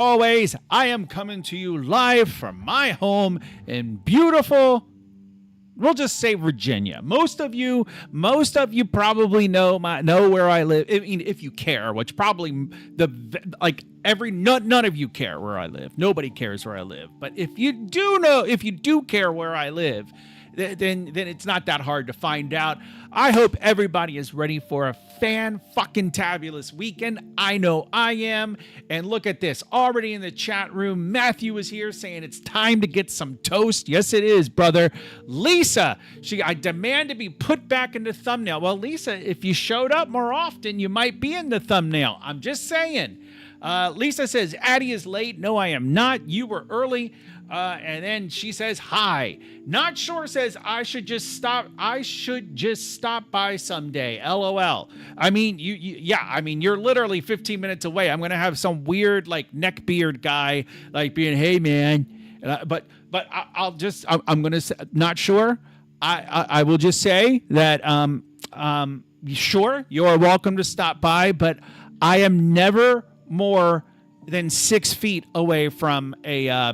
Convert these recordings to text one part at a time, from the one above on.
Always, I am coming to you live from my home in beautiful, we'll just say Virginia. Most of you probably know where I live. I mean, if you care, which probably none of you care where I live. Nobody cares where I live. But if you do care where I live, then it's not that hard to find out. I hope everybody is ready for a fan-fucking-tabulous weekend. I know I am. And look at this. Already in the chat room, Matthew is here saying it's time to get some toast. Yes, it is, brother. Lisa, I demand to be put back in the thumbnail. Well, Lisa, if you showed up more often, you might be in the thumbnail. I'm just saying. Lisa says, Addy is late. No, I am not. You were early. And then she says, hi. Not sure says, I should just stop by someday. LOL. I mean, you're literally 15 minutes away. I'm going to have some weird, like, neckbeard guy, like, being, hey, man. But I'm going to say, not sure. I will just say that, sure, you are welcome to stop by, but I am never more than 6 feet away from a,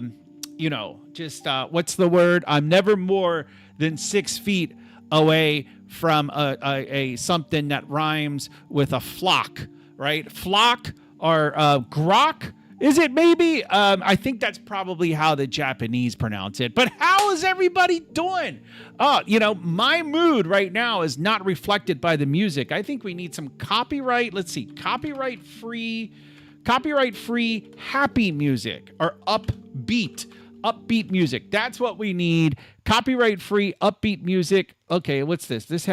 what's the word? I'm never more than 6 feet away from a something that rhymes with a flock, right? Flock or grok, is it maybe? I think that's probably how the Japanese pronounce it. But how is everybody doing? My mood right now is not reflected by the music. I think we need some copyright. Let's see, copyright-free happy music or upbeat music. That's what we need. Copyright-free upbeat music. Okay, what's this? This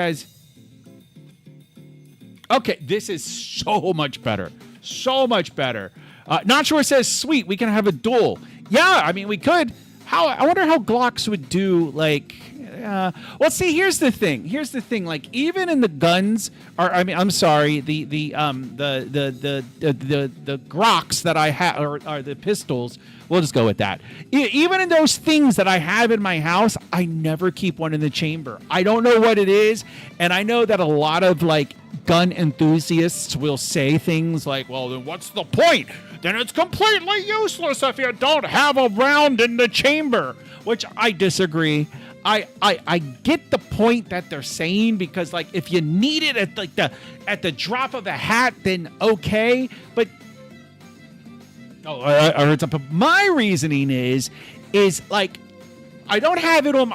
is so much better. So much better. Not sure it says sweet. We can have a duel. Yeah, I mean, we could. I wonder how Glocks would do, like... well, see, here's the thing. Like, even in the guns, I'm sorry, the Groks that I have, or the pistols. We'll just go with that. Even in those things that I have in my house, I never keep one in the chamber. I don't know what it is, and I know that a lot of like gun enthusiasts will say things like, "Well, then what's the point? Then it's completely useless if you don't have a round in the chamber," which I disagree. I get the point that they're saying, because like if you need it at the drop of a hat, then okay. But I heard something. My reasoning is like I don't have it on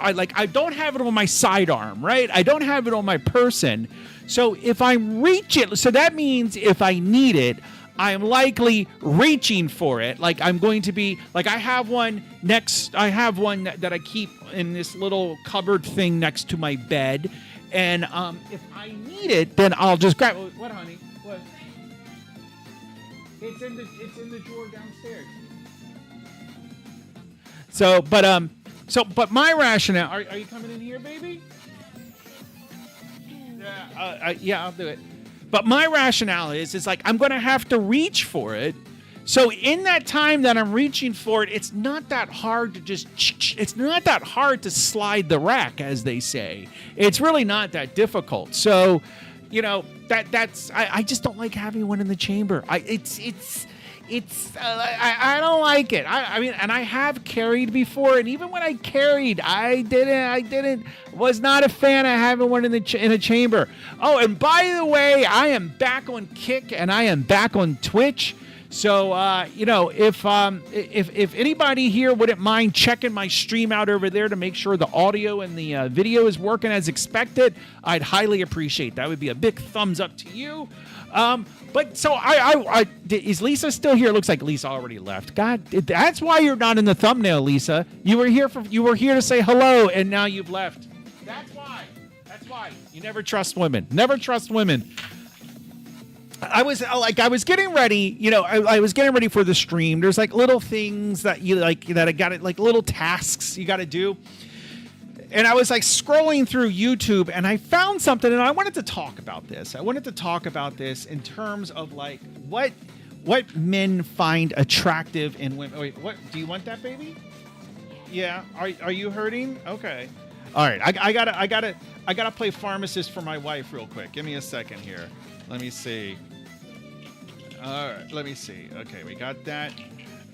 my sidearm, right? I don't have it on my person. So if I reach it, so that means if I need it, I'm likely reaching for it. Like I'm going to be like, I have one that I keep in this little cupboard thing next to my bed. And if I need it, then I'll just grab it. What, honey? What? It's in the drawer downstairs. But my rationale, are you coming in here, baby? Yeah, I'll do it. But my rationale is like I'm going to have to reach for it. So in that time that I'm reaching for it, it's not that hard to slide the rack, as they say. It's really not that difficult. So, I just don't like having one in the chamber. I don't like it. I mean, and I have carried before, and even when I carried, I was not a fan of having one in a chamber. Oh, and by the way, I am back on Kick and I am back on Twitch. So, if anybody here wouldn't mind checking my stream out over there to make sure the audio and the video is working as expected, I'd highly appreciate that. Would be a big thumbs up to you. But so is Lisa still here? It looks like Lisa already left. God, that's why you're not in the thumbnail, Lisa. You were here to say hello, and now you've left. That's why. You never trust women. Never trust women. I was getting ready, I was getting ready for the stream. There's like little things that I got it, like little tasks you got to do. And I was like scrolling through YouTube and I found something, and I wanted to talk about this. In terms of like what men find attractive in women. Wait, what? Do you want that, baby? Yeah. Are you hurting? Okay. All right. I gotta play pharmacist for my wife real quick. Give me a second here. Let me see. All right. Let me see. Okay, we got that.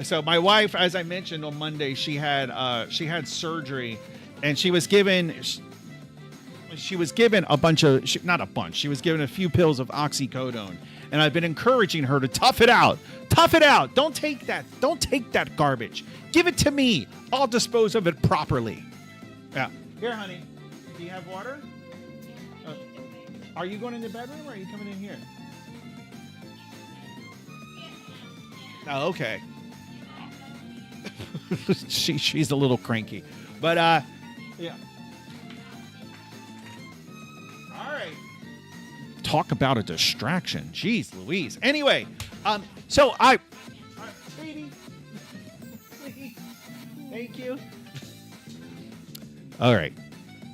So my wife, as I mentioned on Monday, she had surgery, and she was given a bunch of not a bunch. She was given a few pills of oxycodone, and I've been encouraging her to tough it out. Tough it out. Don't take that. Don't take that garbage. Give it to me. I'll dispose of it properly. Yeah. Here, honey. Do you have water? Are you going in the bedroom, or are you coming in here? Oh, okay. She's a little cranky, but yeah. All right. Talk about a distraction. Jeez Louise. Anyway, so Katie, please. Thank you. All right.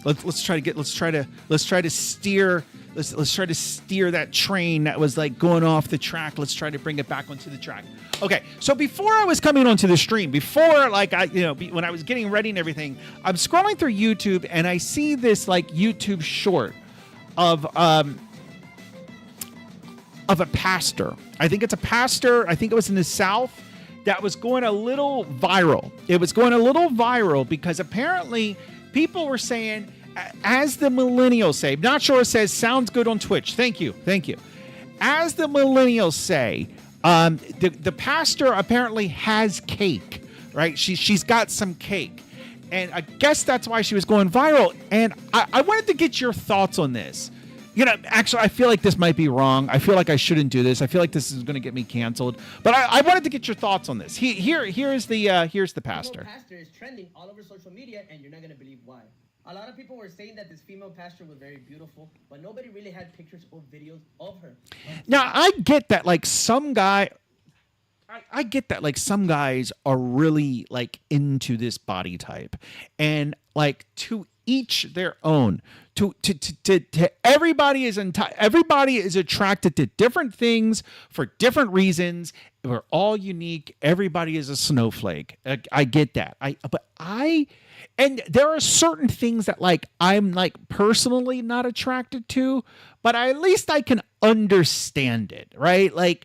Let's try to steer that train that was like going off the track. Let's try to bring it back onto the track. Okay, so before I was coming onto the stream, before like when I was getting ready and everything, I'm scrolling through YouTube and I see this like YouTube short of a pastor. I think it's a pastor. I think it was in the South that was going a little viral. It was going a little viral because apparently people were saying, as the millennials say, not sure it says, sounds good on Twitch. Thank you. As the millennials say, the pastor apparently has cake, right? She's got some cake. And I guess that's why she was going viral. And I wanted to get your thoughts on this. Actually, I feel like this might be wrong. I feel like I shouldn't do this. I feel like this is going to get me canceled. But I wanted to get your thoughts on this. Here's the pastor. Pastor is trending all over social media, and you're not going to believe why. A lot of people were saying that this female pastor was very beautiful, but nobody really had pictures or videos of her. Now, I get that, like, some guys are really, like, into this body type. And, like, to each their own. To everybody is attracted to different things for different reasons. We're all unique. Everybody is a snowflake. I get that. And there are certain things that like I'm like personally not attracted to, but at least I can understand it, right? Like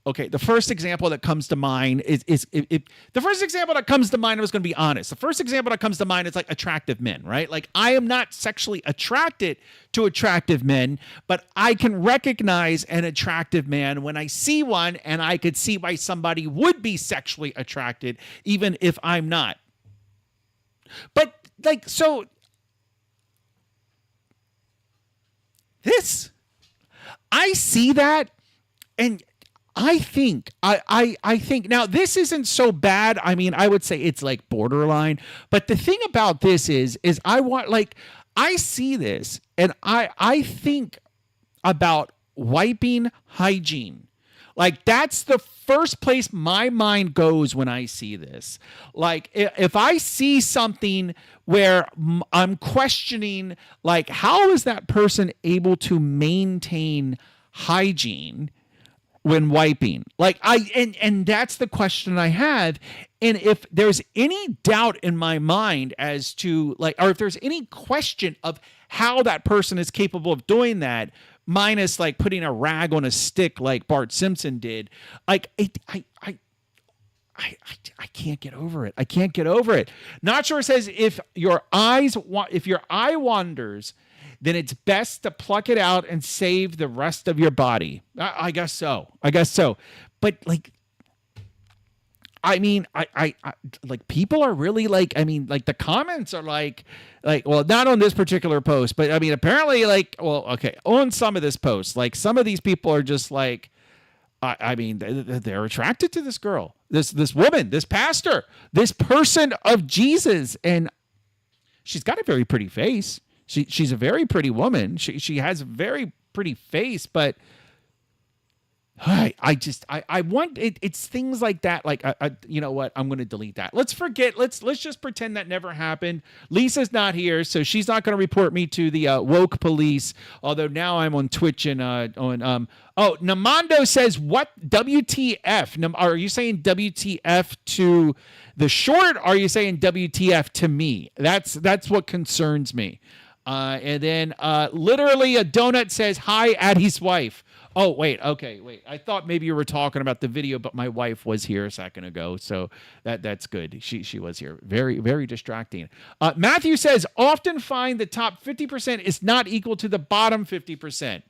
okay, the first example that comes to mind is the first example that comes to mind, I was going to be honest. The first example that comes to mind is like attractive men, right? Like I am not sexually attracted to attractive men, but I can recognize an attractive man when I see one, and I could see why somebody would be sexually attracted even if I'm not. But like, so this, I see that, and I think now this isn't so bad. I mean, I would say it's like borderline. But the thing about this is I see this and I think about wiping hygiene. Like that's the first place my mind goes when I see this. Like if I see something where I'm questioning, like, how is that person able to maintain hygiene when wiping? Like and that's the question I have. And if there's any doubt in my mind as to like, or if there's any question of how that person is capable of doing that, minus like putting a rag on a stick like Bart Simpson did, like I can't get over it. I can't get over it. Not sure says if your eye wanders, then it's best to pluck it out and save the rest of your body. I guess so. But like, I mean, I like people are really like, I mean, like the comments are like, well, not on this particular post, but I mean, apparently like, well, okay, on some of this post, like some of these people are just like, I mean, they're attracted to this girl, this woman, this pastor, this person of Jesus. And she's got a very pretty face. She's a very pretty woman. She has a very pretty face, but I want it. It's things like that. Like, you know what? I'm going to delete that. Let's forget. Let's just pretend that never happened. Lisa's not here, so she's not going to report me to the woke police. Although now I'm on Twitch and on. Oh, Namando says, "What WTF? Are you saying WTF to the short? Or are you saying WTF to me? That's what concerns me." And then literally a donut says, "Hi, Addy's wife." Oh, wait. Okay, wait. I thought maybe you were talking about the video, but my wife was here a second ago, so that's good. She was here. Very, very distracting. Matthew says, often find the top 50% is not equal to the bottom 50%.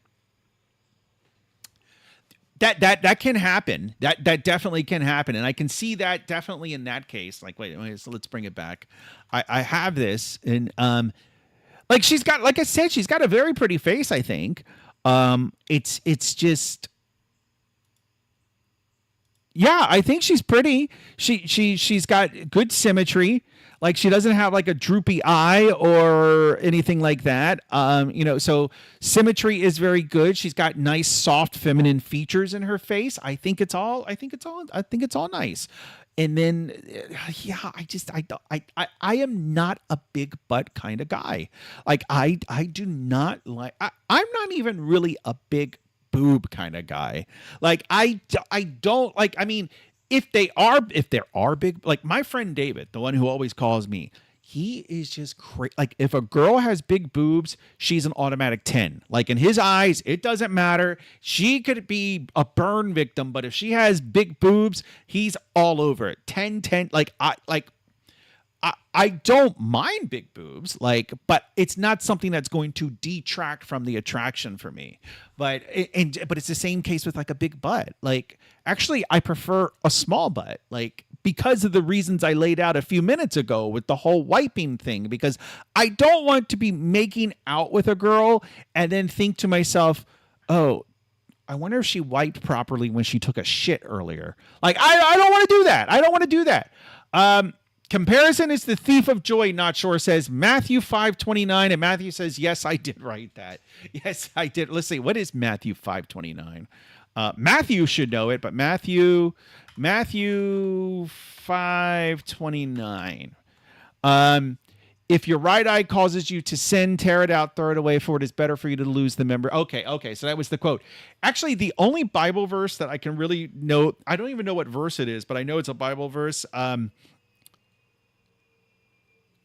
That can happen. That definitely can happen, and I can see that definitely in that case. Like, wait, so let's bring it back. I have this, and like she's got, like I said, she's got a very pretty face. I think. It's just, yeah, I think she's pretty. She's got good symmetry. Like she doesn't have like a droopy eye or anything like that. So symmetry is very good. She's got nice, soft, feminine features in her face. I think it's all nice. And then, yeah, I am not a big butt kind of guy. Like I do not like. I'm not even really a big boob kind of guy. Like I don't like. I mean, if there are big, like my friend David, the one who always calls me, he is just crazy. Like if a girl has big boobs, she's an automatic 10. Like in his eyes, it doesn't matter. She could be a burn victim, but if she has big boobs, he's all over it. 10, 10. I don't mind big boobs, but it's not something that's going to detract from the attraction for me. But it's the same case with like a big butt. Like actually, I prefer a small butt, like because of the reasons I laid out a few minutes ago with the whole wiping thing. Because I don't want to be making out with a girl and then think to myself, oh, I wonder if she wiped properly when she took a shit earlier. Like I don't want to do that. I don't want to do that. Comparison is the thief of joy, Not Sure says. Matthew 5:29, and Matthew says, yes, I did write that. Yes, I did. Let's see, what is Matthew 5:29? Matthew should know it, but Matthew 5:29. If your right eye causes you to sin, tear it out, throw it away, for it is better for you to lose the member. Okay, so that was the quote. Actually, the only Bible verse that I can really know, I don't even know what verse it is, but I know it's a Bible verse.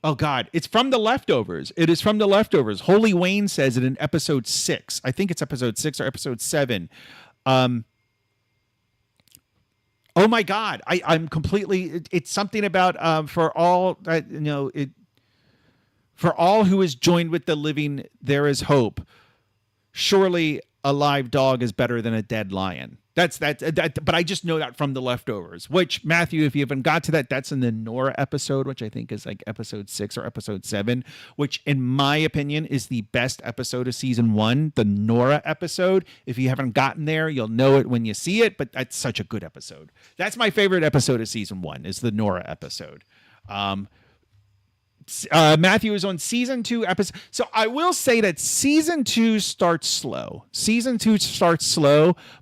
Oh, God. It's from The Leftovers. It is from The Leftovers. Holy Wayne says it in episode 6. I think it's episode 6 or episode 7. Oh, my God. I'm completely... It's something about for all... for all who is joined with the living, there is hope. Surely a live dog is better than a dead lion. That's that. But I just know that from The Leftovers, which, Matthew, if you haven't got to that, that's in the Nora episode, which I think is like episode 6 or episode 7, which in my opinion is the best episode of season 1, the Nora episode. If you haven't gotten there, you'll know it when you see it, but that's such a good episode. That's my favorite episode of season 1 is the Nora episode. Matthew is on season 2 episode. So I will say that season 2 starts slow.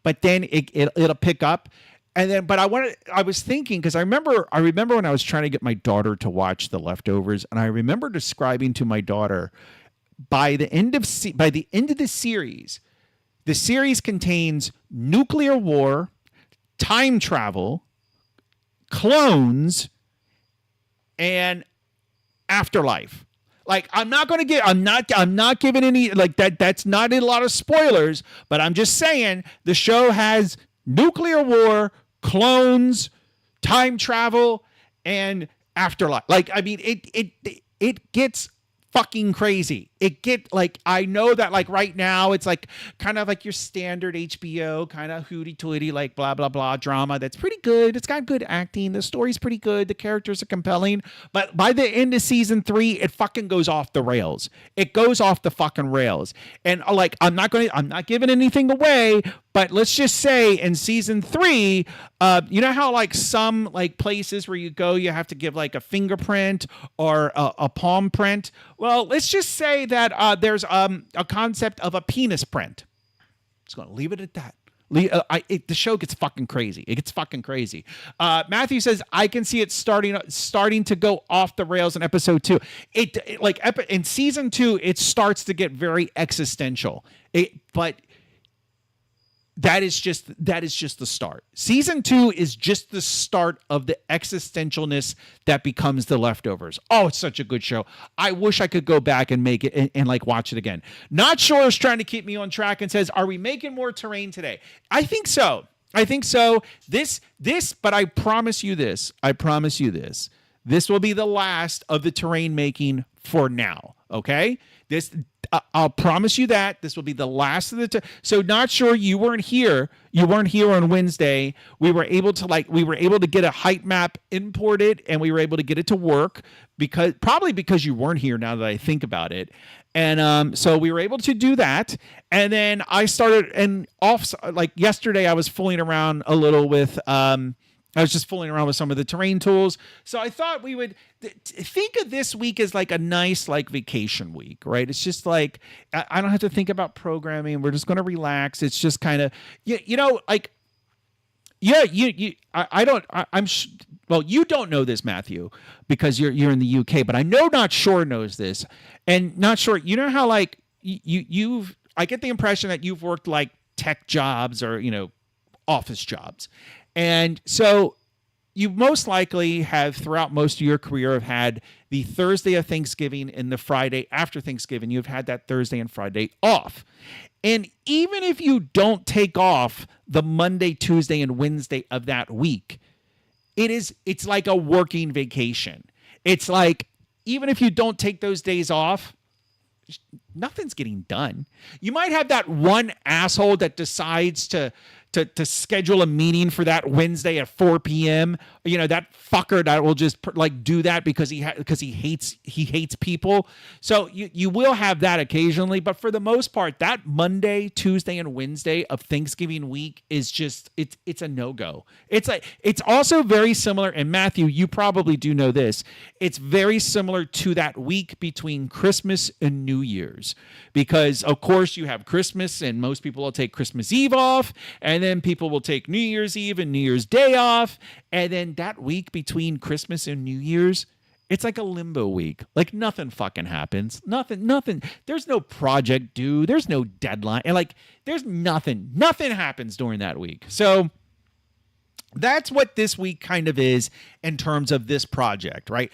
But then it'll pick up. And then, but I was thinking, because I remember when I was trying to get my daughter to watch The Leftovers, and I remember describing to my daughter, by the end of the series, the series contains nuclear war, time travel, clones, and afterlife. Like I'm not giving any, like that's not a lot of spoilers, but I'm just saying the show has nuclear war, clones, time travel, and afterlife. Like I mean it gets fucking crazy. I know that like right now it's like kind of like your standard HBO kind of hooty-toity like blah blah blah drama that's pretty good. It's got good acting, the story's pretty good, the characters are compelling, but by the end of season 3 it fucking goes off the rails. It goes off the fucking rails. And like I'm not giving anything away, but let's just say in season 3, you know how like some like places where you go, you have to give like a fingerprint or a palm print. Well, let's just say that there's a concept of a penis print. Just going to leave it at that. The show gets fucking crazy. It gets fucking crazy. Matthew says, I can see it starting to go off the rails in episode 2. In season 2, it starts to get very existential. But that is just the start. Season 2 is just the start of the existentialness that becomes the leftovers. Oh, it's such a good show. I wish I could go back and make it and like watch it again. Not Sure is trying to keep me on track and says, "Are we making more terrain today?" I think so. This, but I promise you this. This will be the last of the terrain making for now. Okay? I'll promise you that this will be the last of the. So Not Sure, you weren't here. You weren't here on Wednesday. We were able to get a height map imported, and we were able to get it to work because you weren't here. Now that I think about it, and so we were able to do that. And then I started yesterday. I was fooling around a little with. I was just fooling around with some of the terrain tools. So I thought we would think of this week as like a nice vacation week, right? It's just like, I don't have to think about programming. We're just going to relax. It's just kind of, well, you don't know this, Matthew, because you're in the UK, but I know Not Sure knows this. And Not Sure, you know how I get the impression that you've worked like tech jobs or, office jobs. And so you most likely have throughout most of your career have had the Thursday of Thanksgiving and the Friday after Thanksgiving. You've had that Thursday and Friday off. And even if you don't take off the Monday, Tuesday, and Wednesday of that week, it's like a working vacation. It's like, even if you don't take those days off, nothing's getting done. You might have that one asshole that decides to schedule a meeting for that Wednesday at 4 p.m. That fucker that will just do that because he hates people. So you will have that occasionally, but for the most part, that Monday, Tuesday, and Wednesday of Thanksgiving week is just it's a no-go. It's also very similar, and Matthew, you probably do know this. It's very similar to that week between Christmas and New Year's, because of course you have Christmas, and most people will take Christmas Eve off, and then people will take New Year's Eve and New Year's Day off. And then that week between Christmas and New Year's, it's like a limbo week. Like nothing fucking happens. Nothing. There's no project due. There's no deadline. And there's nothing. Nothing happens during that week. So that's what this week kind of is in terms of this project, right?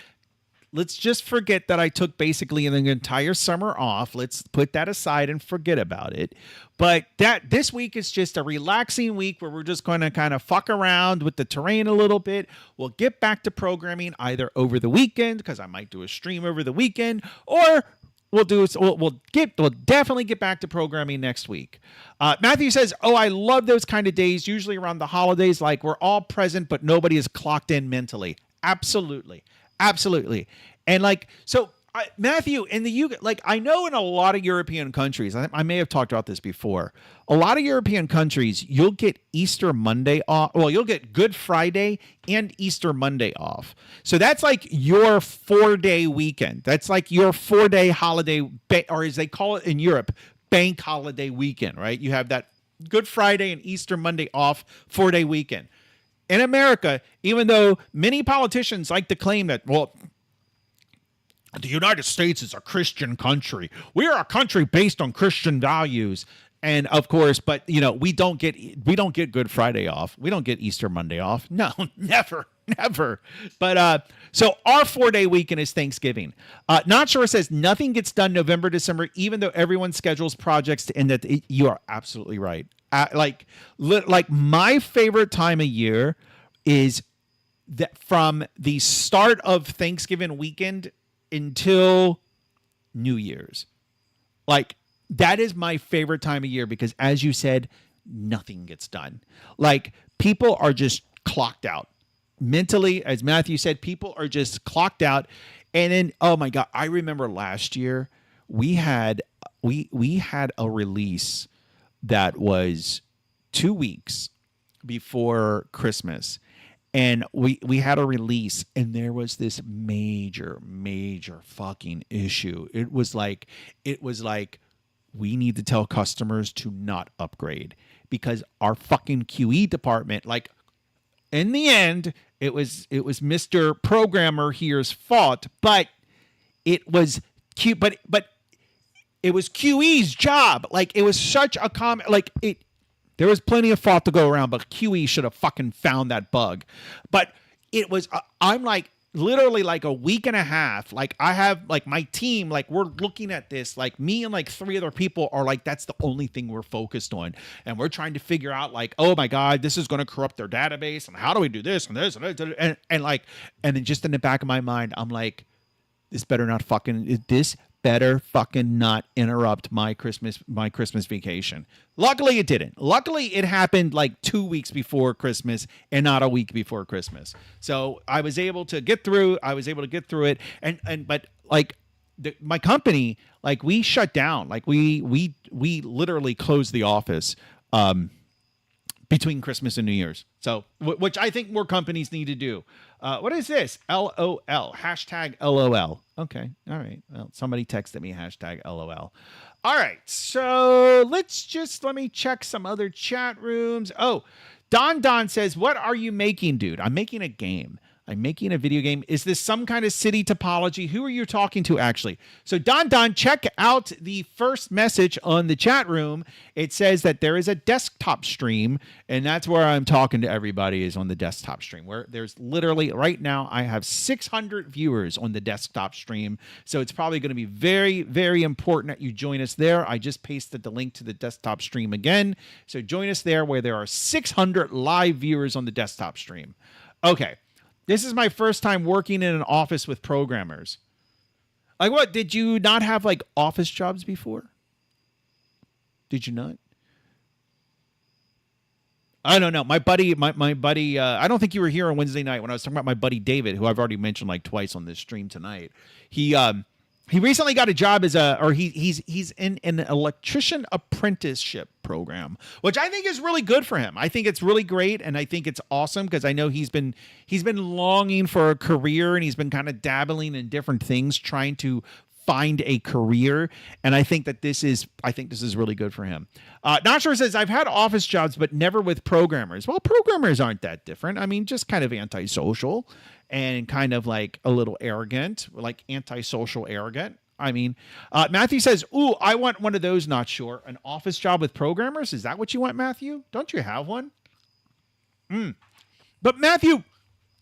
Let's just forget that I took basically the entire summer off. Let's put that aside and forget about it. But this week is just a relaxing week where we're just going to kind of fuck around with the terrain a little bit. We'll get back to programming either over the weekend, because I might do a stream over the weekend, or we'll definitely get back to programming next week. Matthew says, "Oh, I love those kind of days, usually around the holidays, like we're all present, but nobody is clocked in mentally." Absolutely. And Matthew, in the UK, I know in a lot of European countries, I may have talked about this before. A lot of European countries, you'll get Easter Monday off. Well, you'll get Good Friday and Easter Monday off. So that's like your 4-day weekend. That's like your 4-day holiday, or as they call it in Europe, bank holiday weekend, right? You have that Good Friday and Easter Monday off, 4-day weekend. In America, even though many politicians like to claim that, well, the United States is a Christian country. We are a country based on Christian values. And of course, but we don't get Good Friday off. We don't get Easter Monday off. No, never. But so our 4-day weekend is Thanksgiving. Not Sure says nothing gets done November, December, even though everyone schedules projects to end. You are absolutely right. My favorite time of year is that from the start of Thanksgiving weekend until New Year's. That is my favorite time of year because, as you said, nothing gets done. People are just clocked out. Mentally, as Matthew said, people are just clocked out. And then, oh my God, I remember last year we had a release that was 2 weeks before Christmas. And we had a release, and there was this major fucking issue. It was like we need to tell customers to not upgrade because our fucking QE department, in the end, it was Mr. Programmer here's fault, but it was but it was QE's job. It was such a There was plenty of fault to go around, but QE should have fucking found that bug. But it was, I'm like, literally like a week and a half. Like I have like my team, like we're looking at this, like me and like 3 other people are like, that's the only thing we're focused on. And we're trying to figure out like, oh my God, this is going to corrupt their database. And how do we do this and this and like, and then just in the back of my mind, I'm like, this better fucking not interrupt my Christmas vacation. Luckily it didn't. Luckily it happened like 2 weeks before Christmas and not a week before Christmas. So I was able to get through it. But like my company, like we shut down, like we literally closed the office, between Christmas and New Year's. So, which I think more companies need to do. What is this? LOL. Hashtag LOL. Okay. All right. Well, somebody texted me hashtag LOL. All right. So let me check some other chat rooms. Oh, Don says, what are you making, dude? I'm making a game. I'm making a video game. Is this some kind of city topology? Who are you talking to, actually? So, Don, check out the first message on the chat room. It says that there is a desktop stream, and that's where I'm talking to everybody, is on the desktop stream, where there's literally, right now, I have 600 viewers on the desktop stream. So, it's probably going to be very, very important that you join us there. I just pasted the link to the desktop stream again. So, join us there, where there are 600 live viewers on the desktop stream. Okay. This is my first time working in an office with programmers. Like what? Did you not have like office jobs before? Did you not? I don't know. My buddy, I don't think you were here on Wednesday night when I was talking about my buddy David, who I've already mentioned like twice on this stream tonight. He recently got a job as he's in an electrician apprenticeship program, which I think is really good for him. I think it's really great, and I think it's awesome because I know he's been longing for a career, and he's been kind of dabbling in different things, trying to find a career. And I think this is really good for him. Not sure says, I've had office jobs, but never with programmers. Well, programmers aren't that different. I mean, just kind of antisocial and kind of like a little arrogant, like antisocial arrogant. I mean, Matthew says, ooh, I want one of those. Not sure. An office job with programmers. Is that what you want, Matthew? Don't you have one? But Matthew,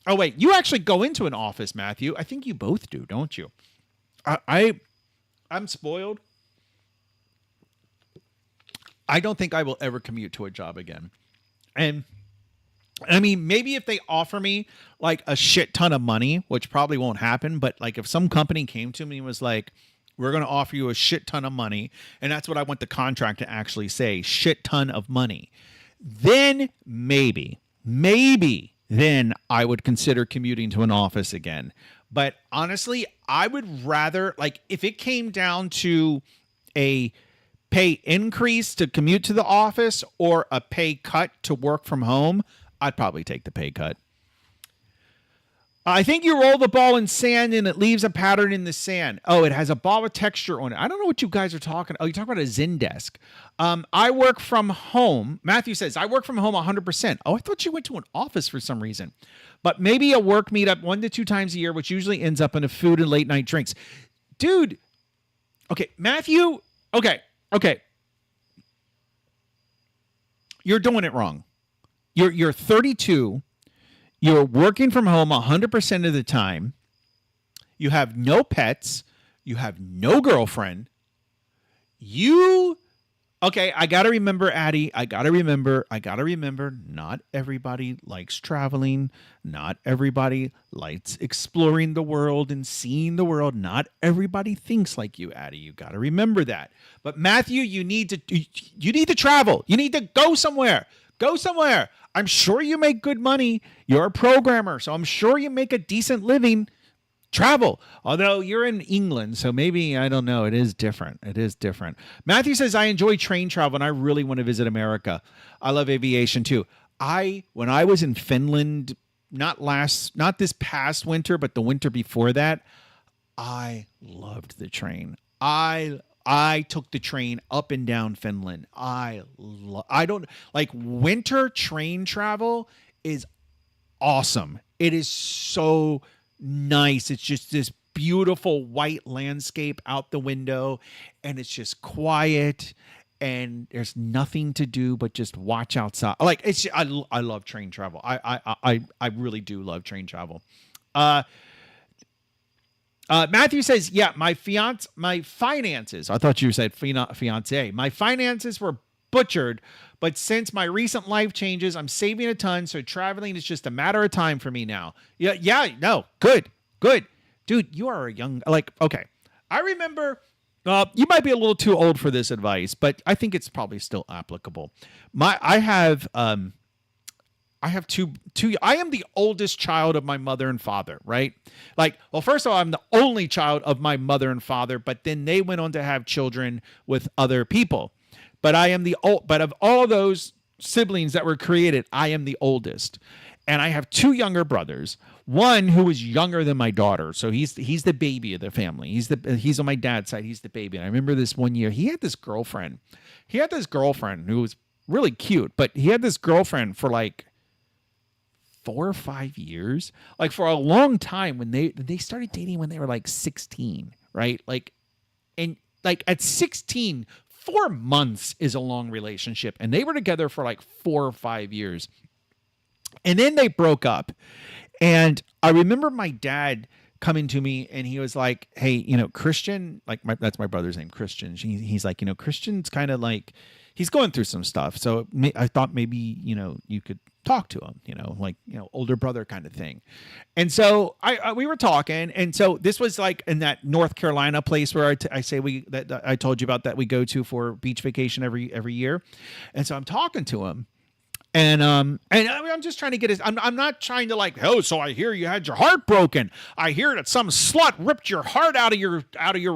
oh wait, you actually go into an office, Matthew. I think you both do, don't you? I'm spoiled. I don't think I will ever commute to a job again. And I mean, maybe if they offer me like a shit ton of money, which probably won't happen, but like if some company came to me and was like, we're going to offer you a shit ton of money, and that's what I want the contract to actually say, shit ton of money, then maybe then I would consider commuting to an office again. But honestly, I would rather, like, if it came down to a pay increase to commute to the office or a pay cut to work from home, I'd probably take the pay cut. I think you roll the ball in sand and it leaves a pattern in the sand. Oh, it has a ball of texture on it. I don't know what you guys are talking. Oh, you're talking about a Zendesk. I work from home. Matthew says, I work from home 100%. Oh, I thought you went to an office for some reason. But maybe a work meetup 1 to 2 times a year, which usually ends up in a food and late night drinks. Dude. Okay, Matthew. Okay. You're doing it wrong. You're 32. You're working from home 100% of the time. You have no pets. You have no girlfriend. Okay, I got to remember, Addy. I got to remember, not everybody likes traveling. Not everybody likes exploring the world and seeing the world. Not everybody thinks like you, Addy. You got to remember that. But Matthew, you need to travel. You need to go somewhere. Go somewhere. I'm sure you make good money. You're a programmer, so I'm sure you make a decent living. Travel. Although you're in England, so maybe, I don't know. It is different. Matthew says, I enjoy train travel and I really want to visit America. I love aviation too. When I was in Finland, not this past winter, but the winter before that, I loved the train. I took the train up and down Finland. Winter train travel is awesome. It is so nice. It's just this beautiful white landscape out the window, and it's just quiet, and there's nothing to do but just watch outside. Like I love train travel. I really do love train travel. Matthew says, yeah, my finances. I thought you said fiance. My finances were butchered, but since my recent life changes, I'm saving a ton. So traveling is just a matter of time for me now. Yeah, no, good, dude. You are a young, okay. I remember. You might be a little too old for this advice, but I think it's probably still applicable. I have two. I am the oldest child of my mother and father, right? Well, first of all, I'm the only child of my mother and father, but then they went on to have children with other people. But but of all those siblings that were created, I am the oldest. And I have two younger brothers, one who is younger than my daughter. So he's the baby of the family. He's on my dad's side. He's the baby. And I remember this one year, he had this girlfriend. Who was really cute, but he had this girlfriend for 4 or 5 years, for a long time. When they started dating when they were 16, right? At 16, 4 months is a long relationship, and they were together for 4 or 5 years. And then they broke up. And I remember my dad coming to me and he was like, hey, Christian, that's my brother's name, Christian. He's like, Christian's kind of he's going through some stuff. So I thought maybe, you could talk to him, older brother kind of thing. And so we were talking. And so this was in that North Carolina place where I say that I told you about that we go to for beach vacation every year. And so I'm talking to him. And I'm just trying to get his. I'm not trying to oh, so I hear you had your heart broken. I hear that some slut ripped your heart out of your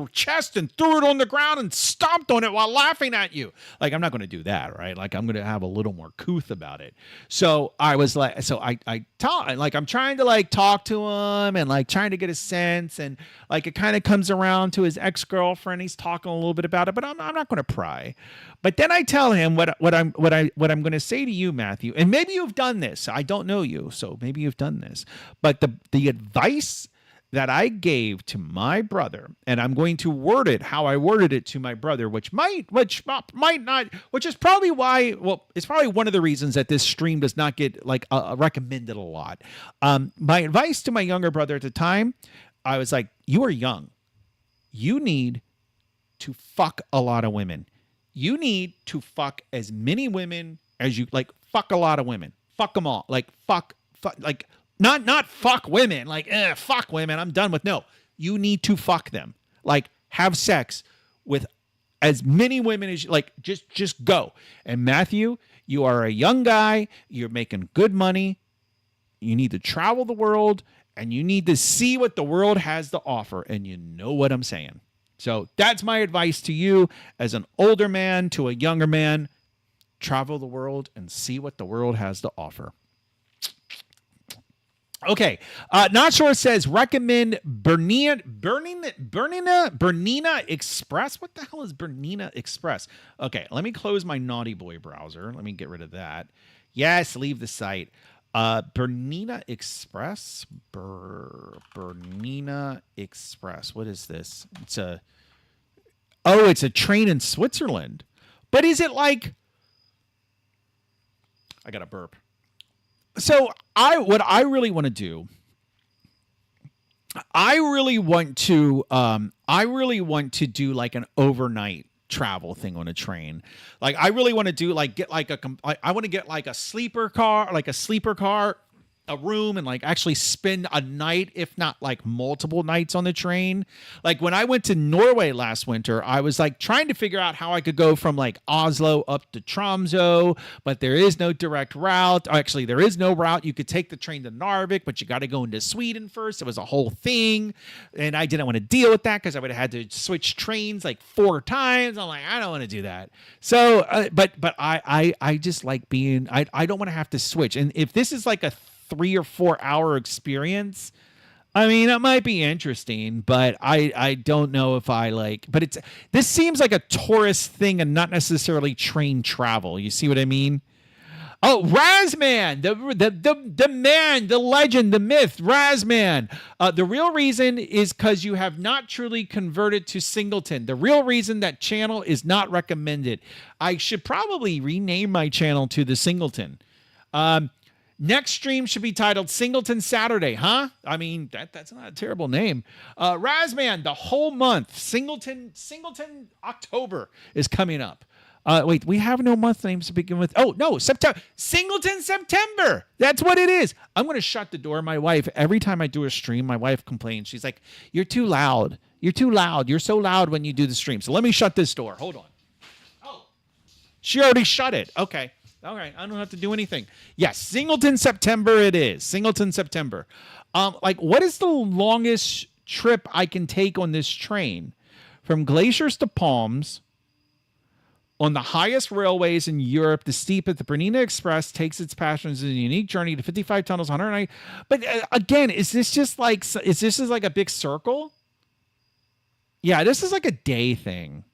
chest and threw it on the ground and stomped on it while laughing at you. I'm not going to do that, right? I'm going to have a little more couth about it. So I was I tell I'm trying to talk to him and trying to get a sense, and it kind of comes around to his ex-girlfriend. He's talking a little bit about it, but I'm not going to pry. But then I tell him what I'm going to say to you, Matthew, and maybe you've done this. I don't know you, so maybe you've done this. But the advice that I gave to my brother, and I'm going to word it how I worded it to my brother, which is probably why. Well, it's probably one of the reasons that this stream does not get recommended a lot. My advice to my younger brother at the time, I was like, you are young. You need to fuck a lot of women. You need to fuck as many women as you fuck a lot of women. Fuck them all. Fuck not fuck women. Fuck women. I'm done with. No, you need to fuck them. Have sex with as many women as you just go. And Matthew, you are a young guy. You're making good money. You need to travel the world and you need to see what the world has to offer. And you know what I'm saying. So that's my advice to you as an older man to a younger man. Travel the world and see what the world has to offer. Okay. Not Sure says recommend Bernina Express. What the hell is Bernina Express? Okay. Let me close my Naughty Boy browser. Let me get rid of that. Yes. Leave the site. Bernina Express. Bernina Express. What is this? It's a train in Switzerland. But is it I got a burp. So what I really want to do, I really want to do an overnight travel thing on a train. I really want to do I want to get a sleeper car, a room, and actually spend a night, if not multiple nights on the train. When I went to Norway last winter, I was trying to figure out how I could go from Oslo up to Tromsø, but there is no direct route. Actually, there is no route. You could take the train to Narvik, but you got to go into Sweden first. It was a whole thing, and I didn't want to deal with that because I would have had to switch trains 4 times. I'm I don't want to do that. So, but I just being. I don't want to have to switch. And if this is a 3 or 4 hour experience, I mean, it might be interesting, but I don't know if but this seems like a tourist thing and not necessarily train travel. You see what I mean? Oh, Razman, the man, the legend, the myth, Razman. The real reason is because you have not truly converted to Singleton. The real reason that channel is not recommended. I should probably rename my channel to the Singleton. Next stream should be titled Singleton Saturday, huh? I mean, that's not a terrible name. Razman, the whole month. Singleton October is coming up. Wait, we have no month names to begin with. Oh, no, September. Singleton September. That's what it is. I'm going to shut the door. My wife, every time I do a stream, my wife complains. She's like, you're too loud. You're too loud. You're so loud when you do the stream. So let me shut this door. Hold on. Oh, she already shut it. Okay. All right. I don't have to do anything. Yes, Singleton September it is. Singleton September. What is the longest trip I can take on this train? From Glaciers to Palms. On the highest railways in Europe, the steepest, the Bernina Express takes its passengers on a unique journey to 55 tunnels, 190. But again, is this just like a big circle? Yeah, this is like a day thing.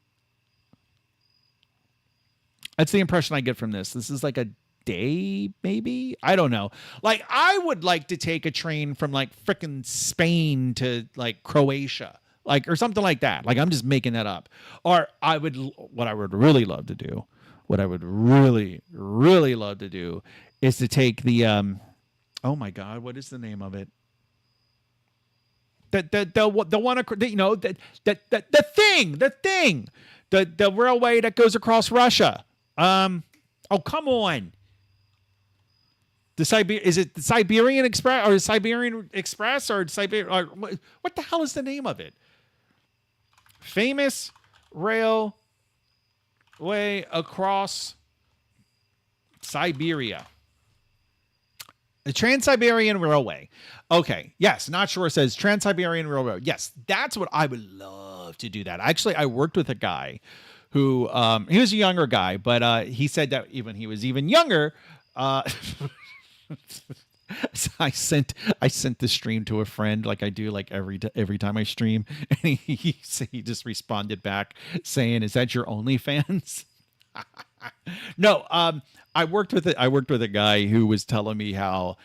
That's the impression I get from this. This is like a day, maybe? I don't know. Like, I would like to take a train from like frickin' Spain to like Croatia. Like, or something like that. Like, I'm just making that up. Or what I would really love to do is to take the, oh my God, what is the name of it? The one, you know, the railway that goes across Russia. Oh, come on. Is it the Siberian Express or the Siberian Express or what the hell is the name of it? Famous railway across Siberia. The Trans-Siberian Railway. Okay. Yes. Not sure. It says Trans-Siberian Railroad. Yes. That's what I would love to do that. Actually, I worked with a guy who, he was a younger guy, but he said that he was even younger, so I sent the stream to a friend like I do like every time I stream, and he just responded back saying, "Is that your OnlyFans?" No, I worked with a guy who was telling me how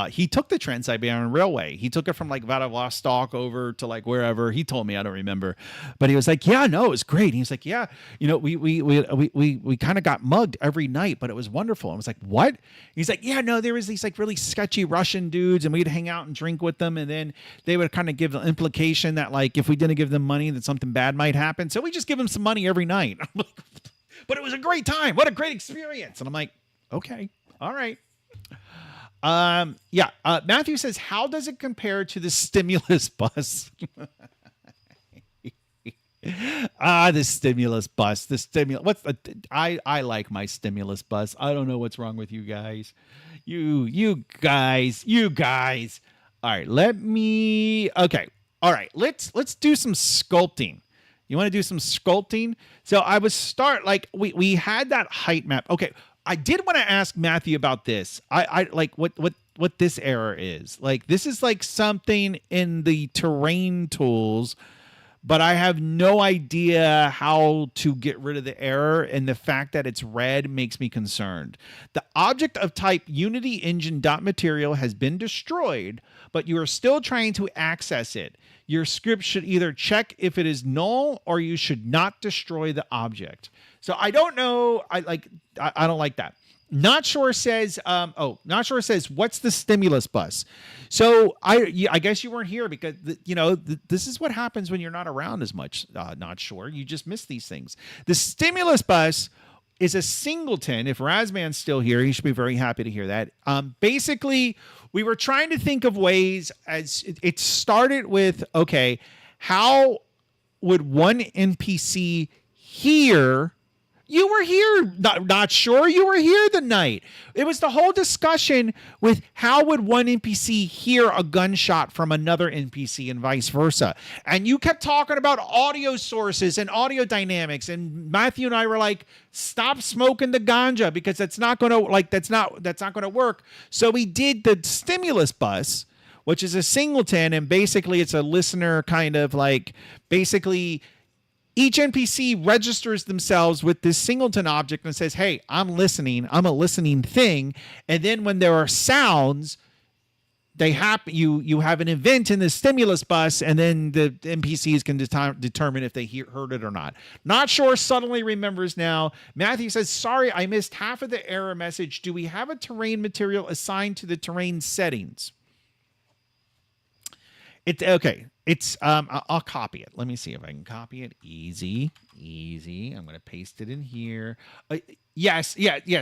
he took the Trans-Siberian Railway. He took it from like Vladivostok over to like wherever. He told me, I don't remember, but he was like, "Yeah, no, it was great." And he was like, "Yeah, you know, we kind of got mugged every night, but it was wonderful." I was like, "What?" He's like, "Yeah, no, there was these like really sketchy Russian dudes, and we'd hang out and drink with them, and then they would kind of give the implication that like if we didn't give them money, that something bad might happen. So we just give them some money every night." I'm like, "But it was a great time. What a great experience." And I'm like, "Okay, all right." Matthew says, how does it compare to the stimulus bus? The stimulus bus. I like my stimulus bus. I don't know what's wrong with you guys. You guys. All right, okay. All right, let's do some sculpting. You want to do some sculpting? So I would start like we had that height map. Okay. I did want to ask Matthew about this. I like what this error is. Like, this is like something in the terrain tools, but I have no idea how to get rid of the error, and the fact that it's red makes me concerned. The object of type Unity engine.material has been destroyed, but you are still trying to access it. Your script should either check if it is null or you should not destroy the object. So I don't know. I don't like that. Not sure says, what's the stimulus bus? So I guess you weren't here because, this is what happens when you're not around as much. Not sure. You just miss these things. The stimulus bus is a singleton. If Razman's still here, he should be very happy to hear that. Basically, we were trying to think of ways, as it started with, okay, how would one NPC hear? You were here, not sure. You were here the night. It was the whole discussion with how would one NPC hear a gunshot from another NPC and vice versa. And you kept talking about audio sources and audio dynamics. And Matthew and I were like, stop smoking the ganja because that's not going to work. So we did the stimulus bus, which is a singleton, and basically it's a listener kind of like basically each NPC registers themselves with this singleton object and says, hey, I'm listening. I'm a listening thing. And then when there are sounds, they happen. You have an event in the stimulus bus, and then the NPCs can determine if they heard it or not. Not sure. Suddenly remembers now. Matthew says, sorry, I missed half of the error message. Do we have a terrain material assigned to the terrain settings? It's okay. It's I'll copy it. Let me see if I can copy it. Easy. I'm going to paste it in here. Yes.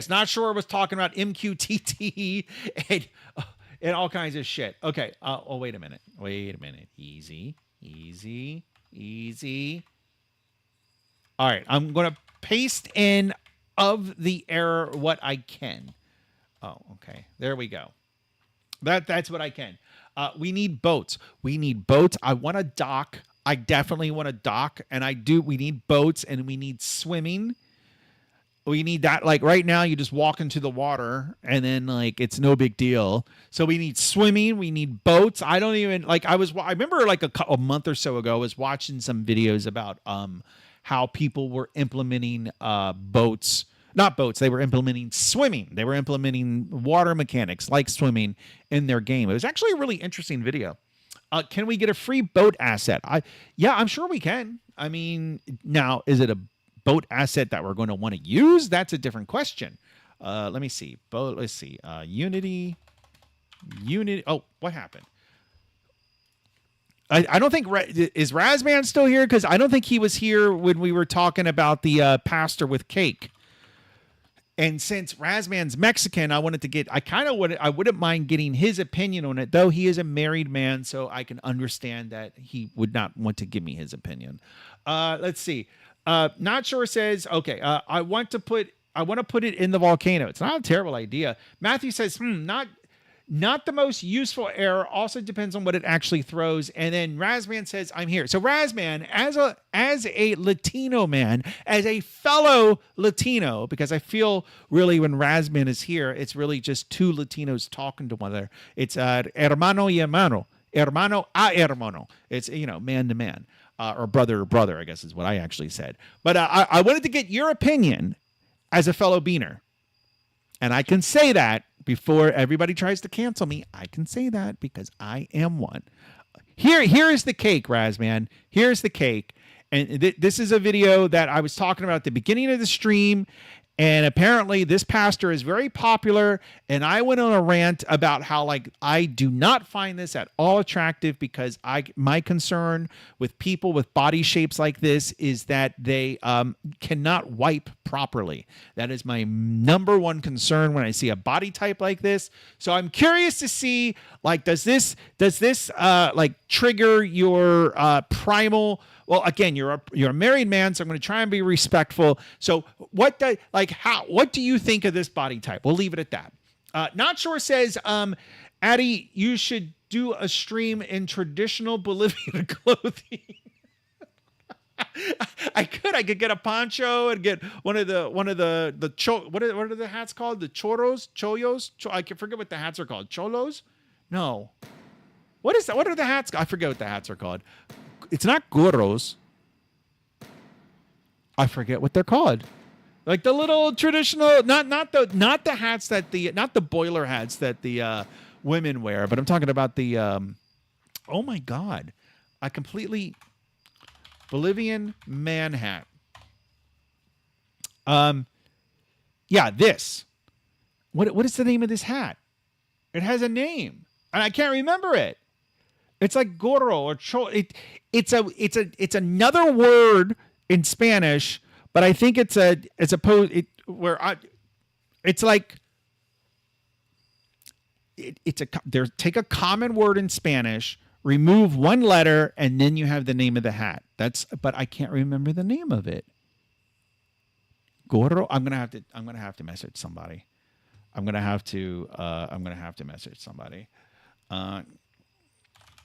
Not sure. I was talking about MQTT and all kinds of shit. Okay. Oh, wait a minute. Easy. All right. I'm going to paste in of the error what I can. Oh, okay. There we go. That's what I can. We need boats. I want a dock. I definitely want a dock, and we need boats, and we need swimming. We need that. Like right now, you just walk into the water, and then like it's no big deal. So we need swimming. We need boats. I don't even like. I remember like a month or so ago, I was watching some videos about how people were implementing boats. Not boats. They were implementing swimming. They were implementing water mechanics like swimming in their game. It was actually a really interesting video. Can we get a free boat asset? Yeah, I'm sure we can. I mean, now, is it a boat asset that we're going to want to use? That's a different question. Let me see. Let's see. Unity. Oh, what happened? I don't think is Razman still here, because I don't think he was here when we were talking about the pastor with cake. And since Razman's Mexican, I wouldn't mind getting his opinion on it, though he is a married man, so I can understand that he would not want to give me his opinion. Let's see. Not sure says, okay, I want to put it in the volcano. It's not a terrible idea. Matthew says, not the most useful error. Also depends on what it actually throws. And then Razman says, I'm here. So Razman, as a Latino man, as a fellow Latino, because I feel really when Razman is here, it's really just two Latinos talking to one another. It's hermano y hermano a hermano. It's, man to man, or brother to brother, I guess is what I actually said. But I wanted to get your opinion as a fellow beaner. And I can say that before everybody tries to cancel me. I can say that because I am one. Here is the cake, Razman. Here's the cake. And this is a video that I was talking about at the beginning of the stream. And apparently this pastor is very popular. And I went on a rant about how, like, I do not find this at all attractive, because my concern with people with body shapes like this is that they cannot wipe properly. That is my number one concern when I see a body type like this. So I'm curious to see, like, does this like trigger your primal? Well, again, you're a married man, so I'm going to try and be respectful. So what do you think of this body type? We'll leave it at that. Not sure says, Addy, you should do a stream in traditional Bolivian clothing. I could get a poncho and get one of the what are the hats called? The chollos. I can forget what the hats are called. Cholos? No. What is that? What are the hats? I forget what the hats are called. It's not gorros. I forget what they're called. Like the little traditional, not the hats that not the boiler hats that the women wear, but I'm talking about the oh my God. I completely Bolivian man hat. Yeah, this. What is the name of this hat? It has a name, and I can't remember it. It's like gorro or it's another word in Spanish, but I think it's take a common word in Spanish, remove one letter, and then you have the name of the hat. But I can't remember the name of it. Gorro. I'm gonna have to message somebody. I'm gonna have to message somebody.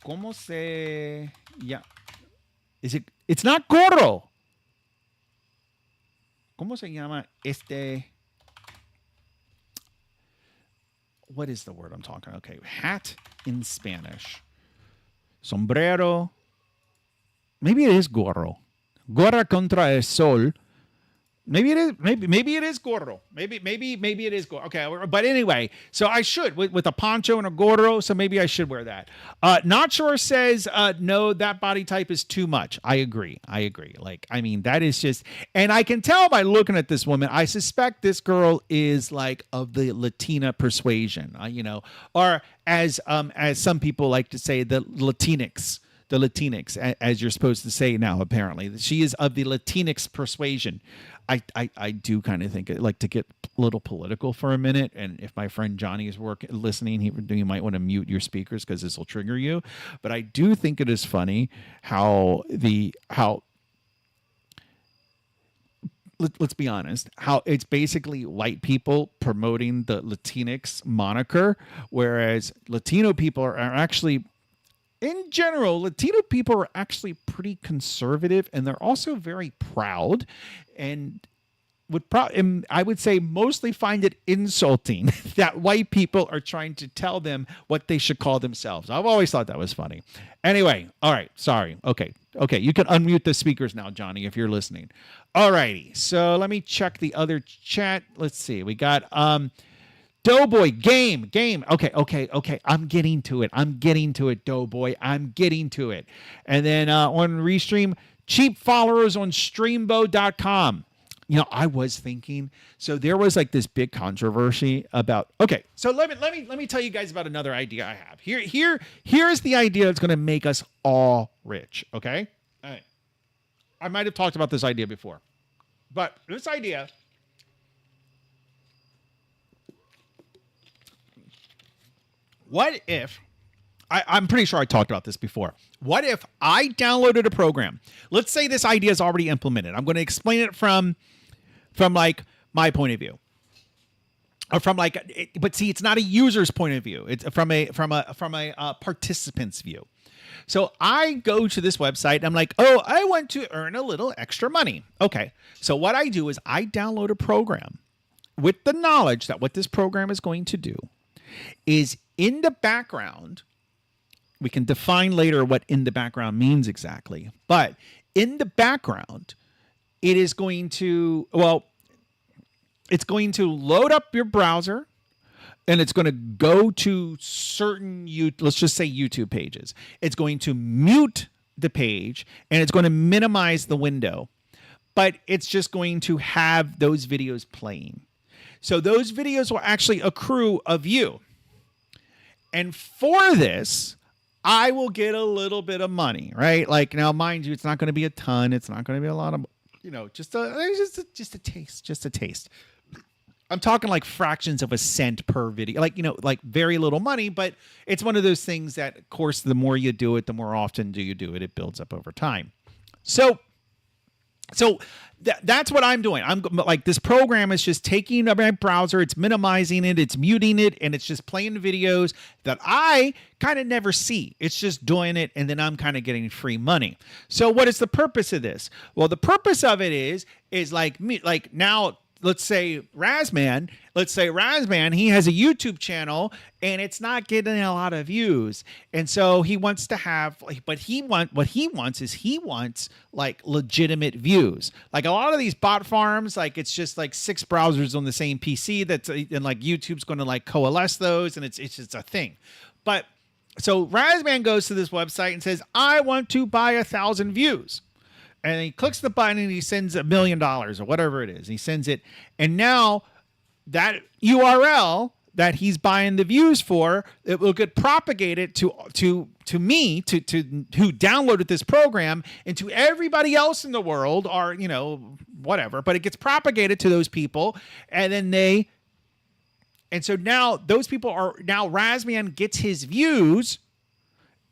¿Cómo se? Yeah. Is it? It's not gorro. ¿Cómo se llama este? What is the word I'm talking? Okay, hat in Spanish. Sombrero. Maybe it is gorro. Gorra contra el sol. Maybe it is. Maybe it is gorro. Maybe it is gorro. Okay, but anyway, so I should with a poncho and a gorro. So maybe I should wear that. Not sure says no. That body type is too much. I agree. Like I mean, that is just, and I can tell by looking at this woman. I suspect this girl is like of the Latina persuasion. Or as some people like to say, the Latinx. The Latinx, as you're supposed to say now, apparently. She is of the Latinx persuasion. I do kind of think like to get a little political for a minute. And if my friend Johnny is listening, he might want to mute your speakers because this will trigger you. But I do think it is funny how let's be honest, how it's basically white people promoting the Latinx moniker, whereas Latino people are actually, in general, Latino people are actually pretty conservative, and they're also very proud, and I would say mostly find it insulting that white people are trying to tell them what they should call themselves. I've always thought that was funny. Anyway, all right, sorry. Okay, you can unmute the speakers now, Johnny, if you're listening. All righty, so let me check the other chat. Let's see. We got Doughboy, game. Okay. I'm getting to it, Doughboy. I'm getting to it. And then on Restream, cheap followers on streambo.com. I was thinking, so there was like this big controversy about, okay, so let me tell you guys about another idea I have. Here's the idea that's going to make us all rich, okay? All right. I might have talked about this idea before, but this idea, what if, I'm pretty sure I talked about this before. What if I downloaded a program? Let's say this idea is already implemented. I'm going to explain it from like my point of view, or from like, but see, it's not a user's point of view. It's from a participant's view. So I go to this website and I'm like, oh, I want to earn a little extra money. Okay. So what I do is I download a program with the knowledge that what this program is going to do is in the background. We can define later what in the background means exactly, but in the background, it is going to, it's going to load up your browser, and it's going to go to certain, let's just say YouTube pages. It's going to mute the page, and it's going to minimize the window, but it's just going to have those videos playing. So those videos will actually accrue a view. And for this, I will get a little bit of money, right? Like, now, mind you, it's not going to be a ton. It's not going to be a lot of, just a taste. I'm talking like fractions of a cent per video, like very little money, but it's one of those things that, of course, the more you do it, the more often do you do it. It builds up over time. So that's what I'm doing. I'm like, this program is just taking my browser, it's minimizing it, it's muting it, and it's just playing videos that I kind of never see. It's just doing it, and then I'm kind of getting free money. So what is the purpose of this? Well, the purpose of it is like me, like now, let's say Razman, he has a YouTube channel and it's not getting a lot of views. And so he wants to have, what he wants like legitimate views. Like a lot of these bot farms, like it's just like 6 browsers on the same PC and like YouTube's going to like coalesce those, and it's just a thing. But so Razman goes to this website and says, I want to buy 1,000 views. And he clicks the button and he sends $1 million or whatever it is. He sends it. And now that URL that he's buying the views for, it will get propagated to me, to who downloaded this program, and to everybody else in the world, or, whatever. But it gets propagated to those people. And so now those people now Razman gets his views.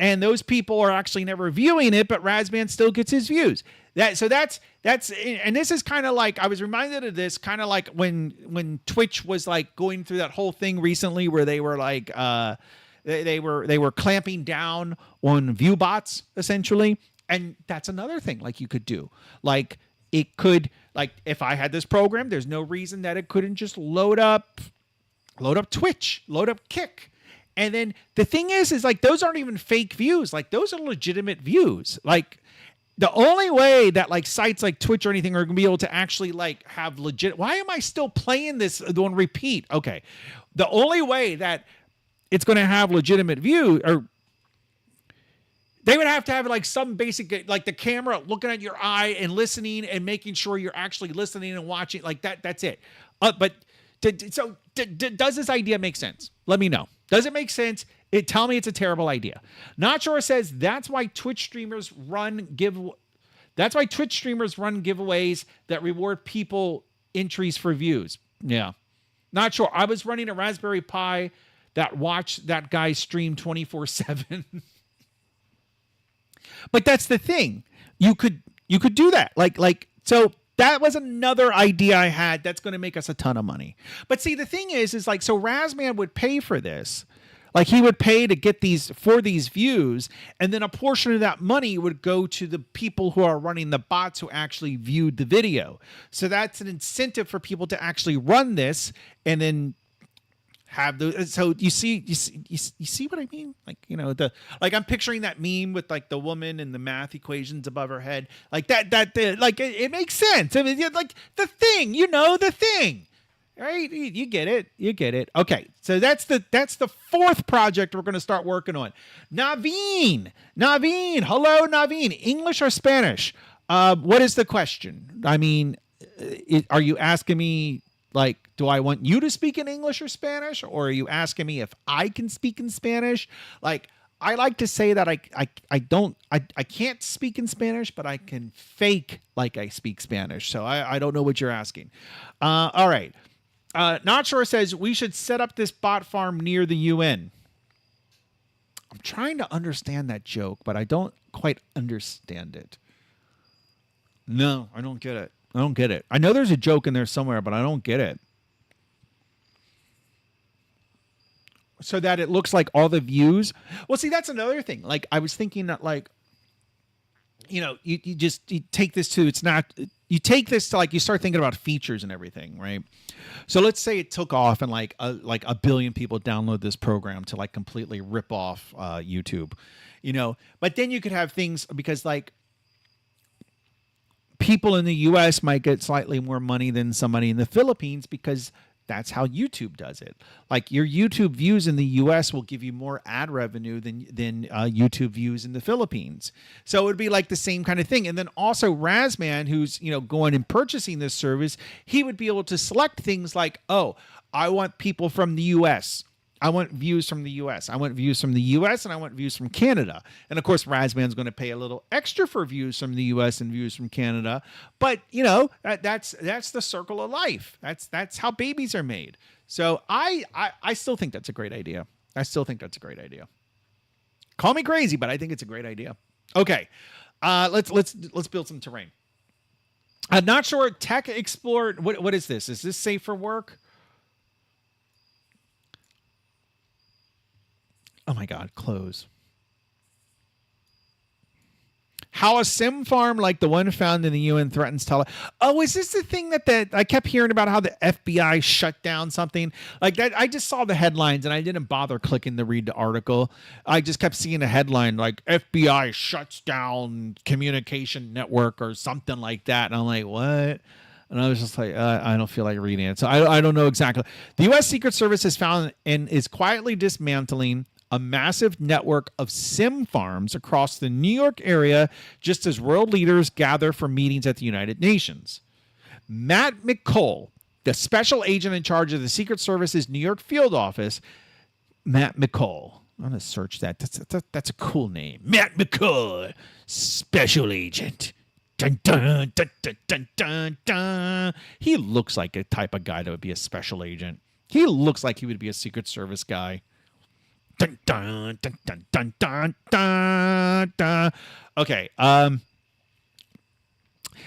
And those people are actually never viewing it, but Razman still gets his views. That's and this is kind of like, I was reminded of this kind of like when Twitch was like going through that whole thing recently where they were like they were clamping down on view bots essentially. And that's another thing like you could do. Like it could, like if I had this program, there's no reason that it couldn't just load up Twitch, load up Kick. And then the thing is like those aren't even fake views. Like those are legitimate views. Like The only way that like sites like Twitch or anything are going to be able to actually like have legit. Why am I still playing this on repeat? Okay. The only way that it's going to have legitimate view, or they would have to have like some basic, like the camera looking at your eye and listening and making sure you're actually listening and watching like that. That's it. But does this idea make sense? Let me know. Does it make sense? Tell me it's a terrible idea. Not Sure says that's why Twitch streamers run giveaways that reward people entries for views. Yeah. Not Sure. I was running a Raspberry Pi that watched that guy stream 24/7. But that's the thing. You could do that. So that was another idea I had that's going to make us a ton of money. But see, the thing is like, so Razman would pay for this. Like he would pay to get these views, and then a portion of that money would go to the people who are running the bots who actually viewed the video. So that's an incentive for people to actually run this and then have the. So you see what I mean? Like, you know, I'm picturing that meme with like the woman and the math equations above her head, like that like it makes sense. I mean, like the thing, the thing. Right? You get it. Okay. So that's the fourth project we're going to start working on. Naveen. Hello, Naveen. English or Spanish? What is the question? I mean, are you asking me, like, do I want you to speak in English or Spanish? Or are you asking me if I can speak in Spanish? Like, I like to say that I can't speak in Spanish, but I can fake like I speak Spanish. So I don't know what you're asking. All right. Not Sure says we should set up this bot farm near the UN. I'm trying to understand that joke, but I don't quite understand it. No, I don't get it. I know there's a joke in there somewhere, but I don't get it. So that it looks like all the views. Well, see, that's another thing. Like, I was thinking that, like, you take this to, you start thinking about features and everything, right? So let's say it took off and like a billion people download this program to like completely rip off YouTube, but then you could have things because like people in the US might get slightly more money than somebody in the Philippines because that's how YouTube does it. Like your YouTube views in the US will give you more ad revenue than YouTube views in the Philippines. So it would be like the same kind of thing. And then also Razman, who's, going and purchasing this service, he would be able to select things like, oh, I want people from the US. I want views from the US. I want views from the US and I want views from Canada. And of course, Razman's going to pay a little extra for views from the US and views from Canada. But, that's the circle of life. That's how babies are made. So I still think that's a great idea. Call me crazy, but I think it's a great idea. Okay. Let's build some terrain. I'm not sure. Tech Explorer. What is this? Is this safe for work? Oh my God, close. How a sim farm like the one found in the UN threatens tele. Oh, is this the thing that I kept hearing about how the FBI shut down something like that? I just saw the headlines and I didn't bother clicking to read the article. I just kept seeing the headline like FBI shuts down communication network or something like that. And I'm like, what? And I was just like, I don't feel like reading it. So I don't know exactly. The U.S. Secret Service has found and is quietly dismantling a massive network of sim farms across the New York area just as world leaders gather for meetings at the United Nations. Matt McCall, the special agent in charge of the Secret Service's New York field office, Matt McCall. I'm going to search that. That's a cool name. Matt McCall, special agent. Dun, dun, dun, dun, dun, dun, dun. He looks like a type of guy that would be a special agent. He looks like he would be a Secret Service guy. Dun, dun, dun, dun, dun, dun, dun, dun. Okay.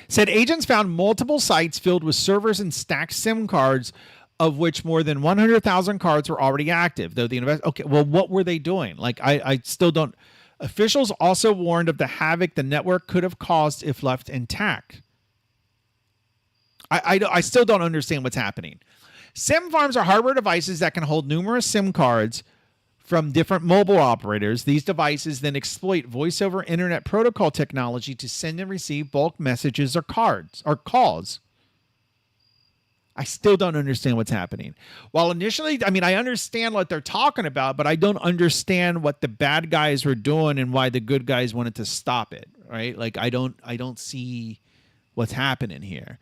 Said agents found multiple sites filled with servers and stacked SIM cards, of which more than 100,000 cards were already active. Though okay, well, what were they doing? Like, I still don't. Officials also warned of the havoc the network could have caused if left intact. I still don't understand what's happening. SIM farms are hardware devices that can hold numerous SIM cards from different mobile operators. These devices then exploit voice over internet protocol technology to send and receive bulk messages or calls. I still don't understand what's happening. While initially, I mean, I understand what they're talking about, but I don't understand what the bad guys were doing and why the good guys wanted to stop it, right? Like I don't see what's happening here.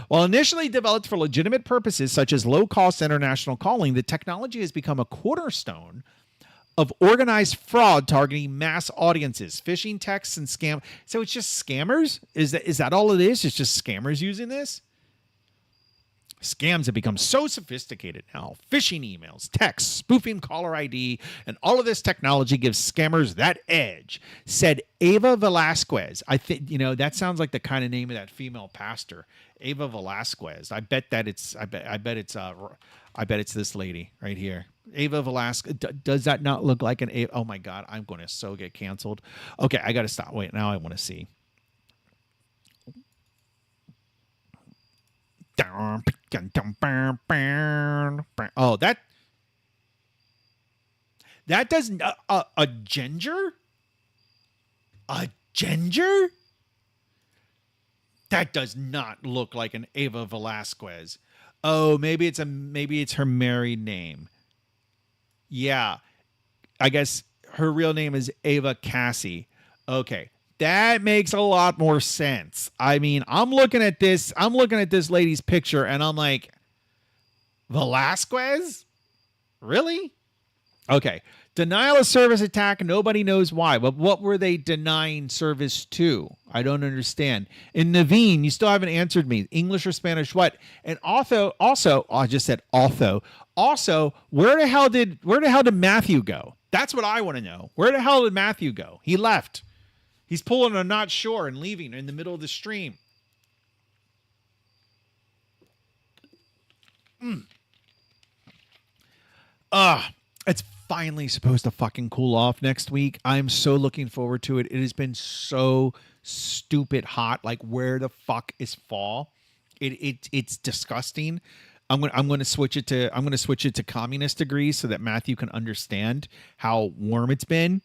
While initially developed for legitimate purposes such as low-cost international calling, the technology has become a cornerstone of organized fraud targeting mass audiences, phishing texts and scam. So it's just scammers? Is that all it is? It's just scammers using this? Scams have become so sophisticated now. Phishing emails, texts, spoofing caller ID, and all of this technology gives scammers that edge, said Ava Velasquez. I think, that sounds like the kind of name of that female pastor, Ava Velasquez. I bet it's this lady right here. Ava Velasquez. Does that not look like an Ava? Oh my God, I'm going to so get canceled. Okay, I got to stop. Wait, now I want to see. Oh, that doesn't a ginger? A ginger? That does not look like an Ava Velasquez. Oh, maybe it's her married name. Yeah. I guess her real name is Ava Cassie. Okay. That makes a lot more sense. I mean, I'm looking at this lady's picture and I'm like, Velasquez? Really? Okay. Denial of service attack. Nobody knows why. But what were they denying service to? I don't understand. And Naveen, you still haven't answered me. English or Spanish? What? And also, I just said also. Also, where the hell did Matthew go? That's what I want to know. Where the hell did Matthew go? He left. He's pulling a not sure and leaving in the middle of the stream. It's finally supposed to fucking cool off next week. I'm so looking forward to it. It has been so stupid hot. Like, where the fuck is fall? It's disgusting. I'm going to switch it to communist degrees so that Matthew can understand how warm it's been.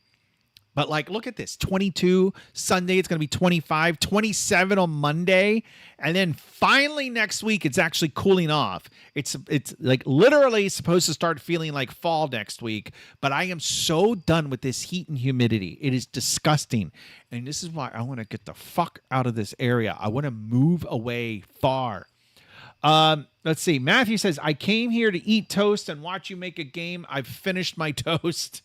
But like, look at this, 22 Sunday. It's going to be 25, 27 on Monday. And then finally next week, it's actually cooling off. It's like literally supposed to start feeling like fall next week. But I am so done with this heat and humidity. It is disgusting. And this is why I want to get the fuck out of this area. I want to move away far. Let's see. Matthew says, I came here to eat toast and watch you make a game. I've finished my toast.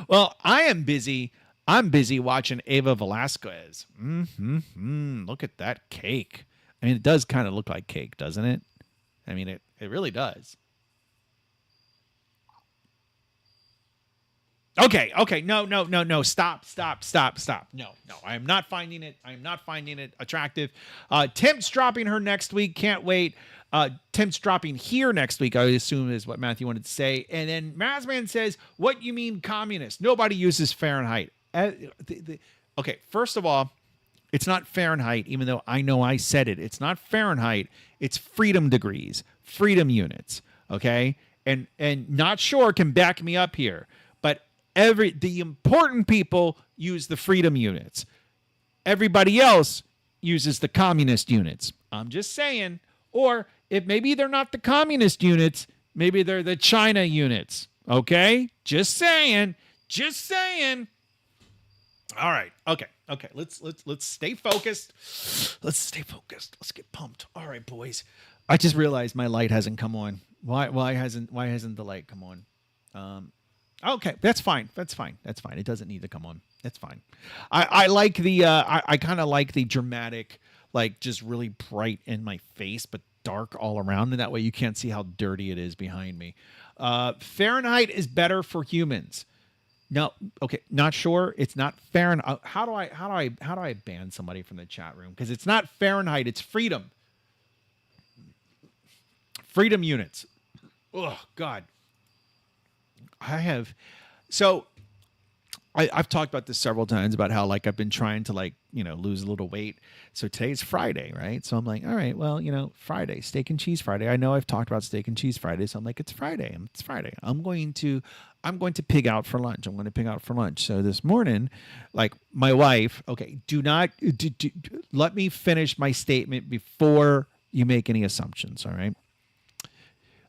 Well, I'm busy watching Ava Velasquez. Look at that cake. I mean, it does kind of look like cake, doesn't it? I mean, it really does. Okay. No. Stop. No. I am not finding it attractive. Temp's dropping her next week. Can't wait. Temp's dropping here next week, I assume is what Matthew wanted to say. And then Mazman says, what you mean communist? Nobody uses Fahrenheit. Okay, first of all, it's not Fahrenheit, even though I know I said it. It's not Fahrenheit. It's freedom degrees, freedom units. Okay? And not sure can back me up here. But the important people use the freedom units. Everybody else uses the communist units. I'm just saying. Or if maybe they're not the communist units, maybe they're the China units. Okay? Just saying. All right. Okay. Let's stay focused. Let's get pumped. All right, boys. I just realized my light hasn't come on. Why hasn't the light come on? Okay, that's fine. It doesn't need to come on. That's fine. I like the I kind of like the dramatic, like just really bright in my face, but dark all around, and that way you can't see how dirty it is behind me. Fahrenheit is better for humans. No, okay, not sure. It's not Fahrenheit. How do I ban somebody from the chat room? Because it's not Fahrenheit. It's freedom. Freedom units. Oh God. I've talked about this several times about how like I've been trying to like, lose a little weight. So today's Friday, right? So I'm like, all right, well, Friday, steak and cheese Friday. I know I've talked about steak and cheese Friday. So I'm like, it's Friday. It's Friday. I'm going to pig out for lunch. I'm going to pig out for lunch. So this morning, like my wife, okay, do not let me finish my statement before you make any assumptions. All right.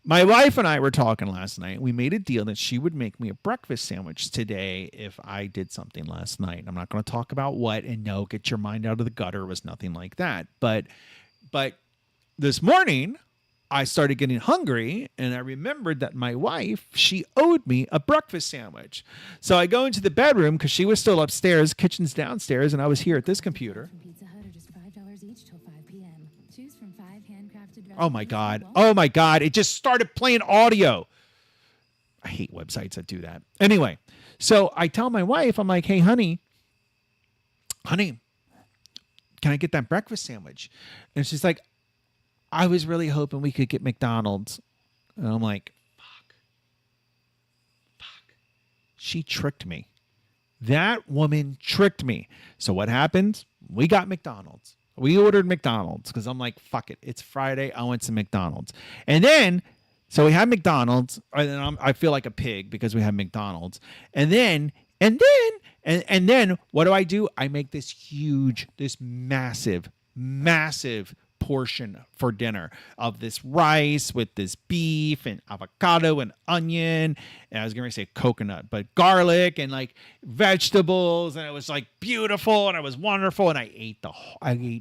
My wife and I were talking last night. We made a deal that she would make me a breakfast sandwich today if I did something last night. I'm not going to talk about what, and no, get your mind out of the gutter. It was nothing like that. But this morning, I started getting hungry, and I remembered that my wife, she owed me a breakfast sandwich. So I go into the bedroom because she was still upstairs, kitchen's downstairs, and I was here at this computer. Oh my God. Oh my God. It just started playing audio. I hate websites that do that. Anyway, so I tell my wife, I'm like, hey, honey, can I get that breakfast sandwich? And she's like, I was really hoping we could get McDonald's. And I'm like, fuck. She tricked me. That woman tricked me. So what happened? We got McDonald's. We ordered McDonald's because I'm like, fuck it. It's Friday. I want some McDonald's. And then, so we had McDonald's. And I feel like a pig because we have McDonald's. And then what do? I make this massive portion for dinner of this rice with this beef and avocado and onion, and I was going to say coconut, but garlic and like vegetables, and it was like beautiful and it was wonderful, and I ate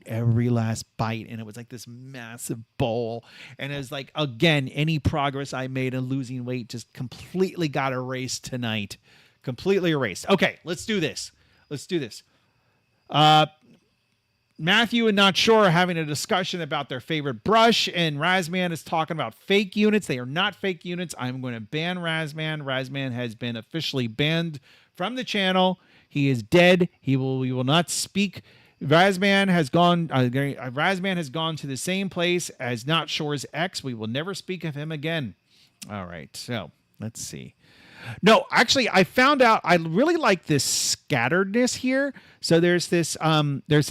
every last bite, and it was like this massive bowl, and it was like, again, any progress I made in losing weight just completely got erased tonight. Completely erased. Okay, let's do this. Matthew and Not Sure are having a discussion about their favorite brush, and Razman is talking about fake units. They are not fake units. I'm going to ban Razman. Razman has been officially banned from the channel. He is dead. We will not speak. Razman has gone to the same place as Not Sure's ex. We will never speak of him again. All right, so let's see. No, actually, I found out I really like this scatteredness here. So there's this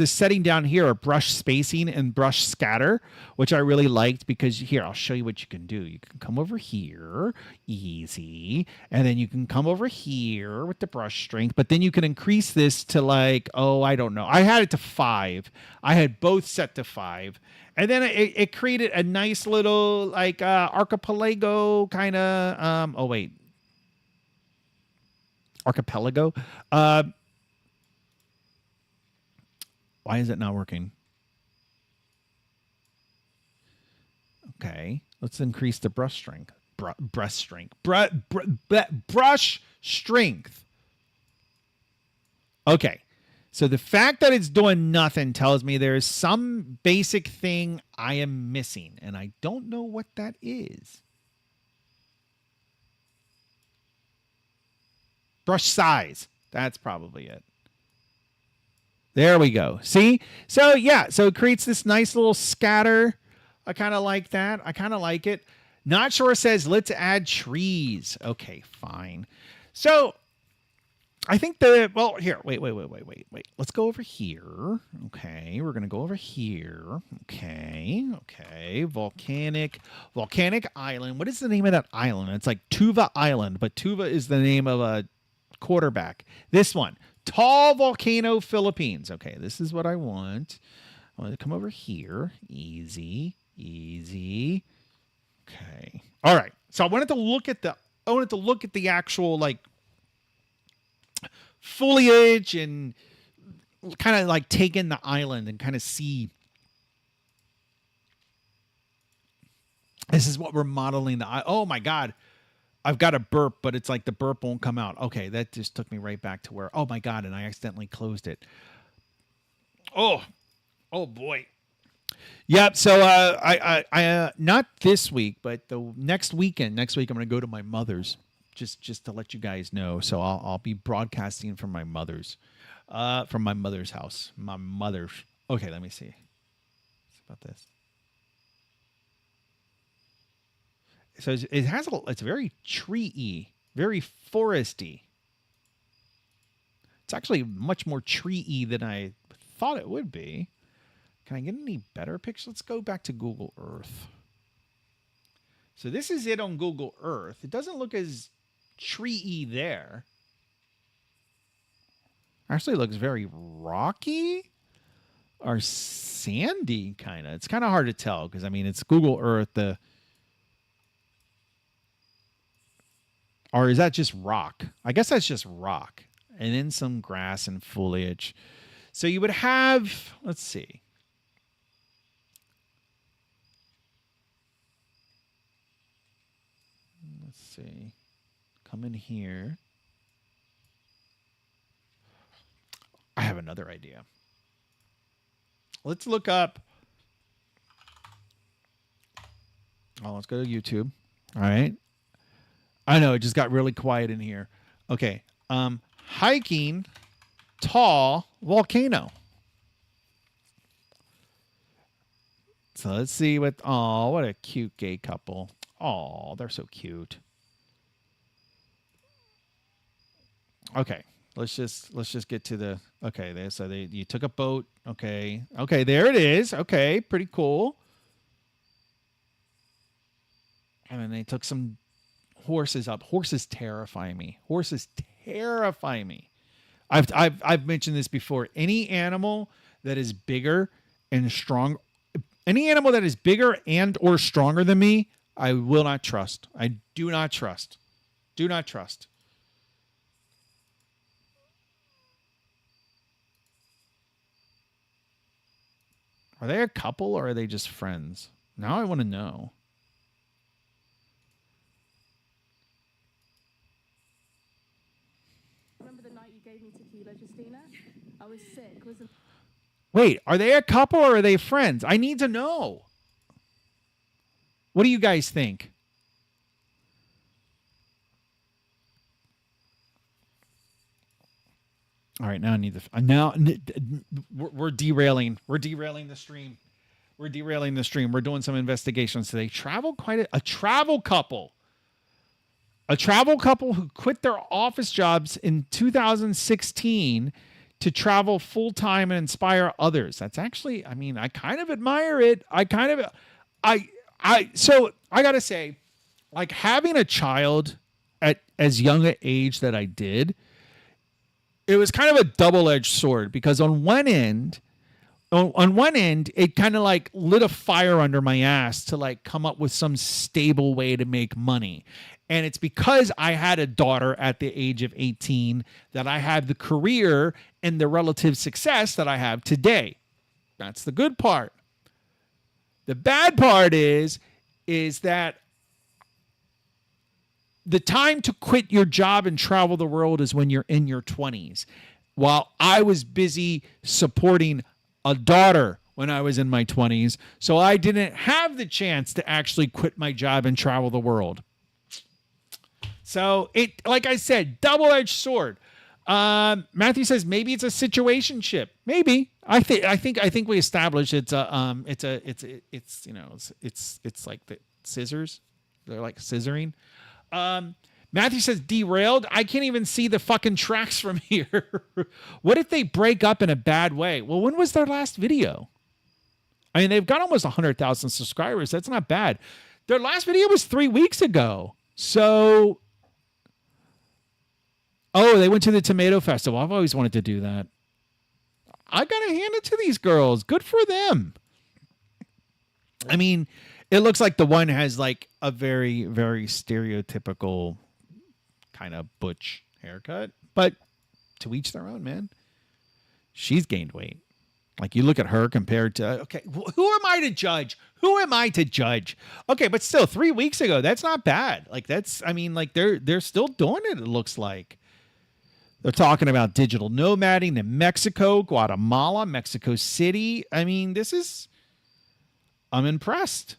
setting down here of brush spacing and brush scatter, which I really liked because here, I'll show you what you can do. You can come over here, easy, and then you can come over here with the brush strength, but then you can increase this to like, I don't know. I had it to 5. I had both set to 5. And then it created a nice little like archipelago kind of, archipelago. Why is it not working? Okay, let's increase the brush strength. Brush strength. Okay, so the fact that it's doing nothing tells me there's some basic thing I am missing, and I don't know what that is. Brush size. That's probably it. There we go. See? So, yeah. So it creates this nice little scatter. I kind of like that. I kind of like it. Not Sure says, let's add trees. Okay, fine. So I think here. Wait. Let's go over here. Okay. We're going to go over here. Okay. Volcanic Island. What is the name of that island? It's like Tuva Island, but Tuva is the name of a quarterback. This one, Tall Volcano, Philippines. Okay, this is what I want. I want to come over here. Easy. Okay. All right. So I wanted to look at the actual like foliage and kind of like take in the island and kind of see. This is what we're modeling oh my God. I've got a burp, but it's like the burp won't come out. Okay, that just took me right back to where, oh my God, and I accidentally closed it. Oh boy. Yep. So I not this week, but the next weekend. Next week I'm going to go to my mother's, just to let you guys know. So I'll be broadcasting from my mother's house. My mother's. Okay, let me see. What's about this? So it's very tree-y, very foresty. actually much more tree-y than I thought it would be. Can I get any better pictures? Let's go back to Google Earth. So this is it on Google Earth. It doesn't look as tree-y there. Actually, it looks very rocky or sandy, kind of. It's kind of hard to tell because, I mean, it's Google Earth. Or is that just rock? I guess that's just rock. And then some grass and foliage. So you would have, let's see. Let's see. Come in here. I have another idea. Let's look up. Oh, let's go to YouTube. All right. I know it just got really quiet in here. Okay. Hiking tall volcano. So let's see what. Oh, what a cute gay couple. Oh, they're so cute. Okay. Let's just get to the. Okay. So you took a boat. Okay. Okay. There it is. Okay. Pretty cool. And then they took some horses up. Horses terrify me. Horses terrify me. I've mentioned this before. Any animal that is bigger and strong, any animal that is bigger and or stronger than me, I will not trust. I do not trust. Do not trust. Are they a couple or are they just friends? Now I want to know. Remember the night you gave me tequila, Justina? I was sick, wasn't Wait, are they a couple or are they friends? I need to know. What do you guys think? All right, now I need the. Now we're derailing. We're derailing the stream. We're derailing the stream. We're doing some investigations. So they traveled quite a travel couple. A travel couple who quit their office jobs in 2016 to travel full time and inspire others. That's actually, I mean, I kind of admire it. So I gotta say, like having a child at as young an age that I did, it was kind of a double-edged sword because on one end, it kind of like lit a fire under my ass to like come up with some stable way to make money. And it's because I had a daughter at the age of 18 that I have the career and the relative success that I have today. That's the good part. The bad part is that the time to quit your job and travel the world is when you're in your 20s. While I was busy supporting a daughter when I was in my 20s, so I didn't have the chance to actually quit my job and travel the world. So it, like I said, double-edged sword. Matthew says maybe it's a situationship. Maybe I think we established it's you know it's like the scissors. They're like scissoring. Matthew says derailed. I can't even see the fucking tracks from here. What if they break up in a bad way? Well, when was their last video? I mean, they've got almost 100,000 subscribers. That's not bad. Their last video was 3 weeks ago. So, oh, they went to the Tomato Festival. I've always wanted to do that. I got to hand it to these girls. Good for them. I mean, it looks like the one has like a very, very stereotypical kind of butch haircut. But to each their own, man. She's gained weight. Like you look at her compared to, okay, who am I to judge? Who am I to judge? Okay, but still 3 weeks ago, that's not bad. Like that's, I mean, like they're still doing it, it looks like. They're talking about digital nomading in Mexico, Guatemala, Mexico City. I mean, I'm impressed.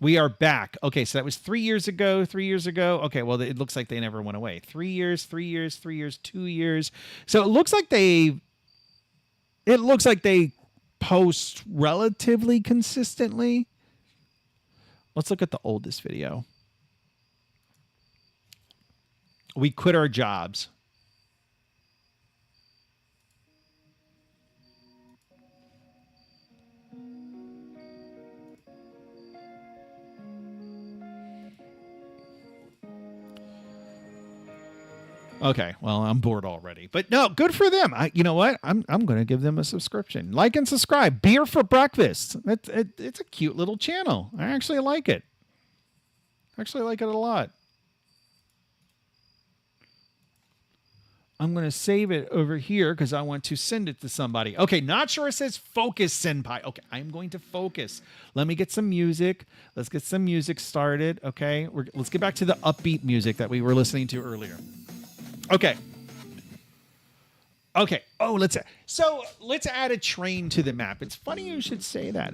We are back. Okay, so that was 3 years ago, 3 years ago. Okay, well, it looks like they never went away. 3 years, 3 years, 3 years, 2 years. So it looks like they post relatively consistently. Let's look at the oldest video. We quit our jobs. Okay, well, I'm bored already. But no, good for them. You know what? I'm going to give them a subscription. Like and subscribe. Beer for breakfast. It's a cute little channel. I actually like it. Actually like it a lot. I'm going to save it over here because I want to send it to somebody. Okay, not sure it says focus, Senpai. Okay, I'm going to focus. Let me get some music. Let's get some music started. Okay, let's get back to the upbeat music that we were listening to earlier. Okay. Okay. Oh, let's add a train to the map. It's funny you should say that.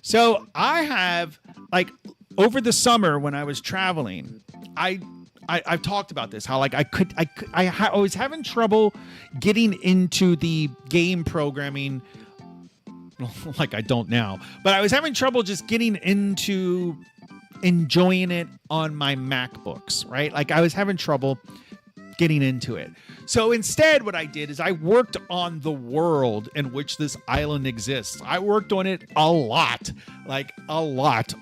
So I have, like, over the summer when I was traveling, I've talked about this, how like I was having trouble getting into the game programming, like I don't now, but I was having trouble just getting into enjoying it on my MacBooks, right? Like I was having trouble getting into it. So instead, what I did is I worked on the world in which this island exists. I worked on it a lot, like a lot.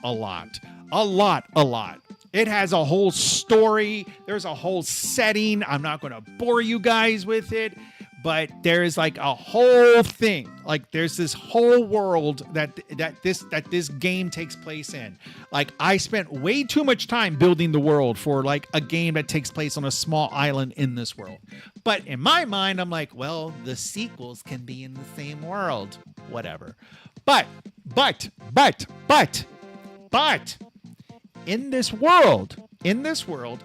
It has a whole story. There's a whole setting. I'm not going to bore you guys with it, but there's like a whole thing. Like there's this whole world that this game takes place in. Like I spent way too much time building the world for like a game that takes place on a small island in this world. But in my mind, I'm like, well, the sequels can be in the same world, whatever. But in this world,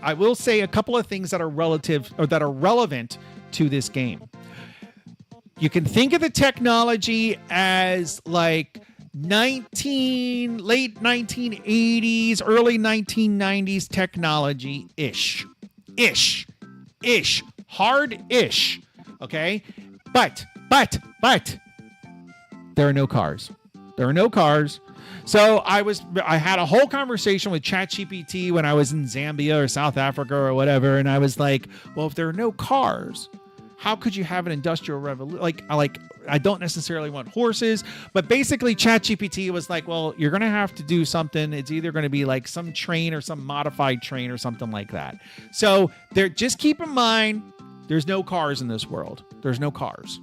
I will say a couple of things that are relative or that are relevant to this game. You can think of the technology as like late 1980s, early 1990s technology-ish. Hard-ish. Okay? But there are no cars. So I had a whole conversation with ChatGPT when I was in Zambia or South Africa or whatever, and I was like, well, if there are no cars, how could you have an industrial revolution? Like I don't necessarily want horses, but basically ChatGPT was like, well, you're going to have to do something. It's either going to be like some train or some modified train or something like that. So just keep in mind, there's no cars in this world. There's no cars.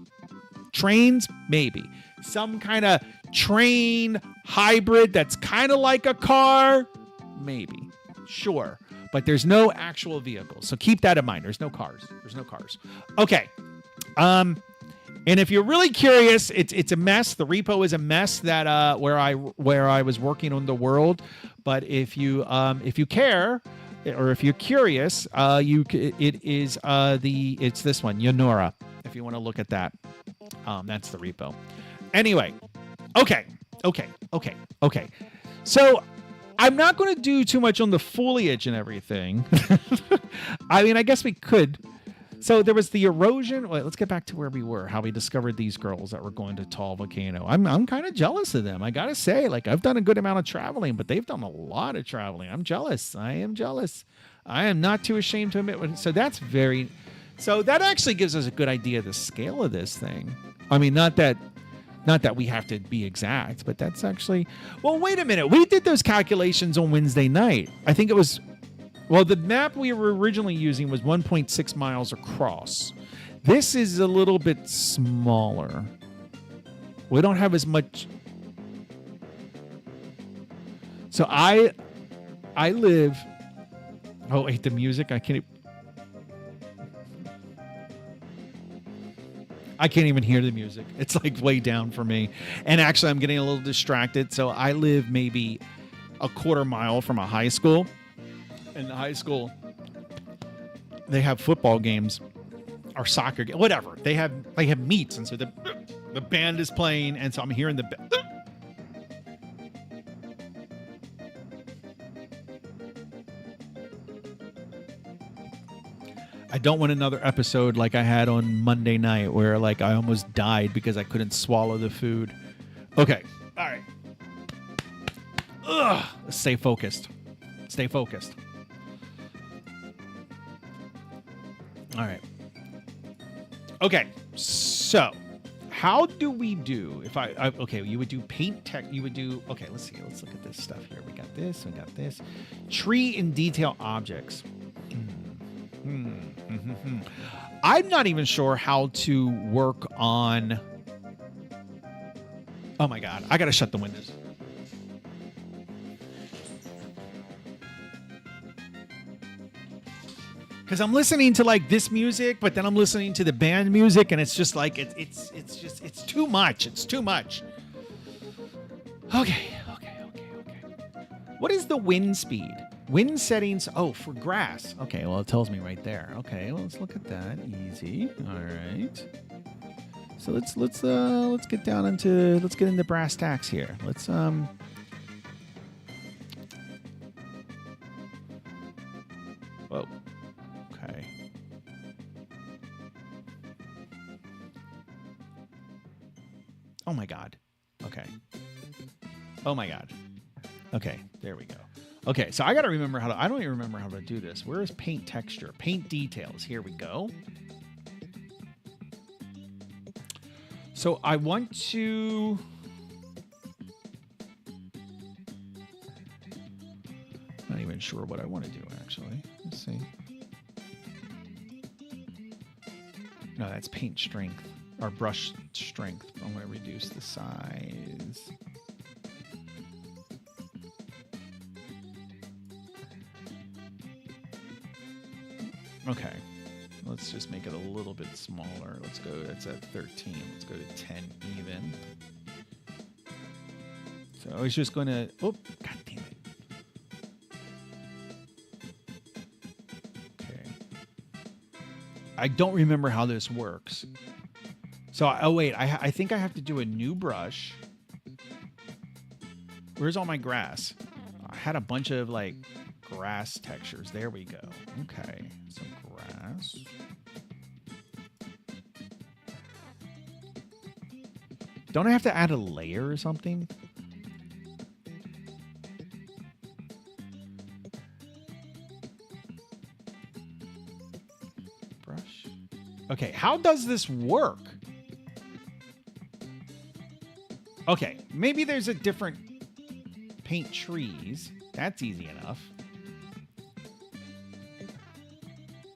Trains, maybe. Some kind of train hybrid that's kind of like a car, maybe. Sure. But there's no actual vehicles. So keep that in mind. There's no cars. Okay. And if you're really curious, it's a mess. The repo is a mess that where I was working on the world. But if you care, or if you're curious, it's this one, Yonora. If you want to look at that, that's the repo. Anyway, okay. So I'm not going to do too much on the foliage and everything. I mean, I guess we could. So there was the erosion. Wait, let's get back to where we were, how we discovered these girls that were going to Tall Volcano. I'm kind of jealous of them. I got to say, like, I've done a good amount of traveling, but they've done a lot of traveling. I'm jealous. I am jealous. I am not too ashamed to admit. So that actually gives us a good idea of the scale of this thing. I mean, not that we have to be exact, but that's actually... Well, wait a minute. We did those calculations on Wednesday night. I think it was... Well, the map we were originally using was 1.6 miles across. This is a little bit smaller. We don't have as much... So I live... Oh, wait, the music? I can't even hear the music. It's like way down for me. And actually, I'm getting a little distracted. So I live maybe a quarter mile from a high school. In the high school, they have football games or soccer games, whatever. They have meets. And so the band is playing. And so I'm hearing the... I don't want another episode like I had on Monday night where like I almost died because I couldn't swallow the food. Okay. All right. Ugh. Stay focused. All right. Okay. So how do we do if okay, you would do paint tech. You would do, okay, let's see. Let's look at this stuff here. We got this. Tree and detail objects. I'm not even sure how to work on... Oh my God, I gotta shut the windows. Because I'm listening to like this music, but then I'm listening to the band music, and it's just like it's too much. It's too much. Okay. What is the wind speed? Wind settings. Oh, for grass. Okay, well it tells me right there. Okay, well, let's look at that. Easy. All right. So let's get down into let's get into brass tacks here. Let's Oh, okay. Oh my God. Okay. Oh my God. Okay, there we go. Okay, so I got to remember how to... I don't even remember how to do this. Where is paint texture? Paint details. Here we go. So I want to... Not even sure what I want to do, actually. Let's see. No, that's paint strength. Or brush strength. I'm going to reduce the size. Okay, let's just make it a little bit smaller. Let's go, it's at 13. Let's go to 10 even. So I was just going to, oh, God damn it. Okay. I don't remember how this works. So, oh wait, I think I have to do a new brush. Where's all my grass? I had a bunch of like grass textures. There we go. Okay, some grass. Don't I have to add a layer or something? Brush. Okay, how does this work? Okay, maybe there's a different paint trees. That's easy enough.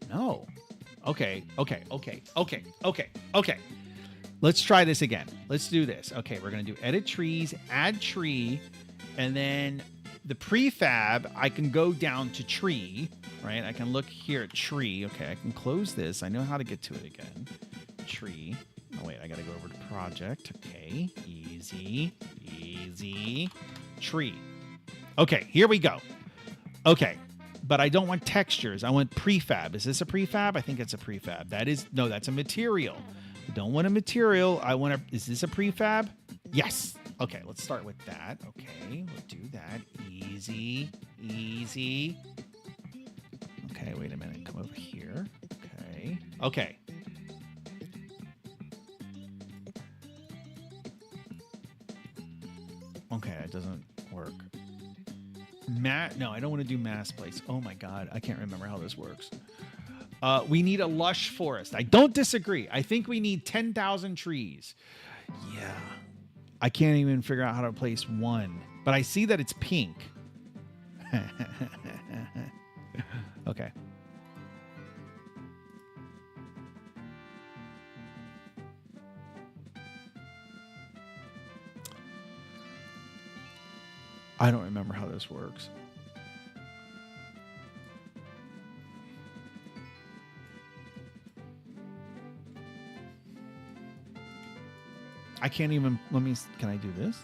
No. Okay. Let's try this again. Let's do this. Okay, we're going to do edit trees, add tree, and then the prefab, I can go down to tree, right? I can look here at tree. Okay, I can close this. I know how to get to it again. Tree. Oh, wait, I got to go over to project. Okay, easy. Tree. Okay, here we go. Okay, but I don't want textures. I want prefab. Is this a prefab? I think it's a prefab. That is, no, that's a material. I don't want a material. I want a, is this a prefab? Yes. Okay, let's start with that. Okay, we'll do that. Easy. Okay, wait a minute. Come over here. Okay. Okay, that doesn't work. No, I don't want to do mass place. Oh my God, I can't remember how this works. We need a lush forest. I don't disagree. I think we need 10,000 trees. Yeah. I can't even figure out how to place one, but I see that it's pink. Okay. I don't remember how this works. I can't even, can I do this?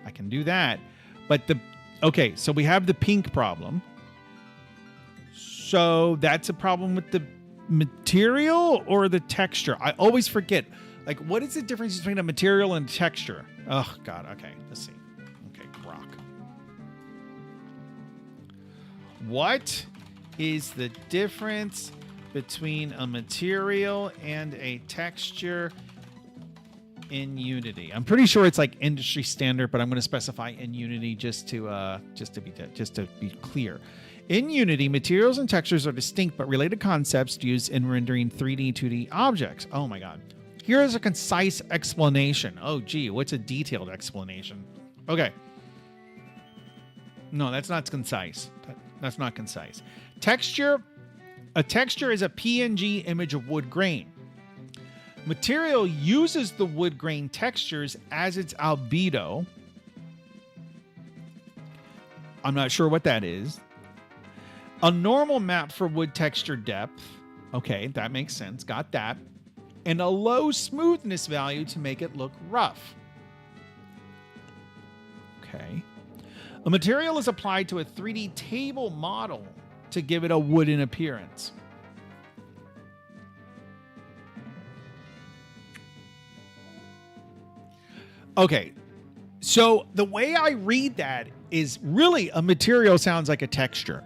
I can do that. But okay, so we have the pink problem. So that's a problem with the material or the texture? I always forget. Like, what is the difference between a material and texture? Oh, God. Okay, let's see. Okay, rock. What is the difference between a material and a texture in Unity? I'm pretty sure it's like industry standard, but I'm going to specify in Unity just to be clear. In Unity, materials and textures are distinct but related concepts used in rendering 3D, 2D objects. Oh my God. Here is a concise explanation. Oh, gee, what's a detailed explanation? Okay. No, that's not concise. That's not concise. Texture A texture is a PNG image of wood grain. Material uses the wood grain textures as its albedo. I'm not sure what that is. A normal map for wood texture depth. Okay, that makes sense. Got that. And a low smoothness value to make it look rough. Okay. A material is applied to a 3D table model to give it a wooden appearance. Okay, so the way I read that is really a material sounds like a texture.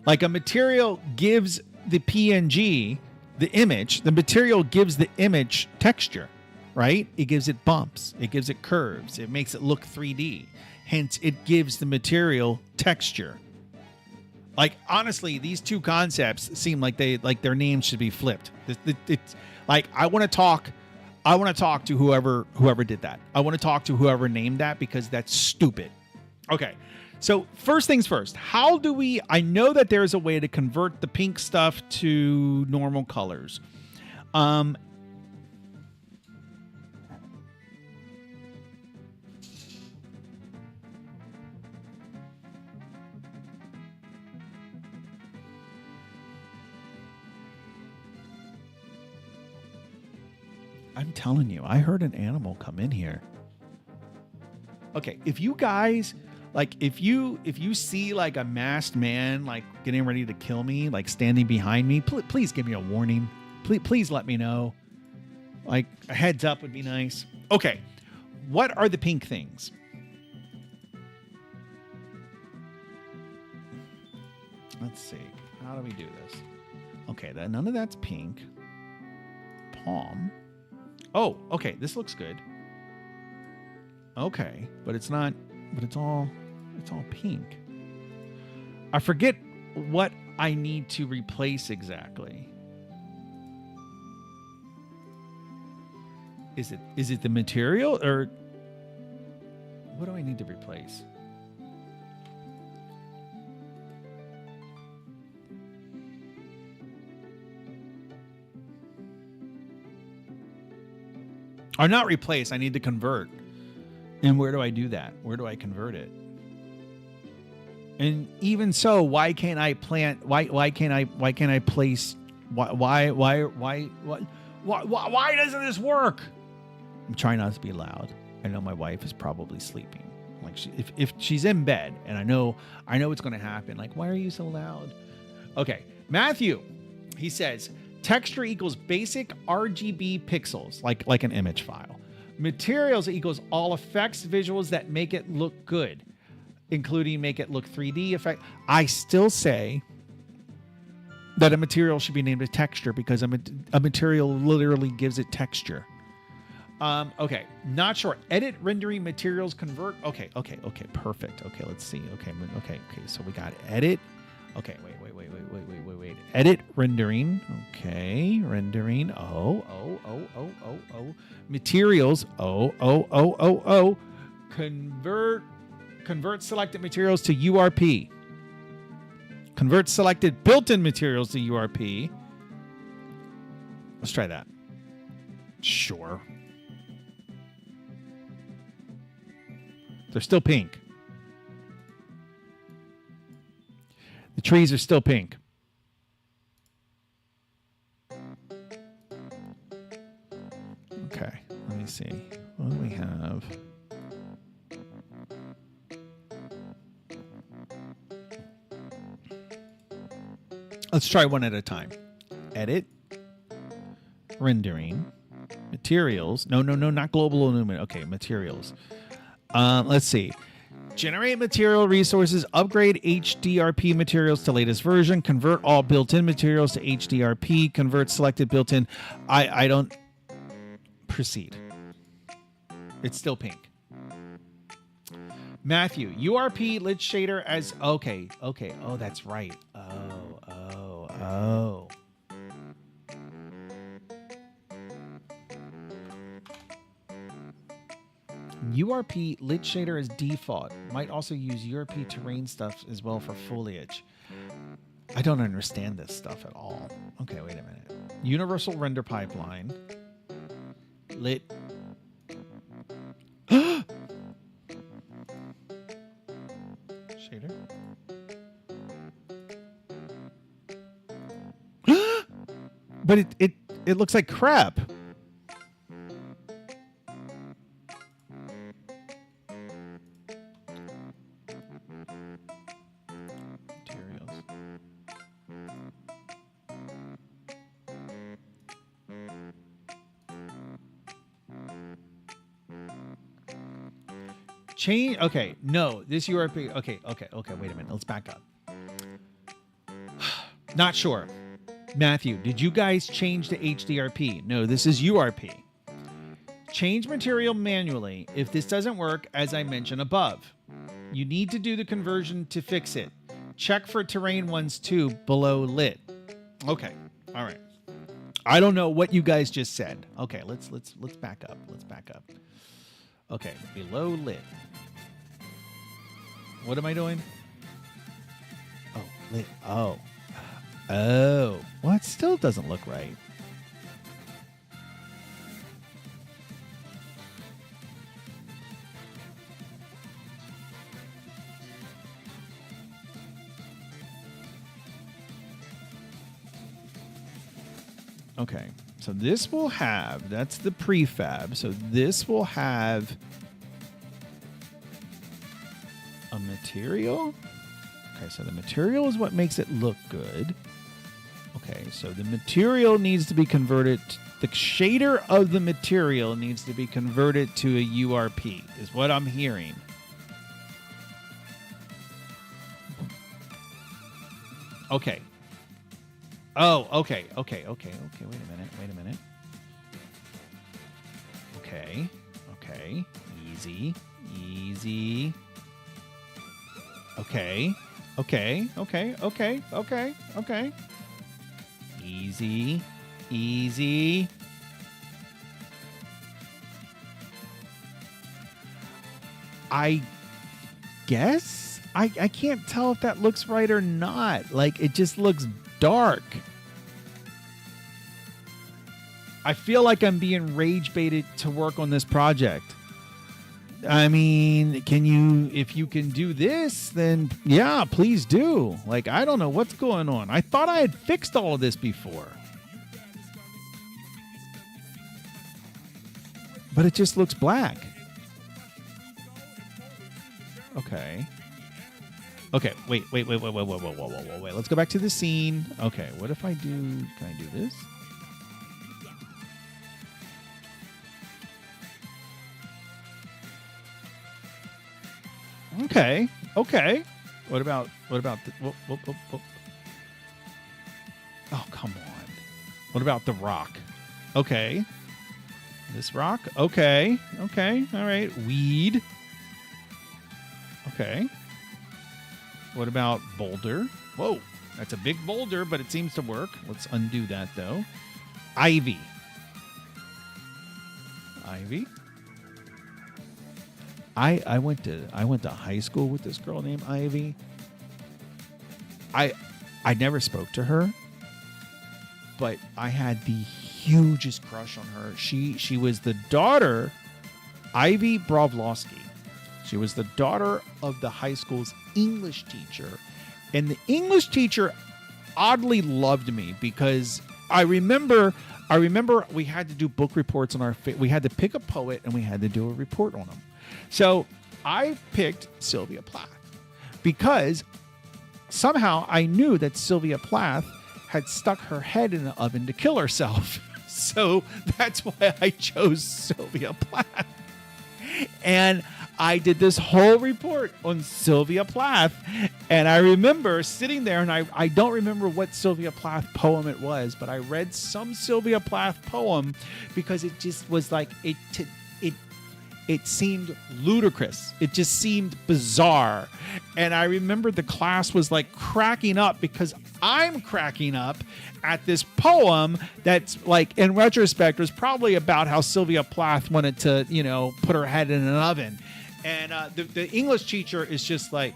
Like a material gives the PNG, the image, the material gives the image texture, right? It gives it bumps, it gives it curves, it makes it look 3D. Hence, it gives the material texture. Like, honestly, these two concepts seem like their names should be flipped. It's like I want to talk to whoever did that. I want to talk to whoever named that because that's stupid. Okay. So first things first, I know that there's a way to convert the pink stuff to normal colors. I'm telling you, I heard an animal come in here. Okay, if you guys, like, if you see like a masked man like getting ready to kill me, like standing behind me, please give me a warning. Please let me know. Like a heads up would be nice. Okay, what are the pink things? Let's see. How do we do this? Okay, none of that's pink. Palm. Oh, okay. This looks good. Okay, but it's not. But it's all pink. I forget what I need to replace exactly. Is it the material or what do I need to replace? Or not replace, I need to convert. And where do I do that? Where do I convert it? And even so, why can't I place why doesn't this work? I'm trying not to be loud. I know my wife is probably sleeping. Like if she's in bed and I know it's going to happen. Like, why are you so loud? Okay. Matthew, he says, texture equals basic RGB pixels, like an image file. Materials equals all effects, visuals that make it look good, including make it look 3D effect. I still say that a material should be named a texture because a material literally gives it texture. Okay, not sure. Edit rendering materials convert. Okay, perfect. Okay, let's see. Okay, so we got edit. Okay, wait. Edit rendering. Okay, rendering. Oh. Materials. Oh. Convert selected materials to URP. Convert selected built-in materials to URP. Let's try that. Sure. They're still pink. The trees are still pink. Okay, let me see. What do we have? Let's try one at a time. Edit. Rendering. Materials. No, not global illumination. Okay, materials. Let's see. Generate material resources. Upgrade HDRP materials to latest version. Convert all built-in materials to HDRP. Convert selected built-in. I don't proceed. It's still pink. Matthew, URP lit shader as okay. Oh, that's right. Oh. URP lit shader as default. Might also use URP terrain stuff as well for foliage. I don't understand this stuff at all. Okay, wait a minute. Universal render pipeline. Lit. Shader. But it looks like crap. Materials. Change. Okay, no, this URP. Okay. Wait a minute. Let's back up. Not sure. Matthew, did you guys change to HDRP? No, this is URP. Change material manually if this doesn't work, as I mentioned above. You need to do the conversion to fix it. Check for terrain ones too below lit. Okay. All right. I don't know what you guys just said. Okay, let's back up. Let's back up. Okay, below lit. What am I doing? Oh, lit. Oh. Oh. Well, it still doesn't look right. Okay, so this will have, that's the prefab. So this will have a material. Okay, so the material is what makes it look good. Okay, so the material needs to be converted. The shader of the material needs to be converted to a URP, is what I'm hearing. Okay. Oh, okay. Wait a minute. Okay. Easy. Okay. Easy. I guess I can't tell if that looks right or not. Like, it just looks dark. I feel like I'm being rage baited to work on this project. I mean, if you can do this, then yeah, please do. Like, I don't know what's going on. I thought I had fixed all of this before. But it just looks black. Okay. Wait. Let's go back to the scene. Okay, what if can I do this? Okay. What about the, whoop. Oh, come on. What about the rock? Okay. This rock? Okay. All right. Weed. Okay. What about boulder? Whoa, that's a big boulder, but it seems to work. Let's undo that though. Ivy. I went to high school with this girl named Ivy. I never spoke to her, but I had the hugest crush on her. She was the daughter, Ivy Brovlowski. She was the daughter of the high school's English teacher. And the English teacher oddly loved me because I remember we had to do book reports on we had to pick a poet and we had to do a report on them. So I picked Sylvia Plath because somehow I knew that Sylvia Plath had stuck her head in the oven to kill herself. So that's why I chose Sylvia Plath. And I did this whole report on Sylvia Plath, and I remember sitting there, and I don't remember what Sylvia Plath poem it was, but I read some Sylvia Plath poem because it just was like, it seemed ludicrous. It just seemed bizarre. And I remember the class was like cracking up because I'm cracking up at this poem that's like, in retrospect, was probably about how Sylvia Plath wanted to, put her head in an oven. And the English teacher is just like,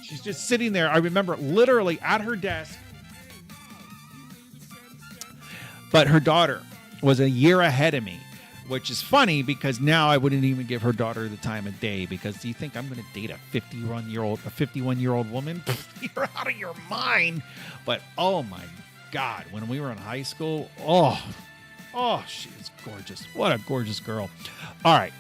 She's just sitting there. I remember literally at her desk. But her daughter was a year ahead of me, which is funny because now I wouldn't even give her daughter the time of day, because do you think I'm going to date a 51-year-old woman? You're out of your mind. But oh my God, when we were in high school, she was gorgeous. What a gorgeous girl. All right.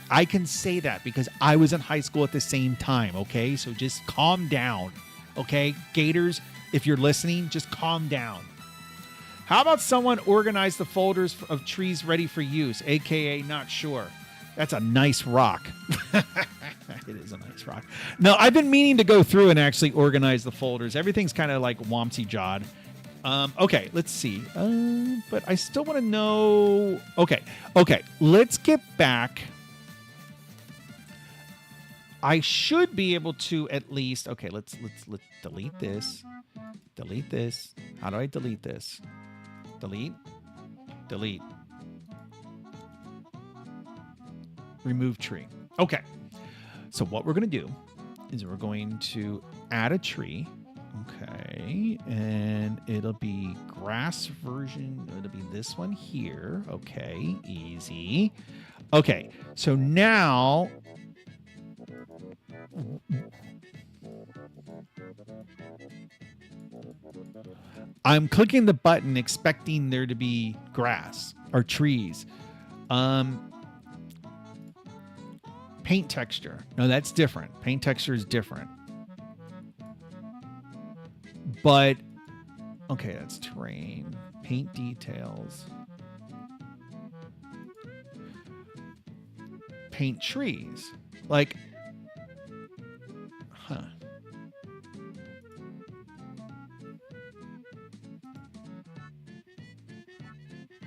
I can say that because I was in high school at the same time, okay? So just calm down, okay? Gators, if you're listening, just calm down. How about someone organize the folders of trees ready for use, a.k.a. not sure? That's a nice rock. It is a nice rock. No, I've been meaning to go through and actually organize the folders. Everything's kind of like wompsy-jawed. Okay, let's see. But I still want to know... Okay, let's get back... I should be able to at least... Okay, let's delete this. Delete this. How do I delete this? Delete. Remove tree. Okay. So what we're going to do is we're going to add a tree. Okay. And it'll be grass version. It'll be this one here. Okay. Easy. Okay. So now... I'm clicking the button expecting there to be grass or trees. Paint texture. No, that's different. Paint texture is different. But, okay, that's terrain. Paint details. Paint trees. Like, huh.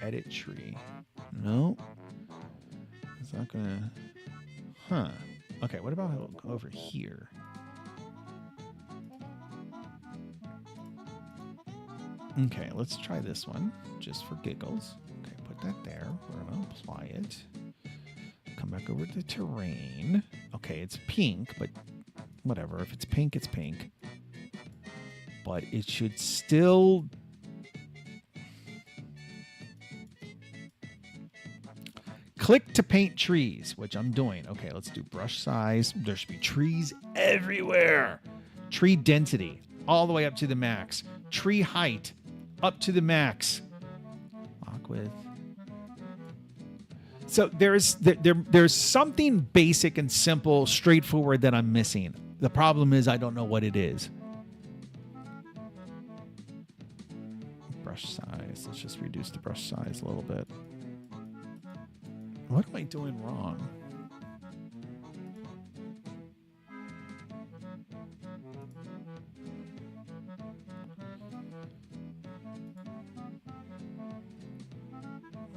Edit tree. No. It's not gonna... Huh. Okay, what about over here? Okay, let's try this one, just for giggles. Okay, put that there. We're gonna apply it. Come back over to terrain. Okay, it's pink, but whatever. If it's pink, it's pink. But it should still... Click to paint trees, which I'm doing. Okay, let's do brush size. There should be trees everywhere. Tree density, all the way up to the max. Tree height, up to the max. Lock width. So there's something basic and simple, straightforward that I'm missing. The problem is I don't know what it is. Brush size. Let's just reduce the brush size a little bit. What am I doing wrong?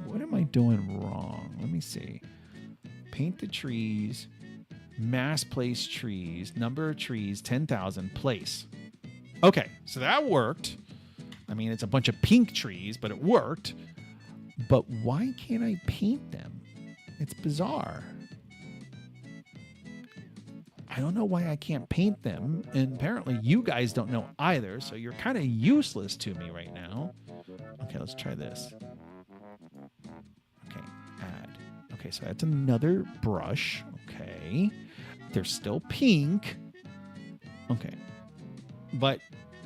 What am I doing wrong? Let me see. Paint the trees. Mass place trees. Number of trees, 10,000. Place. Okay, so that worked. I mean, it's a bunch of pink trees, but it worked. But why can't I paint them? It's bizarre. I don't know why I can't paint them, and apparently you guys don't know either, so you're kind of useless to me right now. Okay, let's try this. Okay, add. Okay, so that's another brush. Okay. They're still pink. Okay. But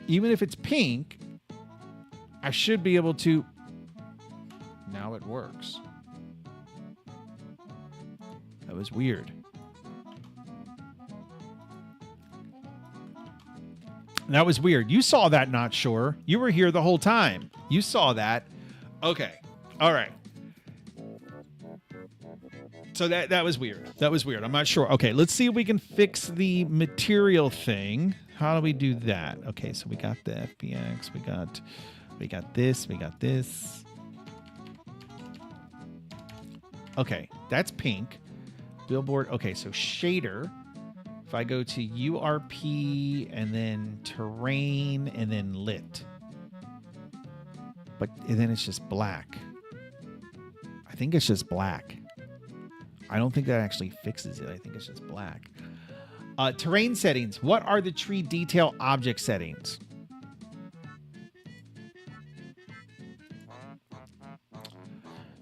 even if it's pink, I should be able to... Now it works. That was weird. That was weird. You saw that, not sure. You were here the whole time. You saw that. Okay. All right. So that was weird. That was weird. I'm not sure. Okay, let's see if we can fix the material thing. How do we do that? Okay, so we got the FPX. We got this. We got this. Okay, that's pink. Billboard. Okay, so shader. If I go to URP and then terrain and then lit. But and then it's just black. I think it's just black. I don't think that actually fixes it. I think it's just black. Terrain settings. What are the tree detail object settings?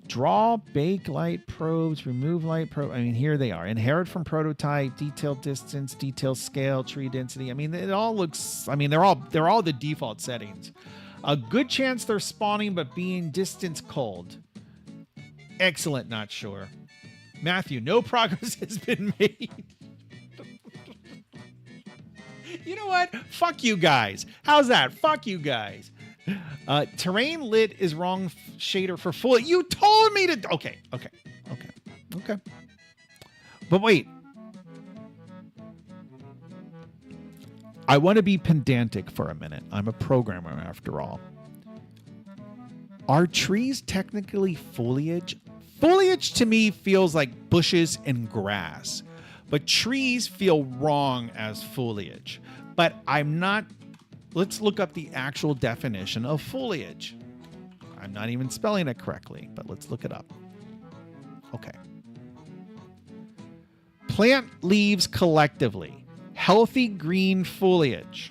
Draw, bake light probes, remove light probe. I mean, here they are. Inherit from prototype, detail distance, detail scale, tree density. I mean, it all looks, I mean, they're all the default settings. A good chance they're spawning, but being distance cold. Excellent, not sure. Matthew, no progress has been made. You know what? Fuck you guys. How's that? Fuck you guys. Terrain lit is wrong shader for full. You told me to. Okay. But wait. I want to be pedantic for a minute. I'm a programmer after all. Are trees technically foliage? Foliage to me feels like bushes and grass, but trees feel wrong as foliage. But I'm not. Let's look up the actual definition of foliage. I'm not even spelling it correctly, but let's look it up. Okay. Plant leaves collectively. Healthy green foliage.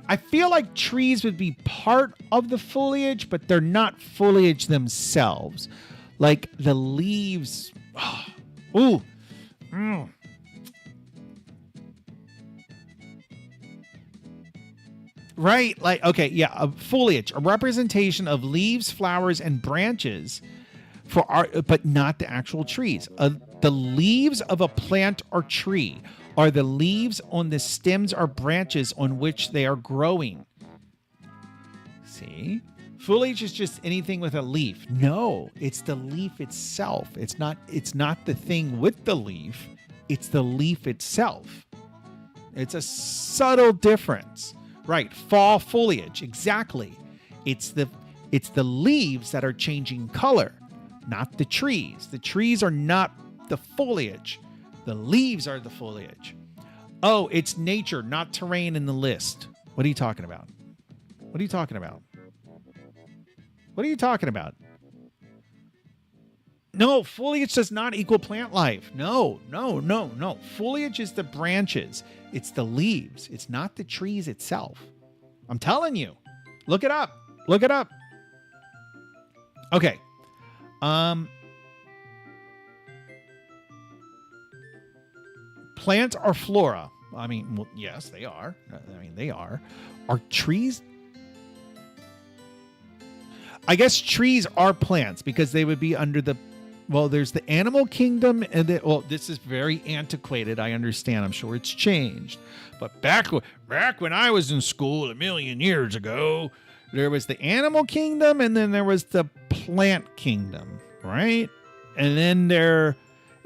I feel like trees would be part of the foliage, but they're not foliage themselves. Like the leaves. Ooh. Mm. Right, like, okay, yeah, a foliage, a representation of leaves, flowers, and branches for art, but not the actual trees. The leaves of a plant or tree are the leaves on the stems or branches on which they are growing. See? Foliage is just anything with a leaf. No, it's the leaf itself. It's not the thing with the leaf. It's the leaf itself. It's a subtle difference. Right, fall foliage, exactly. It's the leaves that are changing color, not the trees. The trees are not the foliage. The leaves are the foliage. Oh, it's nature, not terrain in the list. What are you talking about? What are you talking about? What are you talking about? No, foliage does not equal plant life. No. Foliage is the branches. It's the leaves. It's not the trees itself. I'm telling you. Look it up. Look it up. Okay. Plants are flora. I mean, well, yes, they are. I mean, they are. Are trees? I guess trees are plants because they would be under the. Well, there's the animal kingdom, and this is very antiquated. I understand. I'm sure it's changed, but back when I was in school a million years ago, there was the animal kingdom, and then there was the plant kingdom, right? And then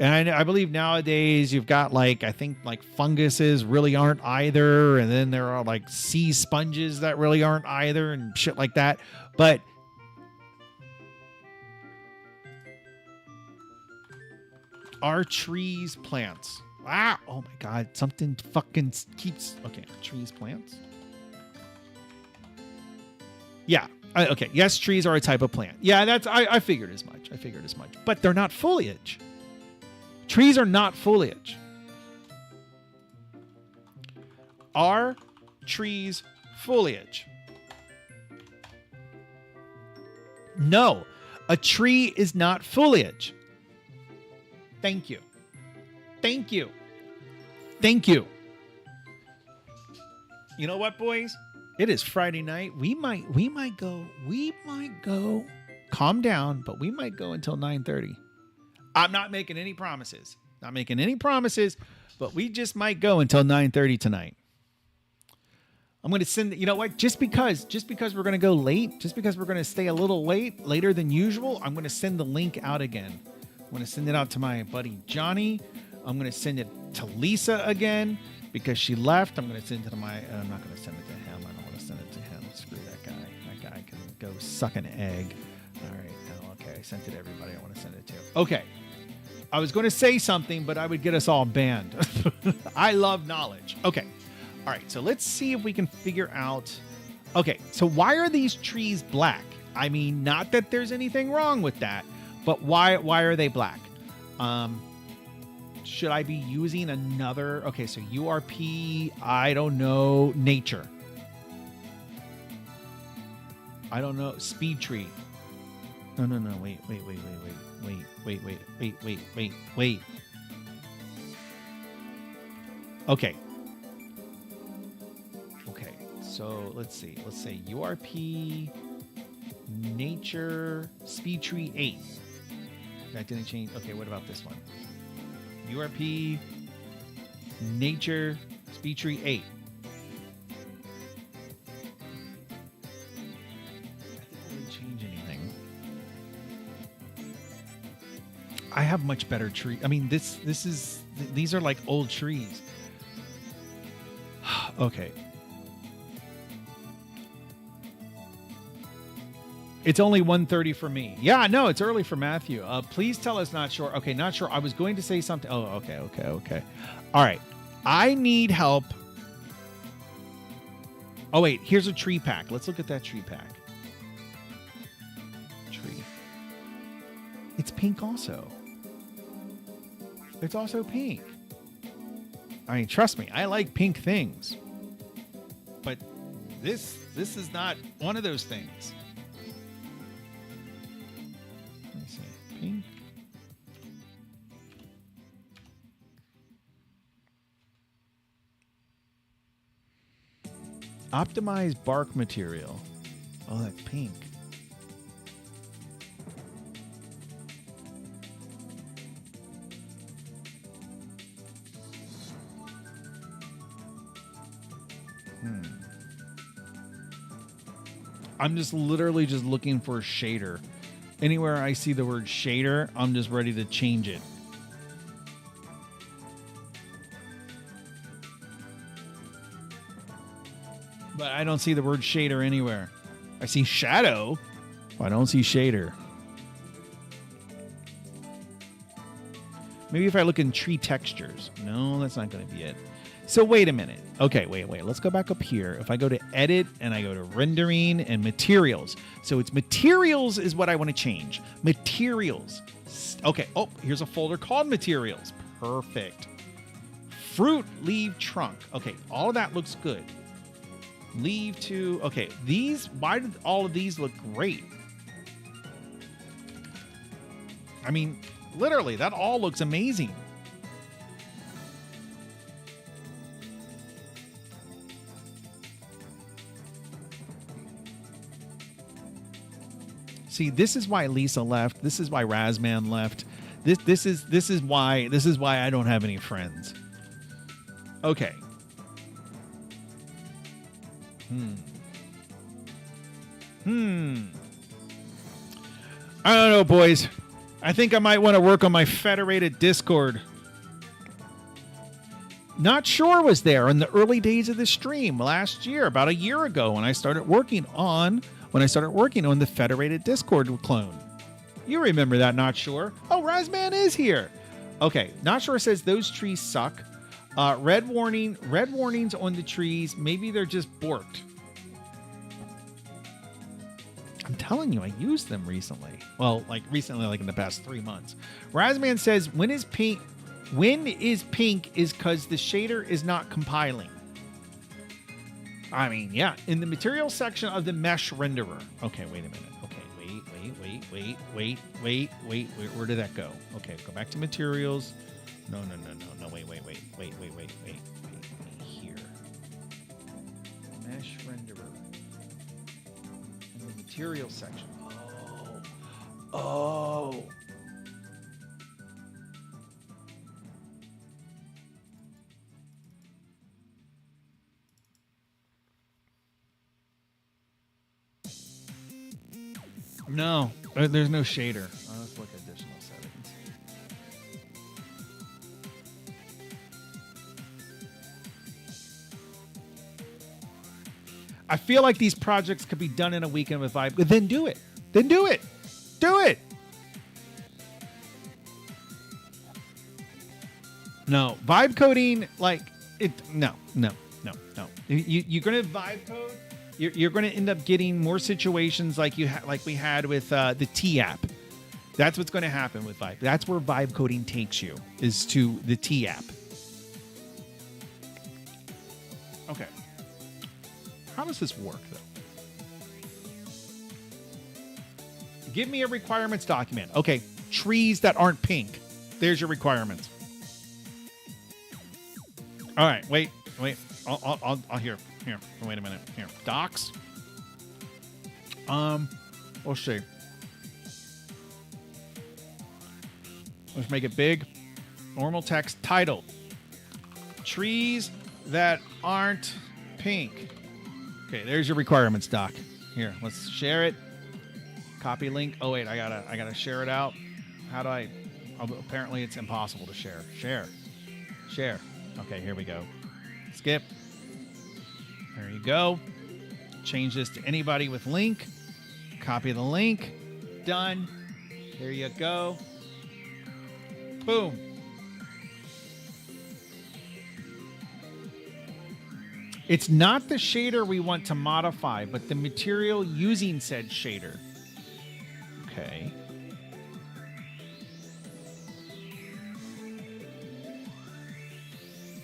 I believe nowadays you've got I think funguses really aren't either, and then there are sea sponges that really aren't either, and shit like that, but. Are trees plants? Ah, oh my God, something fucking keeps. Okay, trees plants? Yeah, okay, yes, trees are a type of plant. Yeah, I figured as much. But they're not foliage. Trees are not foliage. Are trees foliage? No, a tree is not foliage. Thank you. You know what, boys? It is Friday night. We might go. Calm down, but we might go until 9:30. I'm not making any promises. But we just might go until 9:30 tonight. I'm going to send, you know what? Just because we're going to go late, just because we're going to stay a little later than usual, I'm going to send the link out again. I'm going to send it out to my buddy Johnny. I'm going to send it to Lisa again because she left. I'm going to send it to I'm not going to send it to him. I don't want to send it to him. Screw that guy. That guy can go suck an egg. All right. Oh, okay. I sent it to everybody I want to send it to. Okay. I was going to say something, but I would get us all banned. I love knowledge. Okay. All right. So let's see if we can figure out. Okay. So why are these trees black? I mean, not that there's anything wrong with that. But why are they black? should I be using another? Okay, so URP, I don't know, nature. I don't know, speed tree. No, wait. Okay. Okay, so let's see. Let's say URP, nature, speed tree 8. That didn't change. Okay, what about this one? URP, nature, speed tree 8. That didn't change anything. I have much better tree. I mean, these are like old trees. Okay. It's only 1:30 for me. Yeah, no, it's early for Matthew. Please tell us not sure. Okay, not sure. I was going to say something. Oh, okay. All right. I need help. Oh, wait. Here's a tree pack. Let's look at that tree pack. Tree. It's pink also. It's also pink. I mean, trust me, I like pink things. But this is not one of those things. Let me see. Pink. Optimize bark material. Oh, that's pink. I'm just literally just looking for a shader. Anywhere I see the word shader, I'm just ready to change it. But I don't see the word shader anywhere. I see shadow, but I don't see shader. Maybe if I look in tree textures. No, that's not going to be it. So wait a minute. Okay, wait. Let's go back up here. If I go to edit and I go to rendering and materials. So it's materials is what I want to change. Materials. Okay. Oh, here's a folder called materials. Perfect. Fruit, leaf, trunk. Okay. All of that looks good. Leave to, okay. Why did all of these look great? I mean, literally, that all looks amazing. See, this is why Lisa left. This is why Razman left. This is why I don't have any friends. Okay. I don't know, boys. I think I might want to work on my federated Discord. Not Sure was there in the early days of the stream last year, about a year ago, when I started working on the federated Discord clone. You remember that, Not Sure? Oh, Razman is here. Okay, Not Sure says those trees suck. Red warnings on the trees. Maybe they're just borked. I'm telling you, I used them recently. Well, like recently, like in the past 3 months. Razman says, when is pink is because the shader is not compiling. I mean, yeah, in the material section of the mesh renderer. Okay, wait a minute. Okay, wait. Where did that go? Okay, go back to materials. No. Wait. Here. Mesh renderer. In the material section. Oh. No, there's no shader. Let's look at additional settings. I feel like these projects could be done in a weekend with Vibe. Then do it. Do it. No, vibe coding, like it. No. You're gonna vibe code. You're going to end up getting more situations like we had with the T app. That's what's going to happen with Vibe. That's where vibe coding takes you, is to the T app. Okay. How does this work, though? Give me a requirements document. Okay, trees that aren't pink. There's your requirements. All right, wait. I'll here. Wait a minute. Here, docs. Let's see. Let's make it big. Normal text title. Trees that aren't pink. Okay, there's your requirements doc. Here, let's share it. Copy link. Oh wait, I gotta share it out. How do I? Oh, apparently it's impossible to share. Share. Okay, here we go. Skip. There you go. Change this to anybody with link. Copy the link. Done. Here you go. Boom. It's not the shader we want to modify, but the material using said shader. Okay.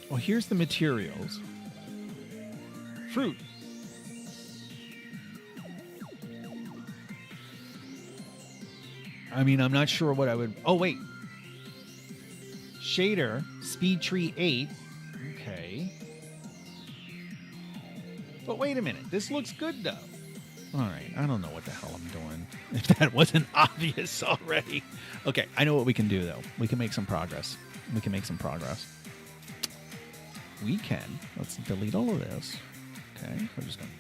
Well, here's the materials. Fruit. I mean, I'm not sure what I would... Oh, wait. Shader, speed tree 8. Okay. But wait a minute. This looks good, though. All right. I don't know what the hell I'm doing. If that wasn't obvious already. Okay. I know what we can do, though. We can make some progress. Let's delete all of this. Okay. We're just going to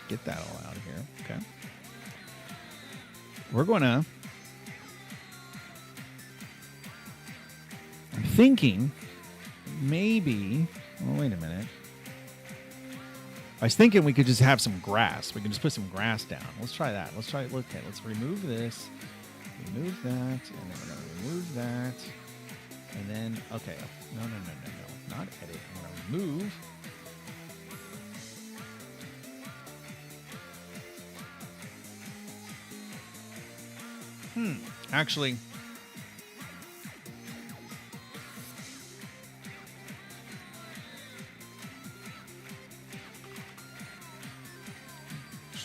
get that all out of here. Okay. We're going to... I'm thinking maybe... Oh, wait a minute. I was thinking we could just have some grass. We can just put some grass down. Let's try that. Let's remove this. Remove that. And then we're going to remove that. And then, okay. No. Not edit. I'm going to remove. Actually...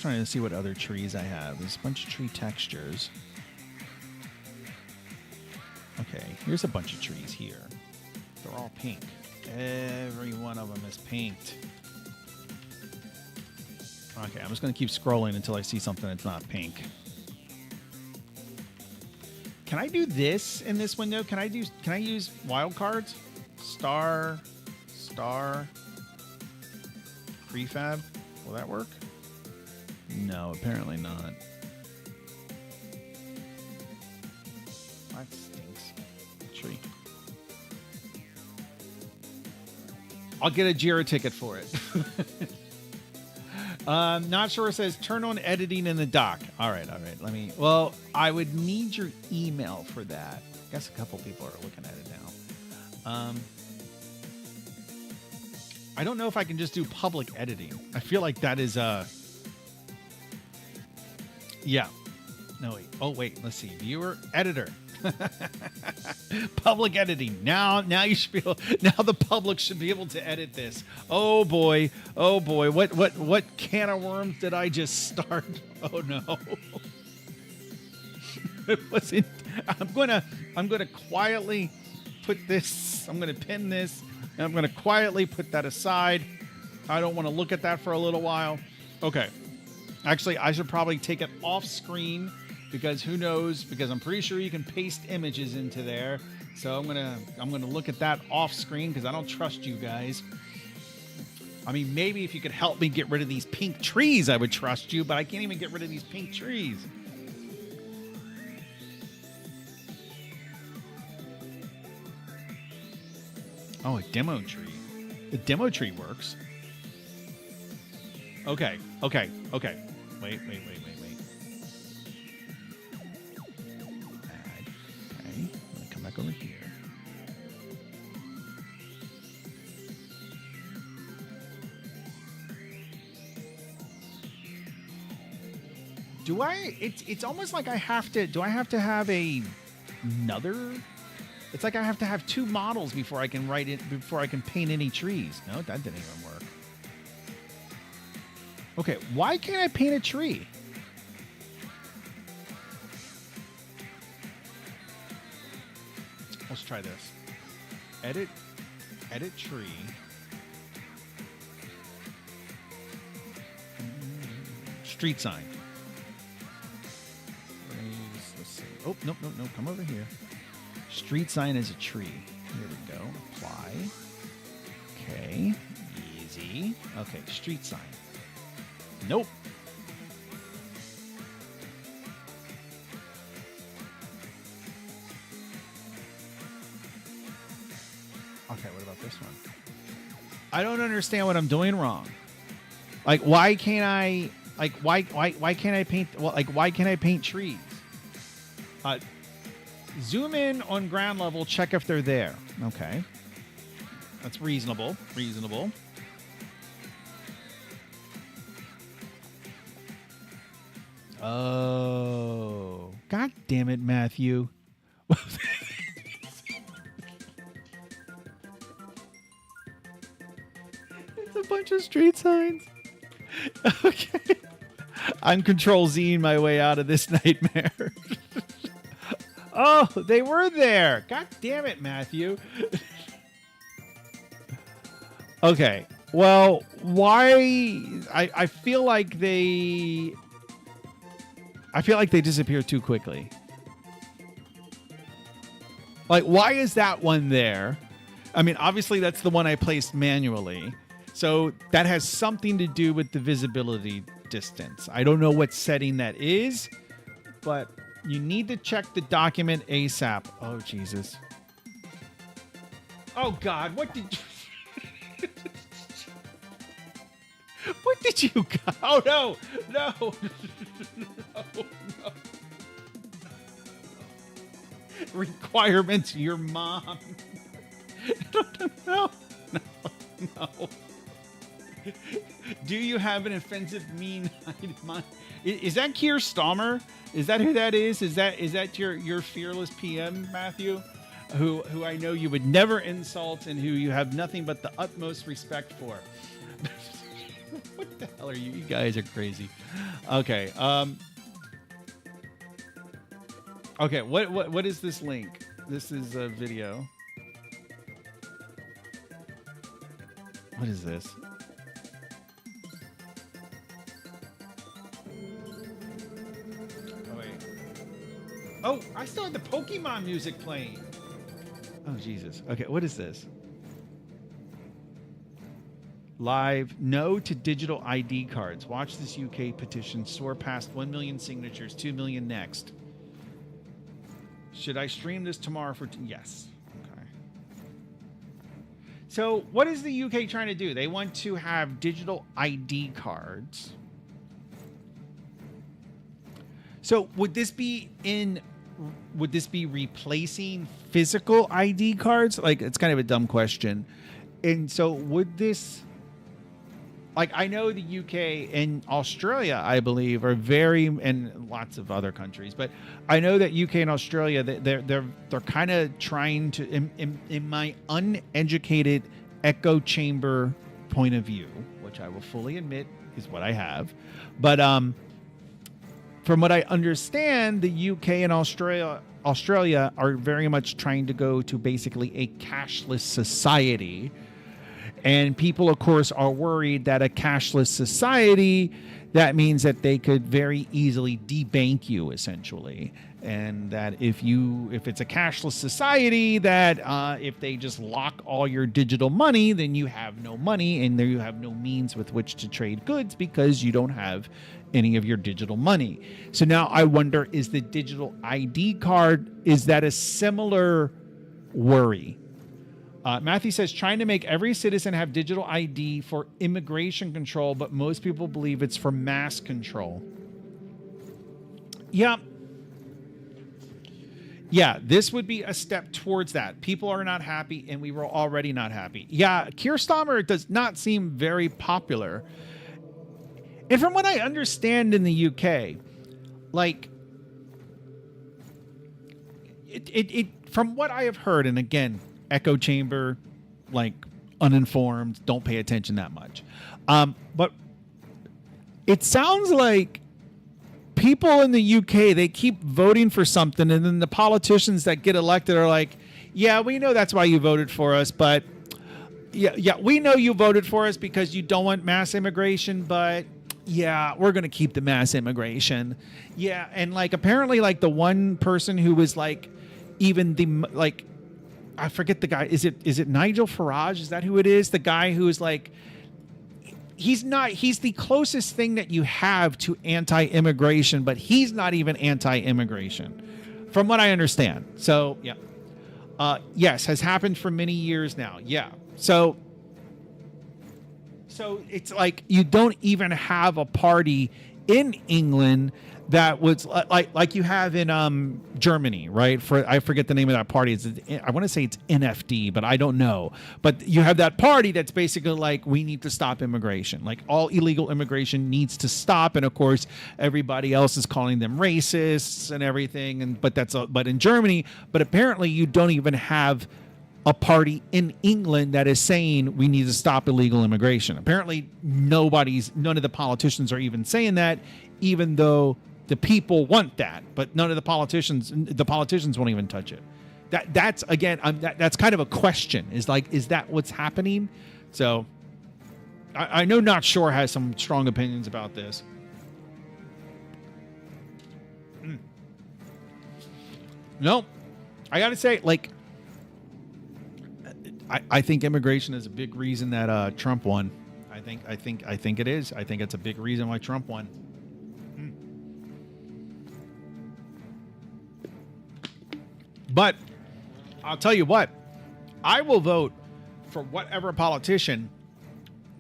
trying to see what other trees I have. There's a bunch of tree textures. Okay, here's a bunch of trees here. They're all pink. Every one of them is pinked. Okay, I'm just going to keep scrolling until I see something that's not pink. Can I do this in this window? Can I use wildcards? Star, prefab. Will that work? No, apparently not. That stinks. Tree. I'll get a Jira ticket for it. Not sure. It says turn on editing in the doc. All right. Well, I would need your email for that. I guess a couple people are looking at it now. I don't know if I can just do public editing. I feel like that is yeah. No, wait. Oh, wait. Let's see. Viewer, editor. Public editing. Now you should be able, now the public should be able to edit this. Oh boy. What can of worms did I just start? Oh no. I'm gonna quietly put this. I'm gonna pin this. And I'm gonna quietly put that aside. I don't want to look at that for a little while. Okay. Actually, I should probably take it off screen because who knows? Because I'm pretty sure you can paste images into there. So I'm gonna look at that off screen because I don't trust you guys. I mean, maybe if you could help me get rid of these pink trees, I would trust you. But I can't even get rid of these pink trees. Oh, a demo tree. The demo tree works. Okay. Wait. Add. Okay. I'm gonna come back over here. Do I? It's almost like I have to. Do I have to have another? It's like I have to have two models before I can write it. Before I can paint any trees. No, that didn't even work. Okay, why can't I paint a tree? Let's try this. Edit tree. Street sign. Let's see. Oh, nope. Come over here. Street sign is a tree. Here we go. Apply. Okay. Easy. Okay, street sign. Nope. Okay, what about this one? I don't understand what I'm doing wrong. Like, why can't I? Like, why can't I paint? Well, like, why can't I paint trees? Zoom in on ground level. Check if they're there. Okay, that's reasonable. Reasonable. Oh, God damn it, Matthew. It's a bunch of street signs. Okay. I'm Control Z my way out of this nightmare. Oh, they were there. God damn it, Matthew. Okay. Well, why? I feel like they disappear too quickly. Like, why is that one there? I mean, obviously that's the one I placed manually. So that has something to do with the visibility distance. I don't know what setting that is, but you need to check the document ASAP. Oh, Jesus. Oh, God. What did you... What did you... Oh, no. No. No. Requirements, your mom. No. No. Do you have an offensive mean mind? Is that Keir Starmer? Is that who that is? Is that your fearless PM, Matthew? Who I know you would never insult and who you have nothing but the utmost respect for. What the hell are you? You guys are crazy. Okay. Okay, what is this link? This is a video. What is this? Oh, wait. Oh, I still have the Pokemon music playing. Oh, Jesus. Okay, what is this? Live, no to digital ID cards. Watch this UK petition soar past 1 million signatures, 2 million next. Should I stream this tomorrow for... Yes. Okay. So what is the UK trying to do? They want to have digital ID cards. So would this be replacing physical ID cards? Like, it's kind of a dumb question. And so would this... Like, I know the UK and Australia, I believe, are very, and lots of other countries, but I know that UK and Australia, they're kind of trying to, in my uneducated echo chamber point of view, which I will fully admit is what I have, but from what I understand, the UK and Australia are very much trying to go to basically a cashless society. And people, of course, are worried that a cashless society, that means that they could very easily debank you, essentially. And that if it's a cashless society, that if they just lock all your digital money, then you have no money and there you have no means with which to trade goods because you don't have any of your digital money. So now I wonder, is the digital ID card, is that a similar worry? Matthew says, trying to make every citizen have digital ID for immigration control, but most people believe it's for mass control. Yeah. Yeah, this would be a step towards that. People are not happy, and we were already not happy. Yeah, Keir Starmer does not seem very popular. And from what I understand in the UK, like it from what I have heard, and again, echo chamber, like uninformed, don't pay attention that much. But it sounds like people in the UK, they keep voting for something, and then the politicians that get elected are like, yeah, we know that's why you voted for us, but yeah, we know you voted for us because you don't want mass immigration, but yeah, we're going to keep the mass immigration. Yeah, and like apparently like the one person who was like even the like I forget the guy, is it Nigel Farage? Is that who it is? The guy who is like he's the closest thing that you have to anti-immigration, but he's not even anti-immigration from what I understand. So, yeah. Yes, has happened for many years now. Yeah. So it's like you don't even have a party in England that was like you have in Germany, right? I forget the name of that party. I want to say it's NFD, but I don't know. But you have that party that's basically like, we need to stop immigration. Like all illegal immigration needs to stop, and of course everybody else is calling them racists and everything. But in Germany, but apparently you don't even have a party in England that is saying we need to stop illegal immigration. Apparently none of the politicians are even saying that, even though the people want that, but none of the politicians won't even touch it. That's again, that's kind of a question. Is that what's happening? So I know Not Sure has some strong opinions about this. No, I got to say, like, I think immigration is a big reason that Trump won. I think it is. I think it's a big reason why Trump won. But I'll tell you what, I will vote for whatever politician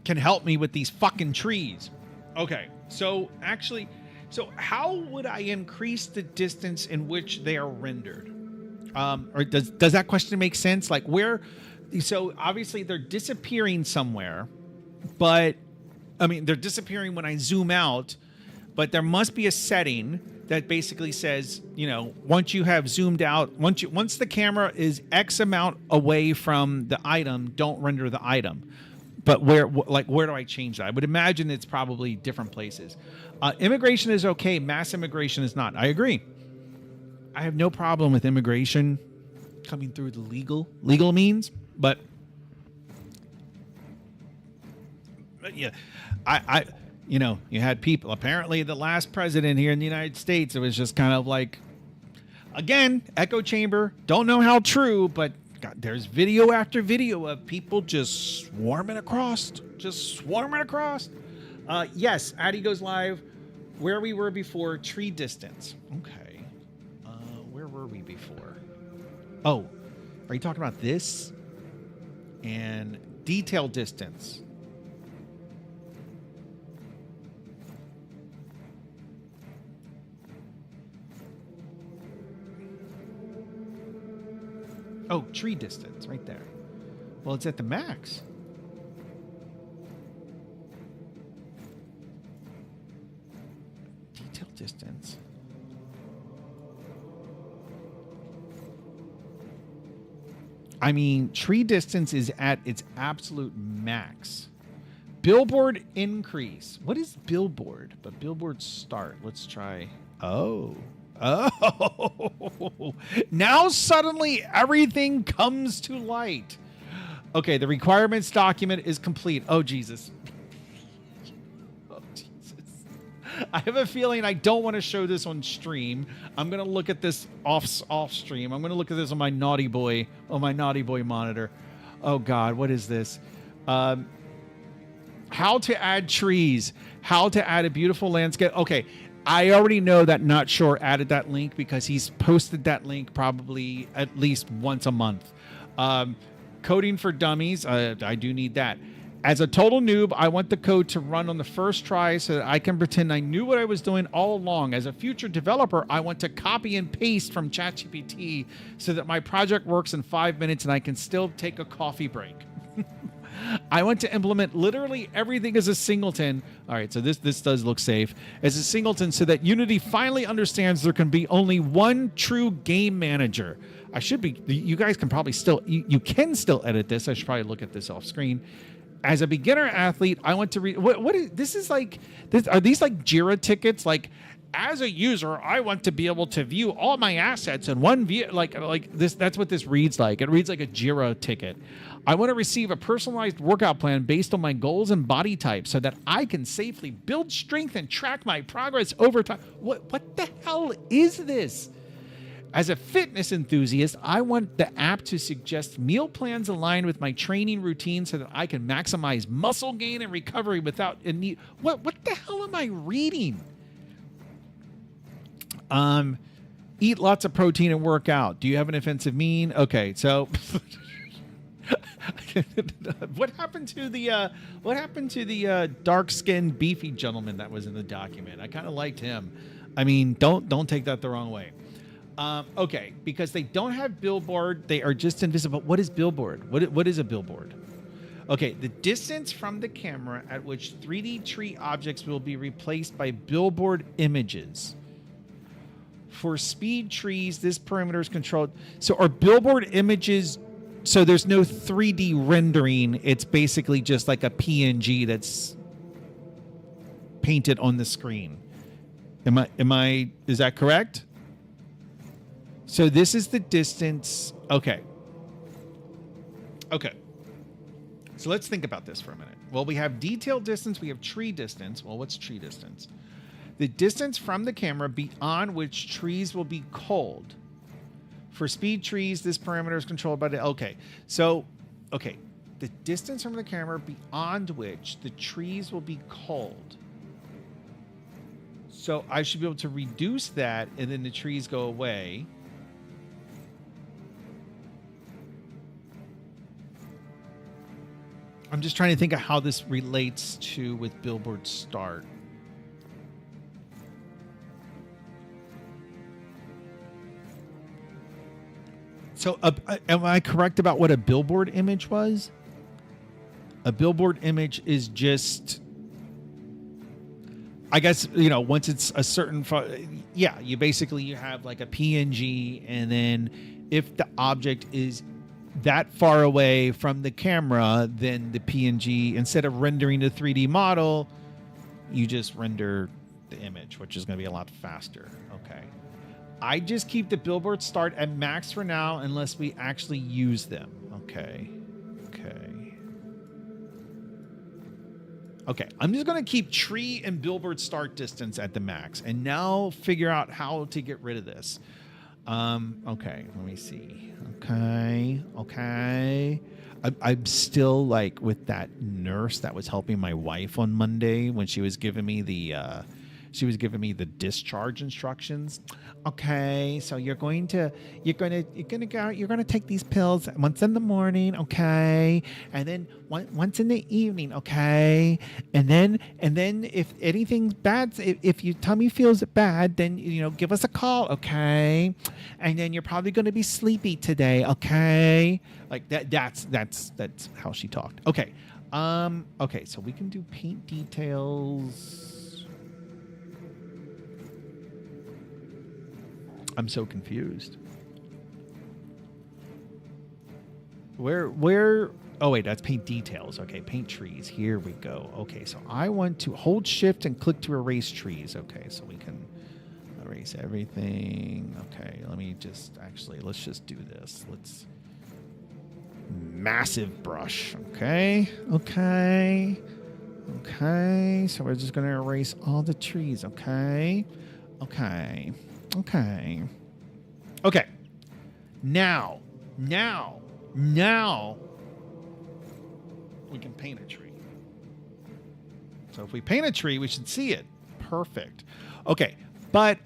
can help me with these fucking trees. Okay, so how would I increase the distance in which they are rendered? Or does that question make sense? Like where? So obviously they're disappearing somewhere, but I mean they're disappearing when I zoom out. But there must be a setting that basically says, once you have zoomed out, once the camera is X amount away from the item, don't render the item. But where do I change that? I would imagine it's probably different places. Immigration is okay. Mass immigration is not. I agree. I have no problem with immigration coming through the legal means, but yeah, you had people, apparently the last president here in the United States, it was just kind of like, again, echo chamber, don't know how true, but God, there's video after video of people just swarming across. Yes, Addy goes live where we were before, tree distance. Okay. Where were we before? Oh, are you talking about this? And detail distance. Oh, tree distance right there. Well, it's at the max. Detail distance. I mean, tree distance is at its absolute max. Billboard increase. What is billboard? But billboard start. Let's try. Oh. Now suddenly everything comes to light. Okay, the requirements document is complete. Oh, Jesus. Oh, Jesus. I have a feeling I don't want to show this on stream. I'm going to look at this off stream. I'm going to look at this on my naughty boy monitor. Oh, God, what is this? How to add trees. How to add a beautiful landscape. Okay. I already know that Not Sure added that link because he's posted that link probably at least once a month. Coding for dummies, I do need that. As a total noob, I want the code to run on the first try so that I can pretend I knew what I was doing all along. As a future developer, I want to copy and paste from ChatGPT so that my project works in 5 minutes and I can still take a coffee break. I want to implement literally everything as a singleton. All right, so this does look safe as a singleton, so that Unity finally understands there can be only one true game manager. I should be. You guys can probably still. You can still edit this. I should probably look at this off screen. As a beginner athlete, I want to read. What is this? Is like this? Are these like Jira tickets? Like, as a user, I want to be able to view all my assets in one view. Like this. That's what this reads like. It reads like a Jira ticket. I want to receive a personalized workout plan based on my goals and body type, so that I can safely build strength and track my progress over time. What the hell is this? As a fitness enthusiast, I want the app to suggest meal plans aligned with my training routine, so that I can maximize muscle gain and recovery without a need. What the hell am I reading? Eat lots of protein and work out. Do you have an offensive mean? Okay, so what happened to the dark-skinned beefy gentleman that was in the document? I kind of liked him. I mean, don't take that the wrong way. Okay, because they don't have billboard, they are just invisible. What is billboard? What is a billboard? Okay, the distance from the camera at which 3D tree objects will be replaced by billboard images. For speed trees, this parameter is controlled. So are billboard images, so there's no 3D rendering, it's basically just like a PNG that's painted on the screen. Is that correct? So this is the distance. Okay. So let's think about this for a minute. Well, we have detail distance. We have tree distance. Well, what's tree distance? The distance from the camera beyond which trees will be culled. For speed trees, this parameter is controlled by the... Okay. So, the distance from the camera beyond which the trees will be culled. So I should be able to reduce that, and then the trees go away. I'm just trying to think of how this relates to with billboard start. So am I correct about what a billboard image was? A billboard image is just, I guess, once it's a certain, you have like a PNG, and then if the object is that far away from the camera, then the PNG, instead of rendering the 3D model, you just render the image, which is going to be a lot faster. Okay. I just keep the billboard start at max for now, unless we actually use them. Okay. I'm just going to keep tree and billboard start distance at the max, and now figure out how to get rid of this. Okay, let me see. Okay. I'm still like with that nurse that was helping my wife on Monday when she was giving me the discharge instructions. Okay, so you're going to take these pills once in the morning, okay, and then once in the evening, okay, and then if anything's bad, if your tummy feels bad, then give us a call, okay, and then you're probably going to be sleepy today, okay, like that. That's how she talked. Okay, so we can do paint details. I'm so confused. Where? Oh, wait, that's paint details. Okay, paint trees. Here we go. Okay, so I want to hold shift and click to erase trees. Okay, so we can erase everything. Okay, let's just do this. Massive brush. Okay, so we're just going to erase all the trees. Okay. Now we can paint a tree. So if we paint a tree, we should see it. Perfect. Okay, but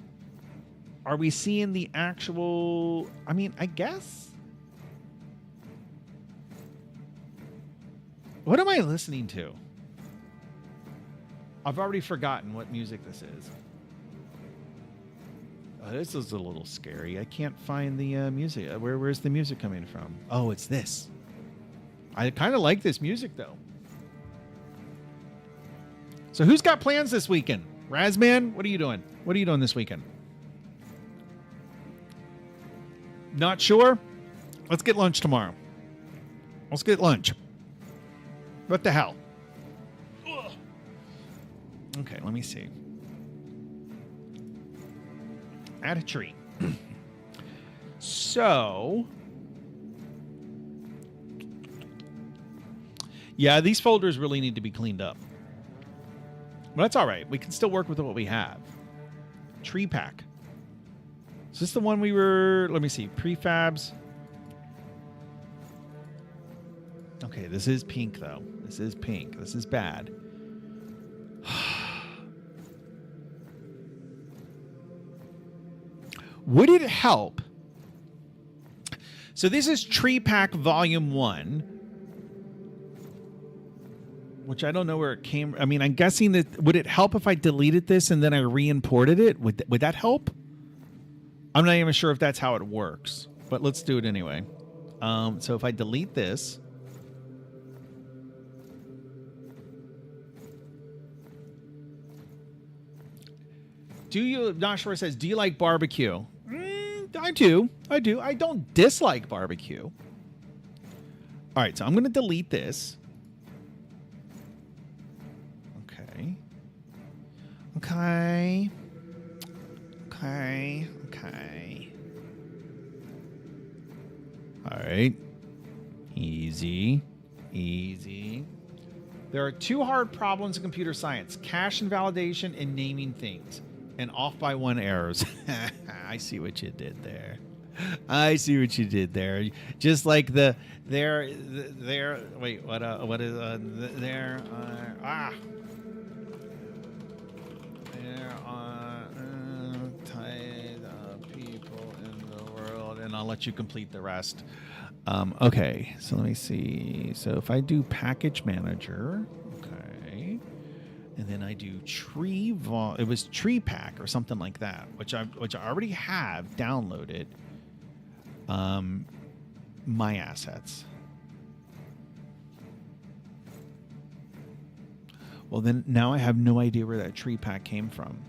are we seeing the actual... I guess... What am I listening to? I've already forgotten what music this is. This is a little scary. I can't find the music. Where's the music coming from? Oh, it's this. I kind of like this music, though. So who's got plans this weekend? Razman, what are you doing? What are you doing this weekend? Not sure? Let's get lunch tomorrow. Let's get lunch. What the hell? Ugh. Okay, let me see. Add a tree. So... yeah, these folders really need to be cleaned up. But that's all right. We can still work with what we have. Tree pack. Is this the one we were... let me see. Prefabs. Okay, this is pink, though. This is pink. This is bad. Would it help? So this is Tree Pack Volume 1. Which I don't know where it came. I mean, I'm guessing that... would it help if I deleted this and then I re-imported it? Would that help? I'm not even sure if that's how it works. But let's do it anyway. So if I delete this... do you... not sure it says, do you like barbecue? I do. I do. I don't dislike barbecue. All right, so I'm going to delete this. Okay. All right. Easy. There are 2 hard problems in computer science: cache invalidation and naming things. And off by 1 errors. I see what you did there. Just like wait, what is there? There are people in the world, and I'll let you complete the rest. Okay, so let me see. So if I do package manager, okay, and then I do tree it was tree pack or something like that, which I already have downloaded. My assets. Well, then now I have no idea where that tree pack came from.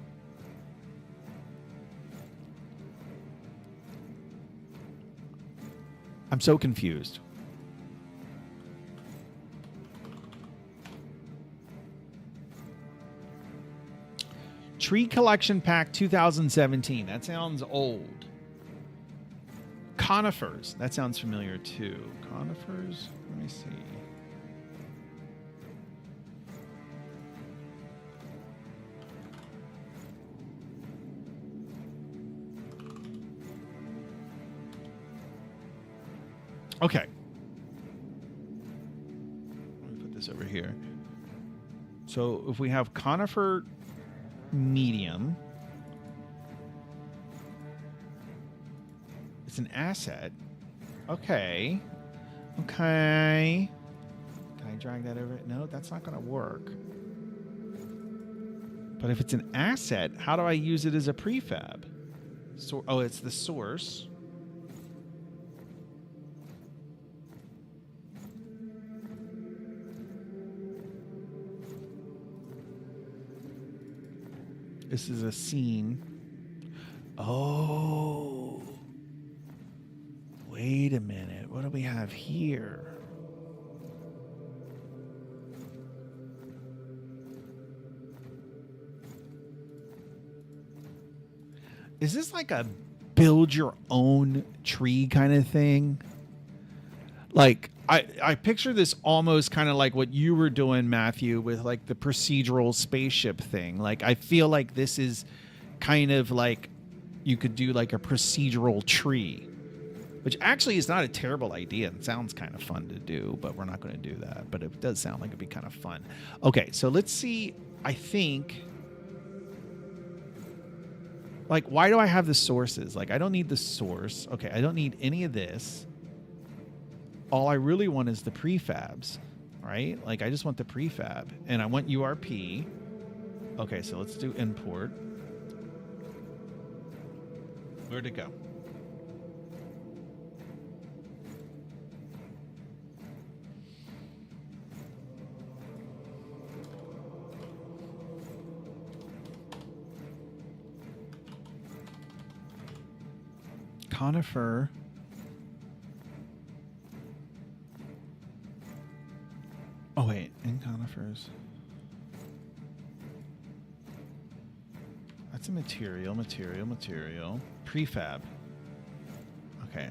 I'm so confused. Tree Collection Pack 2017. That sounds old. Conifers. That sounds familiar too. Conifers? Let me see. Okay. Let me put this over here. So if we have conifer medium, it's an asset. Okay. Can I drag that over? No, that's not going to work. But if it's an asset, how do I use it as a prefab? So, oh, it's the source. This is a scene. Oh. Wait a minute. What do we have here? Is this like a build your own tree kind of thing? Like, I picture this almost kind of like what you were doing, Matthew, with like the procedural spaceship thing. Like, I feel like this is kind of like you could do like a procedural tree, which actually is not a terrible idea. It sounds kind of fun to do, but we're not going to do that. But it does sound like it'd be kind of fun. Okay, so let's see. I think, like, why do I have the sources? Like, I don't need the source. Okay, I don't need any of this. All I really want is the prefabs, right? Like, I just want the prefab, and I want URP. Okay, so let's do import. Where'd it go? conifer. Oh wait, in conifers. That's a material. Prefab. Okay.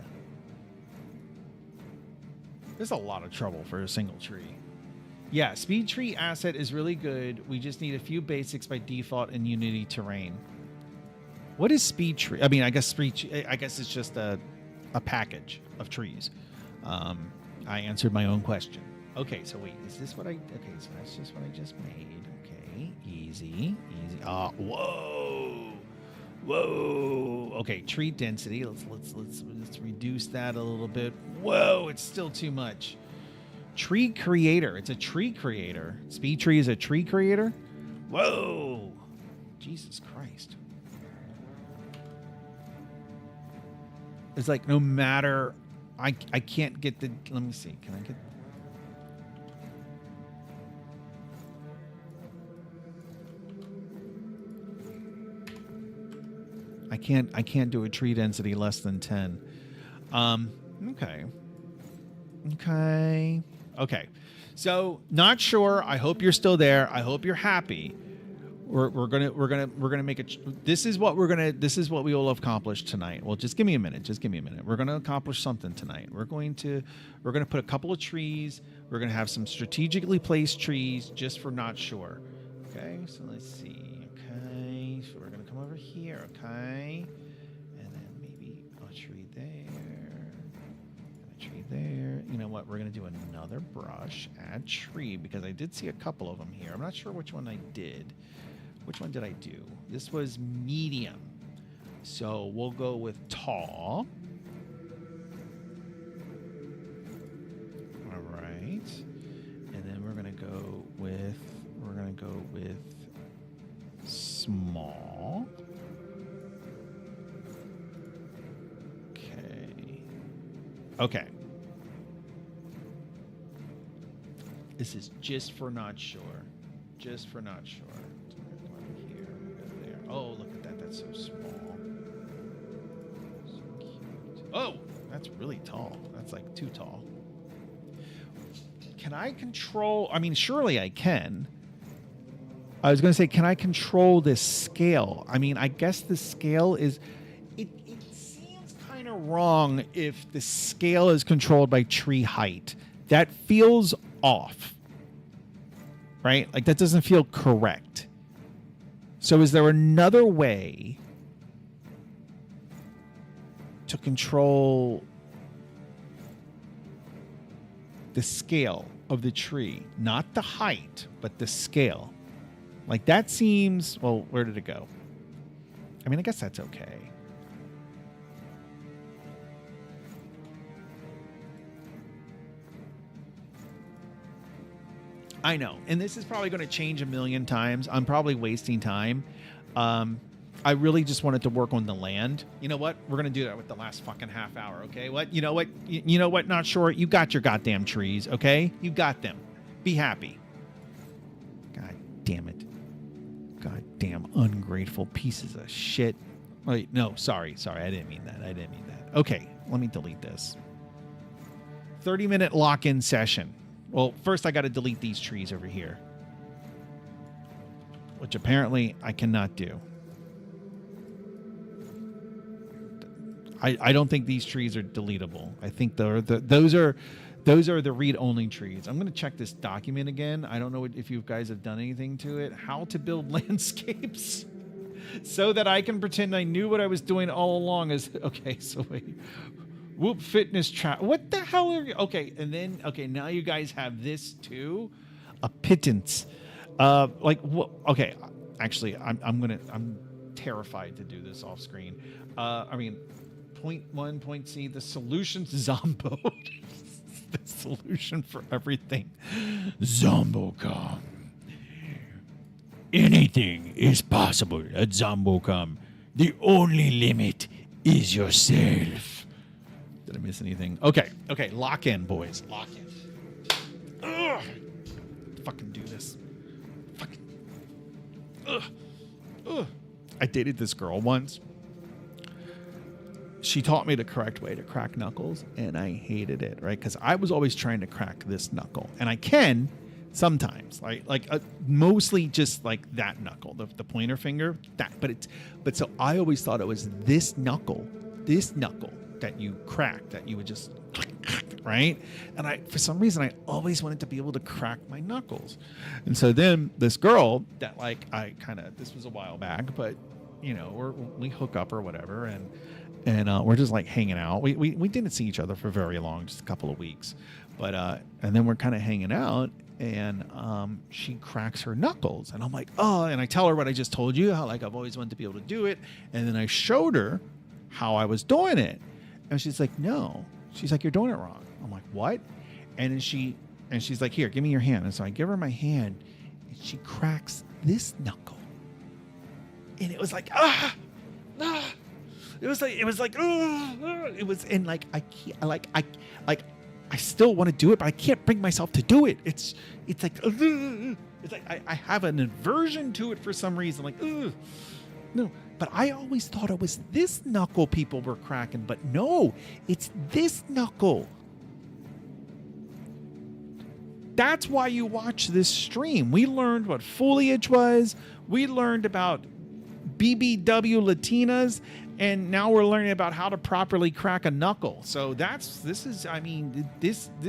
There's a lot of trouble for a single tree. Yeah, speed tree asset is really good. We just need a few basics by default in Unity terrain. What is speed tree? I mean, I guess it's just a package of trees. I answered my own question. Okay, so wait, is this what I? Okay, so that's just what I just made. Okay, easy. Whoa. Okay, tree density. Let's reduce that a little bit. Whoa, it's still too much. Tree creator. It's a tree creator. Speed tree is a tree creator. Whoa, Jesus Christ. It's like no matter. I can't get the. Let me see. Can I get? I can't do a tree density less than 10. Okay. So not sure. I hope you're still there. I hope you're happy. We're gonna make it. This is what we will accomplish tonight. Well, just give me a minute. We're gonna accomplish something tonight. We're gonna put a couple of trees. We're gonna have some strategically placed trees just for not sure. Okay. So let's see. Okay. So we're gonna come over here. Okay. And then maybe a tree there. A tree there. You know what? We're gonna do another brush. Add tree because I did see a couple of them here. I'm not sure which one I did. Which one did I do? This was medium. So we'll go with tall. All right. And then we're going to go with small. Okay. This is just for not sure. Oh, look at that. That's so small. So cute. Oh, that's really tall. That's like too tall. Can I control? I mean, surely I can. I was going to say, can I control this scale? I mean, I guess the scale is... It seems kind of wrong if the scale is controlled by tree height. That feels off. Right? Like, that doesn't feel correct. So is there another way to control the scale of the tree? Not the height, but the scale. Like that seems, well, where did it go? I mean, I guess that's okay. I know, and this is probably going to change a million times. I'm probably wasting time. I really just wanted to work on the land. You know what? We're going to do that with the last fucking half hour, okay? What? You know what? You know what? Not sure. You got your goddamn trees, okay? You got them. Be happy. God damn it. Goddamn ungrateful pieces of shit. Wait, no, sorry. I didn't mean that. Okay, let me delete this. 30-minute lock-in session. Well, first I got to delete these trees over here, which apparently I cannot do. I don't think these trees are deletable. I think those are the read-only trees. I'm going to check this document again. I don't know if you guys have done anything to it. How to build landscapes so that I can pretend I knew what I was doing all along. Okay, so wait. Whoop fitness trap. What the hell are you? Okay, and then now you guys have this too, a pittance. Okay, actually, I'm terrified to do this off screen. Point 1, point C. The solution's Zombo. The solution for everything. Zombocom. Anything is possible at Zombocom. The only limit is yourself. Did I miss anything? Okay. Lock in, boys. Lock in. Ugh. Fucking do this. Fucking. Ugh. I dated this girl once. she taught me the correct way to crack knuckles, and I hated it, right? Because I was always trying to crack this knuckle, and I can sometimes, right? Like mostly just like that knuckle, the pointer finger, that. But so I always thought it was this knuckle that you crack, that you would just right. And for some reason, I always wanted to be able to crack my knuckles, and so then this girl that like this was a while back, but you know we hook up or whatever, and we're just like hanging out. We didn't see each other for very long, just a couple of weeks, but and then we're kind of hanging out, and she cracks her knuckles, and I'm like, oh, and I tell her what I just told you, how like I've always wanted to be able to do it, and then I showed her how I was doing it, and she's like, no, she's like, you're doing it wrong. I'm like, what? And then she's like, here, give me your hand, and so I give her my hand, and she cracks this knuckle, and it was like It was like, it was, and like, I can't, I still want to do it, but I can't bring myself to do it. It's like, it's like, I have an aversion to it for some reason. Like, no, but I always thought it was this knuckle people were cracking, but no, it's this knuckle. That's why you watch this stream. We learned what foliage was. We learned about BBW Latinas, and now we're learning about how to properly crack a knuckle. So this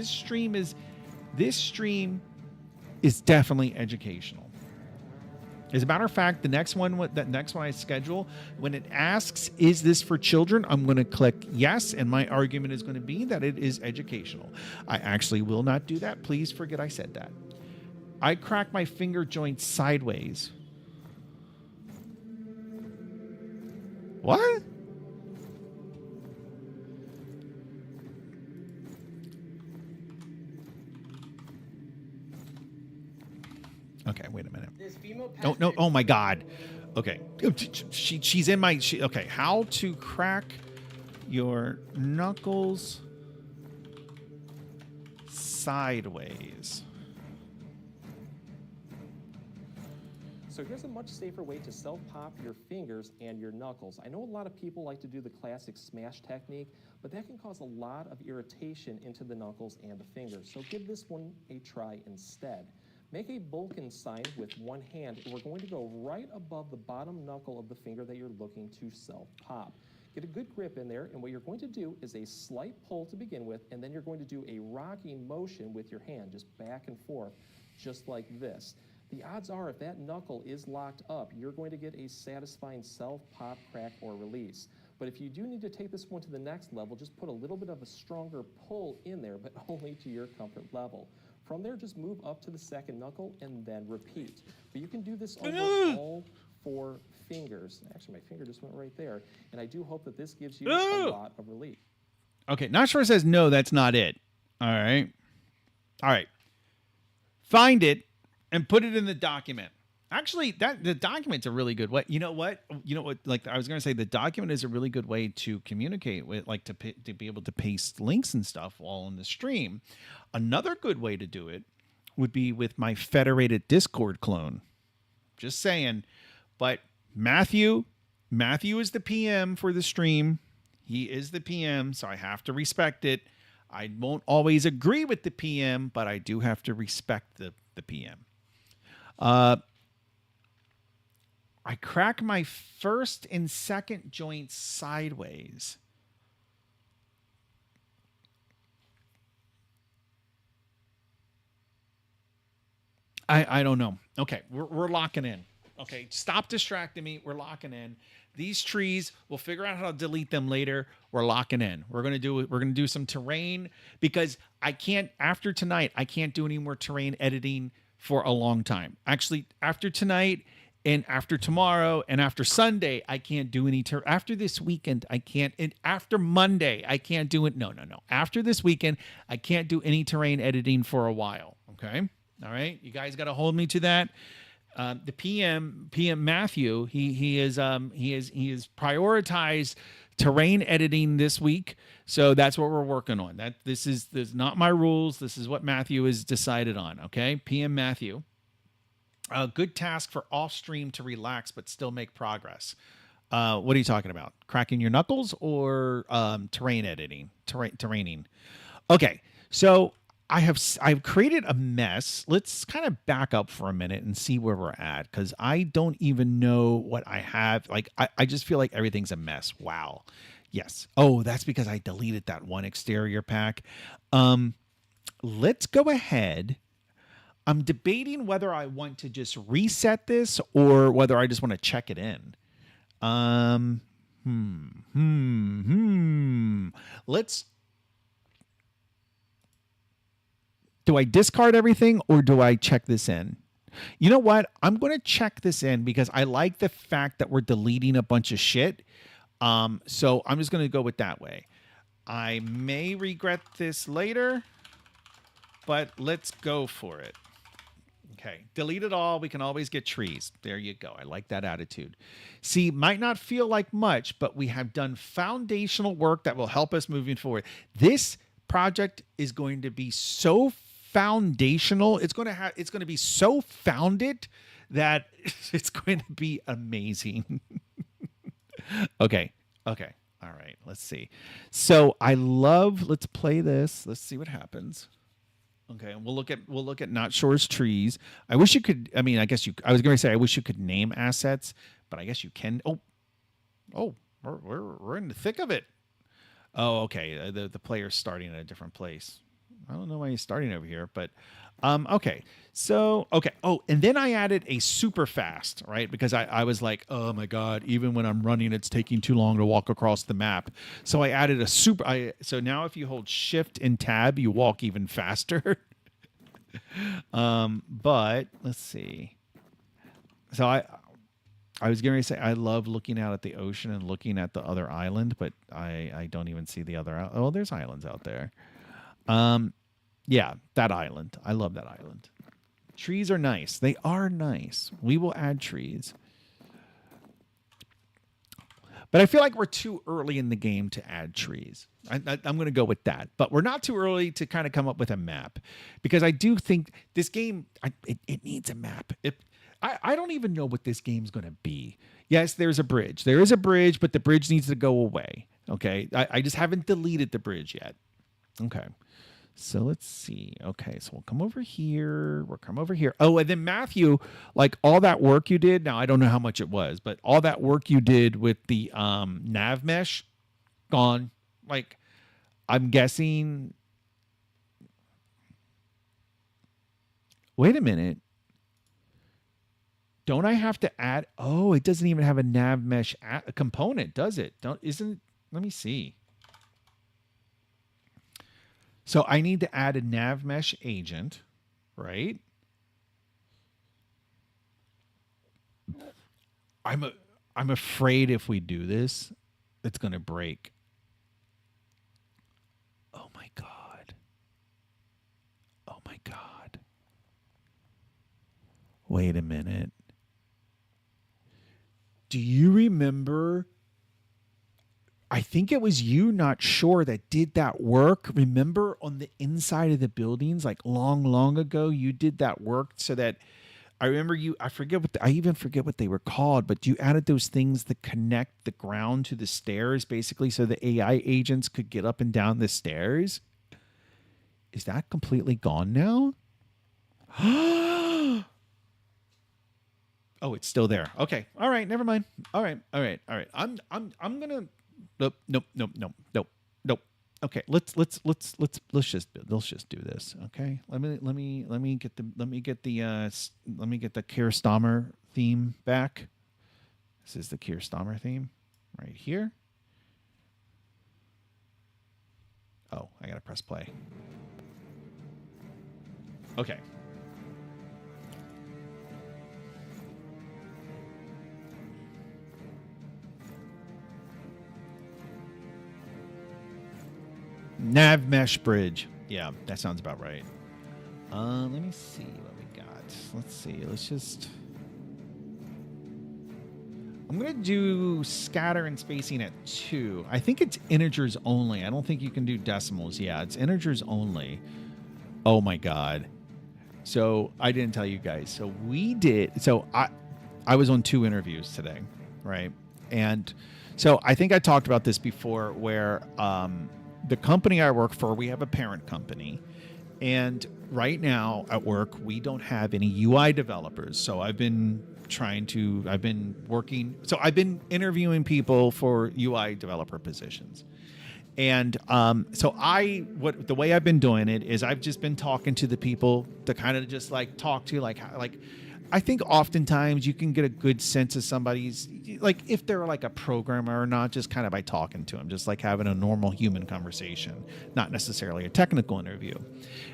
stream is definitely educational. As a matter of fact, the next one I schedule, when it asks, is this for children? I'm going to click yes, and my argument is going to be that it is educational. I actually will not do that. Please forget I said that. I crack my finger joint sideways. What? Okay, wait a minute. No. Oh my God. Okay. She's in my. Okay. How to crack your knuckles sideways. So here's a much safer way to self-pop your fingers and your knuckles. I know a lot of people like to do the classic smash technique, but that can cause a lot of irritation into the knuckles and the fingers. So give this one a try instead. Make a Vulcan sign with one hand, and we're going to go right above the bottom knuckle of the finger that you're looking to self-pop. Get a good grip in there, and what you're going to do is a slight pull to begin with, and then you're going to do a rocking motion with your hand, just back and forth, just like this. The odds are if that knuckle is locked up, you're going to get a satisfying self-pop, crack, or release. But if you do need to take this one to the next level, just put a little bit of a stronger pull in there, but only to your comfort level. From there, just move up to the second knuckle and then repeat. But you can do this over all 4 fingers. Actually, my finger just went right there. And I do hope that this gives you a lot of relief. Okay, Not Sure says no, that's not it. All right. Find it and put it in the document. Actually, the document's a really good way. You know what? Like I was going to say, the document is a really good way to communicate with, like to be able to paste links and stuff while on the stream. Another good way to do it would be with my federated Discord clone. Just saying. But Matthew is the PM for the stream. He is the PM, so I have to respect it. I won't always agree with the PM, but I do have to respect the PM. I crack my first and second joints sideways. I don't know. Okay, we're locking in. Okay, stop distracting me. We're locking in. These trees, we'll figure out how to delete them later. We're locking in. We're gonna do some terrain, because after tonight I can't do any more terrain editing for a long time. Actually, after tonight and after tomorrow and after Sunday, I can't do any after this weekend, I can't, and after Monday, I can't do it. No. After this weekend, I can't do any terrain editing for a while. Okay. All right. You guys got to hold me to that. The PM Matthew, he is prioritized terrain editing this week. So that's what we're working on. This is not my rules. This is what Matthew has decided on. Okay. PM Matthew. A good task for off stream to relax but still make progress. What are you talking about? Cracking your knuckles or terrain editing? Terraining. Okay, so I've created a mess. Let's kind of back up for a minute and see where we're at, because I don't even know what I have. Like I just feel like everything's a mess. Wow. Yes. Oh, that's because I deleted that one exterior pack. Let's go ahead. I'm debating whether I want to just reset this or whether I just want to check it in. Let's. Do I discard everything or do I check this in? You know what? I'm going to check this in because I like the fact that we're deleting a bunch of shit. So I'm just going to go with that way. I may regret this later, but let's go for it. Okay, delete it all. We can always get trees. There you go. I like that attitude. See, might not feel like much, but we have done foundational work that will help us moving forward. This project is going to be so foundational. It's going to be so founded that it's going to be amazing. Okay. All right. Let's see. So let's play this. Let's see what happens. Okay, and we'll look at not shore's trees. I wish you could. I mean, I was going to say I wish you could name assets, but I guess you can. Oh, we're in the thick of it. Oh, okay. The player's starting at a different place. I don't know why he's starting over here, but okay. So okay. Oh, and then I added a super fast, right? Because I was like, oh my god, even when I'm running, it's taking too long to walk across the map. So I added a super. So now if you hold Shift and Tab, you walk even faster. But let's see. So I was going to say I love looking out at the ocean and looking at the other island, but I don't even see the other. Oh, there's islands out there. Yeah, that island. I love that island. Trees are nice. They are nice. We will add trees. But I feel like we're too early in the game to add trees. I'm going to go with that. But we're not too early to kind of come up with a map. Because I do think this game, it needs a map. I don't even know what this game's going to be. Yes, there's a bridge. There is a bridge, but the bridge needs to go away. Okay? I just haven't deleted the bridge yet. Okay. So let's see. Okay, so we'll come over here. We'll come over here. Oh, and then Matthew, like all that work you did. Now I don't know how much it was, but all that work you did with the nav mesh, gone. Like, I'm guessing. Wait a minute. Don't I have to add? Oh, it doesn't even have a nav mesh component, does it? Let me see. So I need to add a nav mesh agent, right? I'm afraid if we do this, it's going to break. Oh my god. Oh my god. Wait a minute. Do you remember? I think it was you, not sure, that did that work. Remember on the inside of the buildings, like long ago, you did that work so that I remember you. I even forget what they were called, but you added those things that connect the ground to the stairs, basically, so the AI agents could get up and down the stairs. Is that completely gone now? Oh, it's still there. Okay. All right. Never mind. All right. I'm gonna. Nope. Okay, let's just do this. Okay, let me get the Keir Starmer theme back. This is the Keir Starmer theme right here. Oh, I gotta press play. Okay. Nav mesh bridge. Yeah, that sounds about right. Let me see what we got. Let's see. I'm going to do scatter and spacing at 2. I think it's integers only. I don't think you can do decimals. Yeah, it's integers only. Oh my god. So, I didn't tell you guys. So, I was on 2 interviews today, right? And so I think I talked about this before, where the company I work for, we have a parent company. And right now at work, we don't have any UI developers. So I've been interviewing people for UI developer positions. And the way I've been doing it is I've just been talking to the people to kind of just like talk to, like I think oftentimes you can get a good sense of somebody's, like if they're like a programmer or not, just kind of by talking to them, just like having a normal human conversation, not necessarily a technical interview.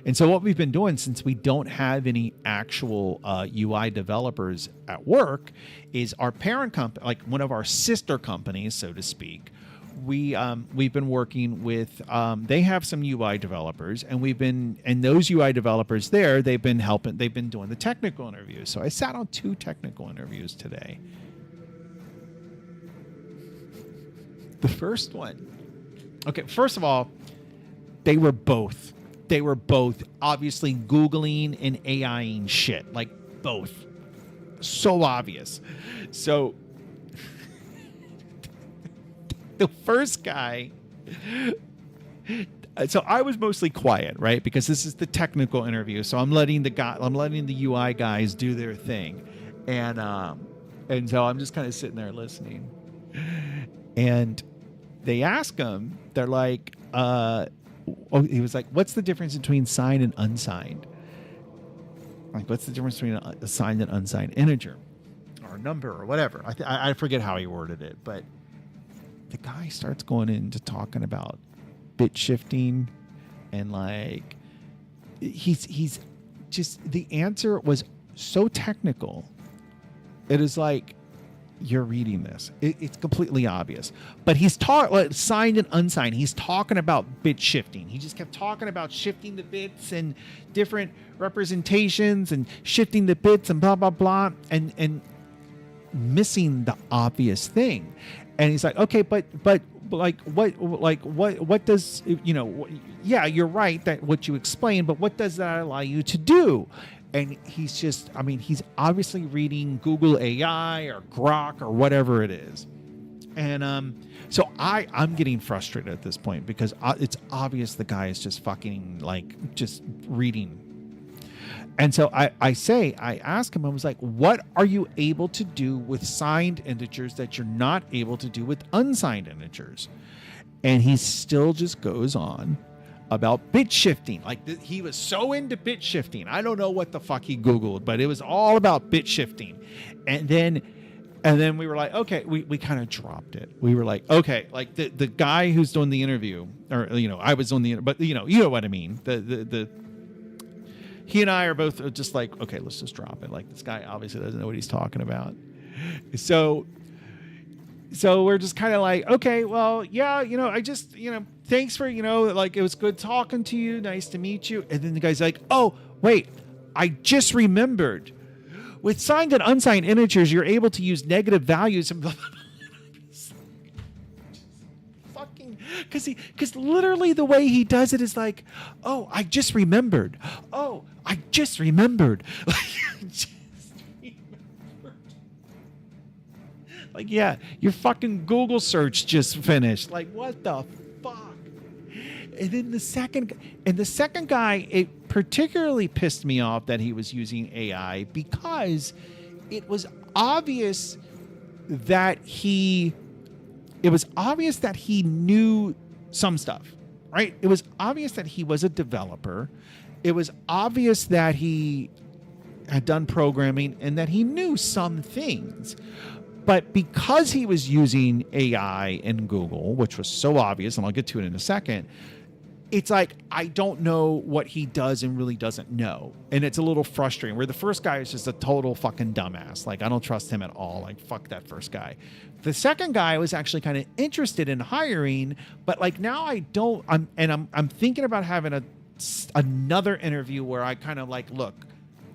And so what we've been doing, since we don't have any actual UI developers at work, is our parent company, like one of our sister companies, so to speak, we've been working with, they have some UI developers, and those UI developers there, they've been doing the technical interviews. So I sat on 2 technical interviews today. The first one, okay, first of all, they were both obviously Googling and AIing shit, like both. So obvious. So the first guy, so I was mostly quiet, right? Because this is the technical interview. So I'm letting the UI guys do their thing. And so I'm just kind of sitting there listening. And they ask him, they're like, he was like, what's the difference between signed and unsigned? Like, what's the difference between a signed and unsigned integer or number or whatever? I forget how he worded it, but the guy starts going into talking about bit shifting, and like he's just, the answer was so technical. It is like, you're reading this, it's completely obvious, but he's talking signed and unsigned. He's talking about bit shifting. He just kept talking about shifting the bits and different representations and shifting the bits and blah blah blah, and missing the obvious thing. And he's like, okay, but what does, yeah, you're right that what you explained, but what does that allow you to do? And he's just, he's obviously reading Google AI or Grok or whatever it is. And so I'm getting frustrated at this point, because it's obvious the guy is just fucking like just reading. And so I ask him, I was like, what are you able to do with signed integers that you're not able to do with unsigned integers? And he still just goes on about bit shifting. Like he was so into bit shifting. I don't know what the fuck he Googled, but it was all about bit shifting. And then we were like, okay, we kind of dropped it. We were like, okay, like the guy who's doing the interview, or, I was on the, but you know what I mean? He and I are both just like, okay, let's just drop it. Like, this guy obviously doesn't know what he's talking about. So we're just kind of like, okay, well, yeah, I just, thanks for, like, it was good talking to you. Nice to meet you. And then the guy's like, oh, wait, I just remembered. With signed and unsigned integers, you're able to use negative values and blah, blah, blah. Because literally the way he does it is like, oh, I just remembered. Oh, I just remembered. Like, yeah, your fucking Google search just finished. Like, what the fuck? And then the second guy, it particularly pissed me off that he was using AI, because it was obvious that he knew some stuff, right? It was obvious that he was a developer. It was obvious that he had done programming and that he knew some things. But because he was using AI and Google, which was so obvious, and I'll get to it in a second, it's like, I don't know what he does and really doesn't know. And it's a little frustrating, where the first guy is just a total fucking dumbass. Like, I don't trust him at all. Like, fuck that first guy. The second guy was actually kind of interested in hiring, but like, now I don't, I'm thinking about having another interview where I kind of like, look,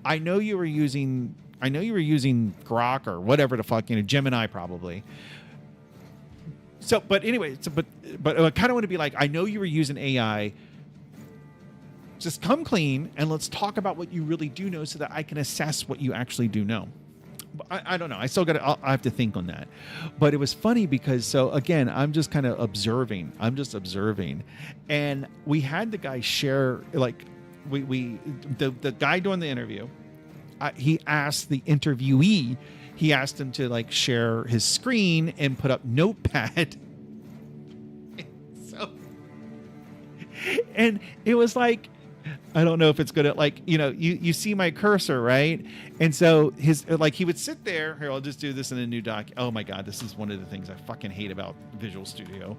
I know you were using Grok or whatever the fuck, Gemini probably. So, but anyway, but I kind of want to be like, I know you were using AI. Just come clean and let's talk about what you really do know, so that I can assess what you actually do know. I don't know. I still got to. I have to think on that. But it was funny because so again, I'm just kind of observing. I'm just observing, and we had the guy share like the guy doing the interview. He asked the interviewee. He asked him to like share his screen and put up Notepad. So, and it was like, I don't know if it's gonna like, you see my cursor, right? And so he would sit there. Here, I'll just do this in a new doc. Oh my God, this is one of the things I fucking hate about Visual Studio.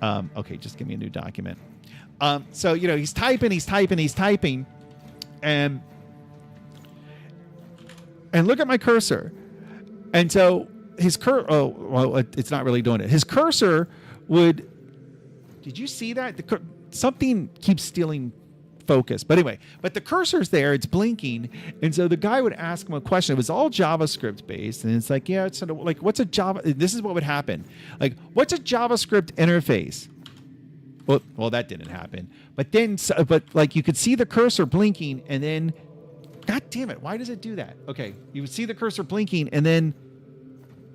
Okay, just give me a new document. So he's typing, and look at my cursor. And so his it's not really doing it. His cursor would. Did you see that? Something keeps stealing focus. But anyway, the cursor's there, it's blinking. And so the guy would ask him a question. It was all JavaScript based. And it's like, yeah, it's sort of like, what's a Java? This is what would happen. Like, what's a JavaScript interface? Well, that didn't happen. But then, like you could see the cursor blinking and then, God damn it. Why does it do that? Okay. You would see the cursor blinking and then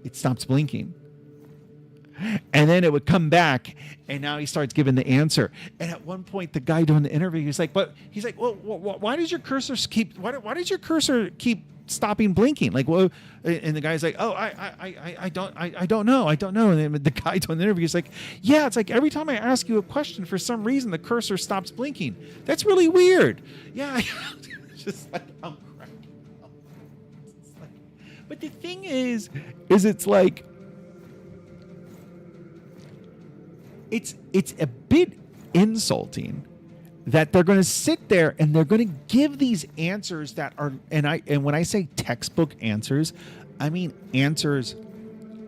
it stops blinking. And then it would come back, and now he starts giving the answer. And at one point, the guy doing the interview, he's like, well, why does your cursor keep stopping blinking? Like, well, and the guy's like, oh, I don't know. And then the guy doing the interview is like, yeah, it's like every time I ask you a question, for some reason, the cursor stops blinking. That's really weird. Yeah, it's just like, I'm cracking up. But the thing is it's like, it's a bit insulting that they're going to sit there and they're going to give these answers that are, and when I say textbook answers, I mean answers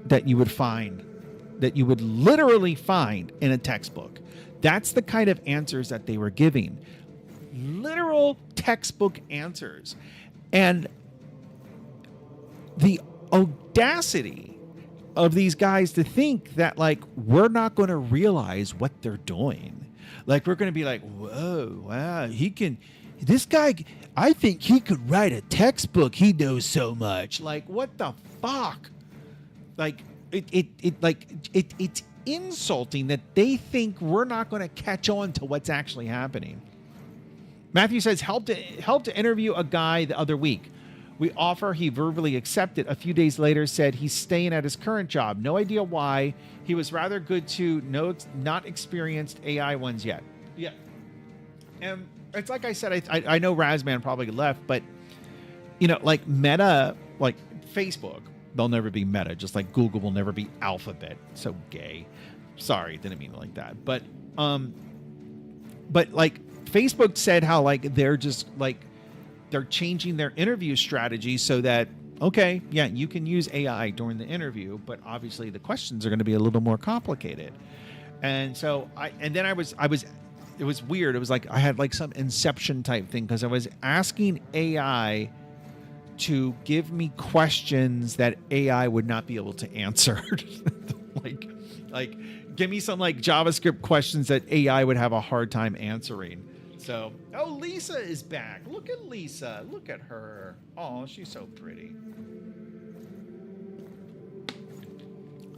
that you would literally find in a textbook. That's the kind of answers that they were giving. Literal textbook answers. And the audacity of these guys to think that like we're not going to realize what they're doing. Like we're going to be like, whoa, wow, this guy, I think he could write a textbook. He knows so much. Like, what the fuck? Like it's insulting that they think we're not going to catch on to what's actually happening. Matthew says, help to interview a guy the other week. We offer, he verbally accepted. A few days later said he's staying at his current job. No idea why. He was rather good to not experienced AI ones yet. Yeah. And it's like I said, I know Razman probably left, but, like Meta, like Facebook, they'll never be Meta, just like Google will never be Alphabet. So gay. Sorry, didn't mean it like that. But like Facebook said how like they're just like, they're changing their interview strategy so that, okay, yeah, you can use AI during the interview, but obviously the questions are going to be a little more complicated. And so it was weird. It was like I had like some Inception type thing because I was asking AI to give me questions that AI would not be able to answer. like give me some like JavaScript questions that AI would have a hard time answering. So, Lisa is back. Look at Lisa. Look at her. Oh, she's so pretty.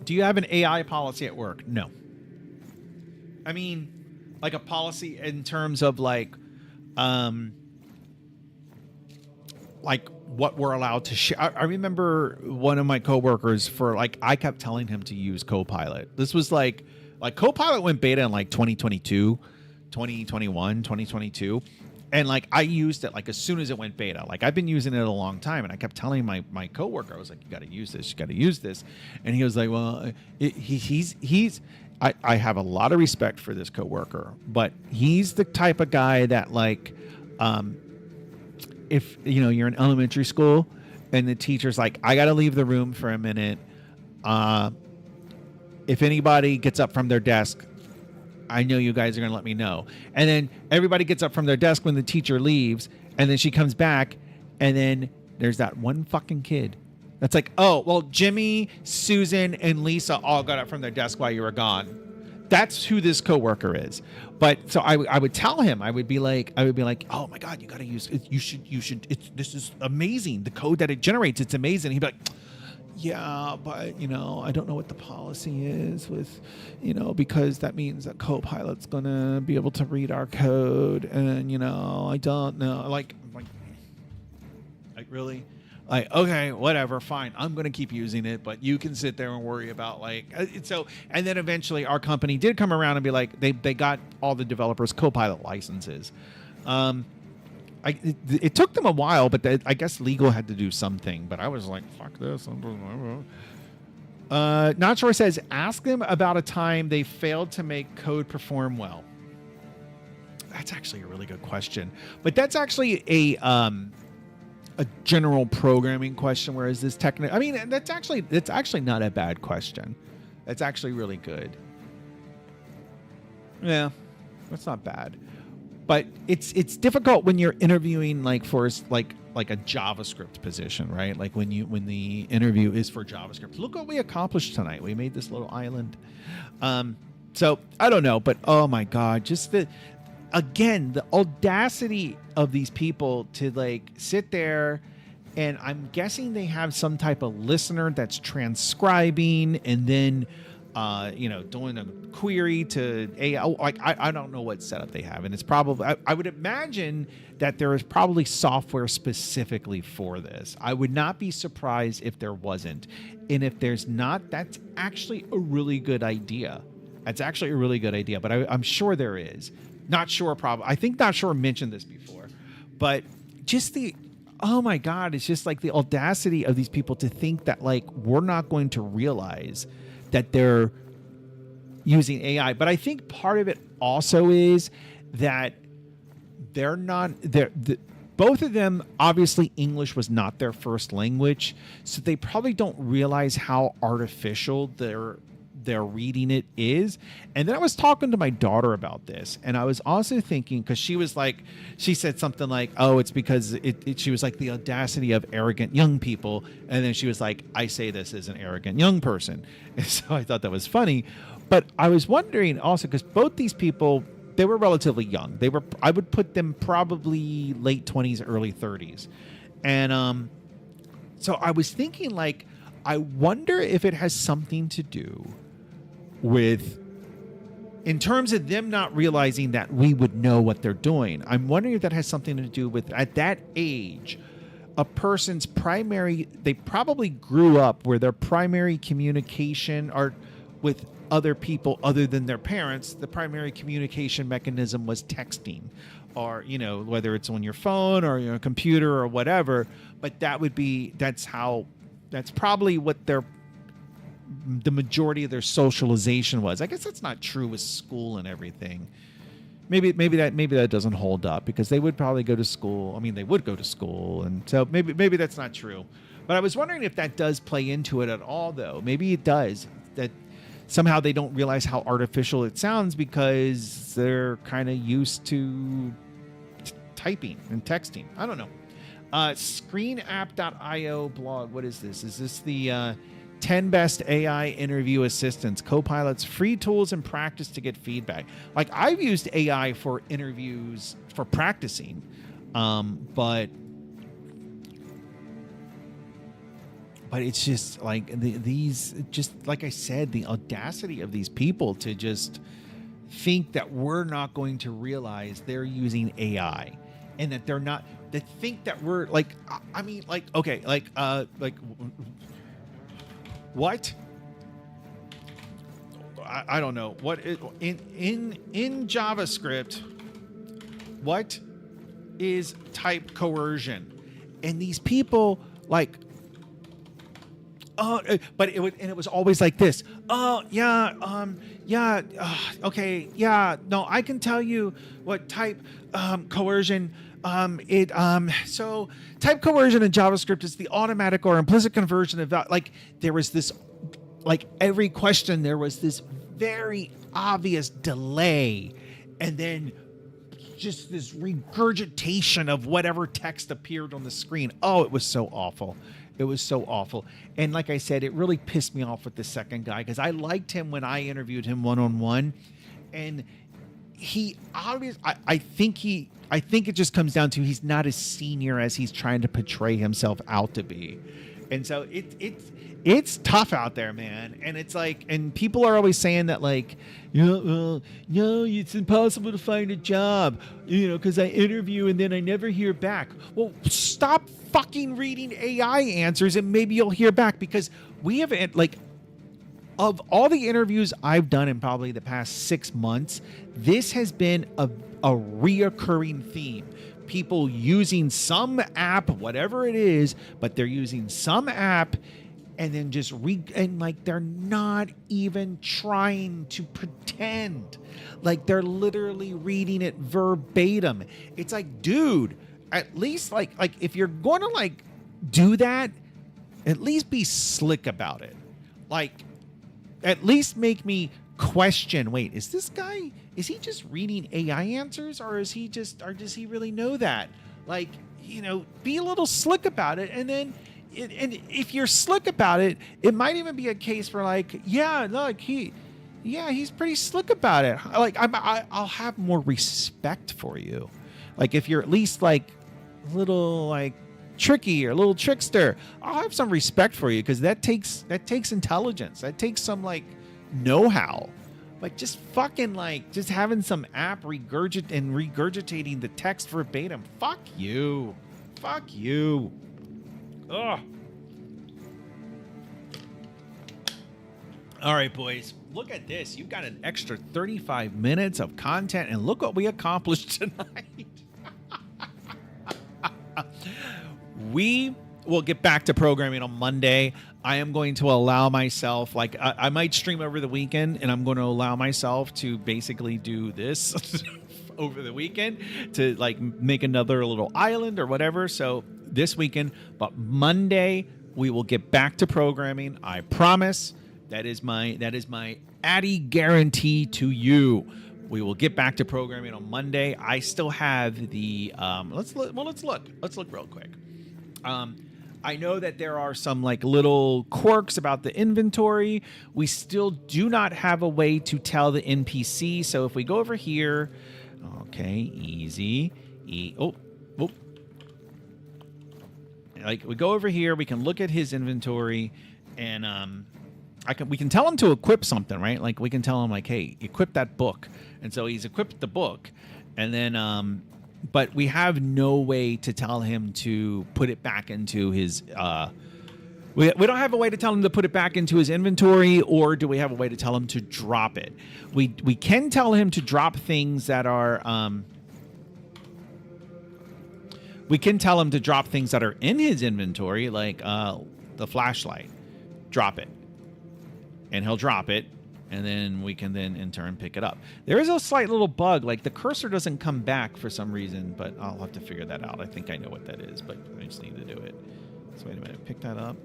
Do you have an AI policy at work? No. I mean, like a policy in terms of like what we're allowed to share. I remember one of my coworkers I kept telling him to use Copilot. This was like Copilot went beta in like 2022. 2021, 2022. And like I used it like as soon as it went beta. Like I've been using it a long time, and I kept telling my coworker, I was like, you got to use this. And he was like, well, I have a lot of respect for this coworker, but he's the type of guy that like, if you're in elementary school and the teacher's like, I got to leave the room for a minute. If anybody gets up from their desk, I know you guys are going to let me know. And then everybody gets up from their desk when the teacher leaves, and then she comes back, and then there's that one fucking kid that's like, oh, well, Jimmy, Susan, and Lisa all got up from their desk while you were gone. That's who this coworker is. But so I would tell him, I would be like, oh my God, you got to use it. You should, this is amazing. The code that it generates, it's amazing. He'd be like, yeah, but I don't know what the policy is with, because that means that Copilot's going to be able to read our code. And, I don't know. Like really? Like, okay, whatever, fine. I'm going to keep using it, but you can sit there and worry about and then eventually our company did come around and be like, they got all the developers Copilot licenses. It took them a while, but I guess legal had to do something, but I was like, fuck this. Not Sure says, ask them about a time they failed to make code perform well. That's actually a really good question, but that's actually a general programming question, whereas this technical, that's actually not a bad question. That's actually really good. Yeah, that's not bad. But it's difficult when you're interviewing for a JavaScript position, right? Like when the interview is for JavaScript. Look what we accomplished tonight. We made this little island. So I don't know, but oh my God, just the audacity of these people to sit there, and I'm guessing they have some type of listener that's transcribing and then doing a query to AI. I don't know what setup they have, and it's probably I would imagine that there is probably software specifically for this. I would not be surprised if there wasn't, and if there's not, that's actually a really good idea. That's actually a really good idea, but I'm sure there is. Not Sure probably. I think Not Sure mentioned this before, but just oh my God, it's just the audacity of these people to think that we're not going to realize that they're using AI. But I think part of it also is that both of them, obviously English was not their first language, so they probably don't realize how artificial their reading it is. And then I was talking to my daughter about this, and I was also thinking, because she said something like, oh, it's because she was like, the audacity of arrogant young people, and then she was like, I say this as an arrogant young person. And so I thought that was funny. But I was wondering also, because both these people, they were relatively young. I would put them probably late 20s, early 30s. And so I was thinking, I wonder if it has something to do with, in terms of them not realizing that we would know what they're doing. I'm wondering if that has something to do with, at that age, a person's they probably grew up where their primary communication are with other people other than their parents. The primary communication mechanism was texting, or, whether it's on your phone or your computer or whatever, but that's probably what the majority of their socialization was. I guess that's not true with school and everything. Maybe that doesn't hold up, because they would probably go to school. They would go to school, and so maybe that's not true. But I was wondering if that does play into it at all, though. Maybe it does. That somehow they don't realize how artificial it sounds because they're kind of used to typing and texting. I don't know. Screenapp.io blog. What is this? Is this the 10 best AI interview assistants, Copilot's free tools and practice to get feedback? I've used AI for interviews for practicing, but it's just just like I said, the audacity of these people to just think that we're not going to realize they're using AI, and that they're not, that think that we're what? I don't know what in JavaScript. What is type coercion? And these people but it was always like this. Oh yeah, okay, yeah. No, I can tell you what type coercion. So type coercion in JavaScript is the automatic or implicit conversion of there was this, every question there was this very obvious delay, and then just this regurgitation of whatever text appeared on the screen. Oh, it was so awful. It was so awful. And like I said, it really pissed me off with the second guy because I liked him when I interviewed him one-on-one. And he obviously, I think it just comes down to he's not as senior as he's trying to portray himself out to be. And so it's tough out there, man. And it's like, and people are always saying that like, no, it's impossible to find a job, because I interview and then I never hear back. Well, stop fucking reading AI answers and maybe you'll hear back, because we have, like, of all the interviews I've done in probably the past 6 months, this has been a reoccurring theme. People using some app, whatever it is, but they're using some app and then just they're not even trying to pretend. Like they're literally reading it verbatim. It's like, dude, at least like if you're going to like do that, at least be slick about it. Like, at least make me question, wait, is he just reading AI answers, or does he really know that? Like, be a little slick about it. And then, and if you're slick about it, it might even be a case for like, he's pretty slick about it. Like, I'll have more respect for you. Like, if you're at least like a little like tricky or a little trickster, I'll have some respect for you, because that takes intelligence. That takes some like know-how. Like, just fucking like just having some app regurgitating the text verbatim. Fuck you. Ugh. All right, boys, look at this. You've got an extra 35 minutes of content, and look what we accomplished tonight. We will get back to programming on Monday. I am going to allow myself, like, I might stream over the weekend, and I'm going to allow myself to basically do this over the weekend to like make another little island or whatever. So this weekend, but Monday we will get back to programming. I promise. That is my Addy guarantee to you. We will get back to programming on Monday. I still have the let's look real quick. I know that there are some like little quirks about the inventory. We still do not have a way to tell the NPC. So if we go over here, okay, easy. Like, we go over here, we can look at his inventory, and we can tell him to equip something, right? Like, we can tell him like, hey, equip that book. And so he's equipped the book, and then but we have no way to tell him to put it back into his we don't have a way to tell him to put it back into his inventory, or do we have a way to tell him to drop it? We can tell him to drop things that are we can tell him to drop things that are in his inventory, like the flashlight. Drop it. And he'll drop it, and then we can then in turn pick it up. There is a slight little bug, like the cursor doesn't come back for some reason, but I'll have to figure that out. I think I know what that is, but I just need to do it. So wait a minute, pick that up.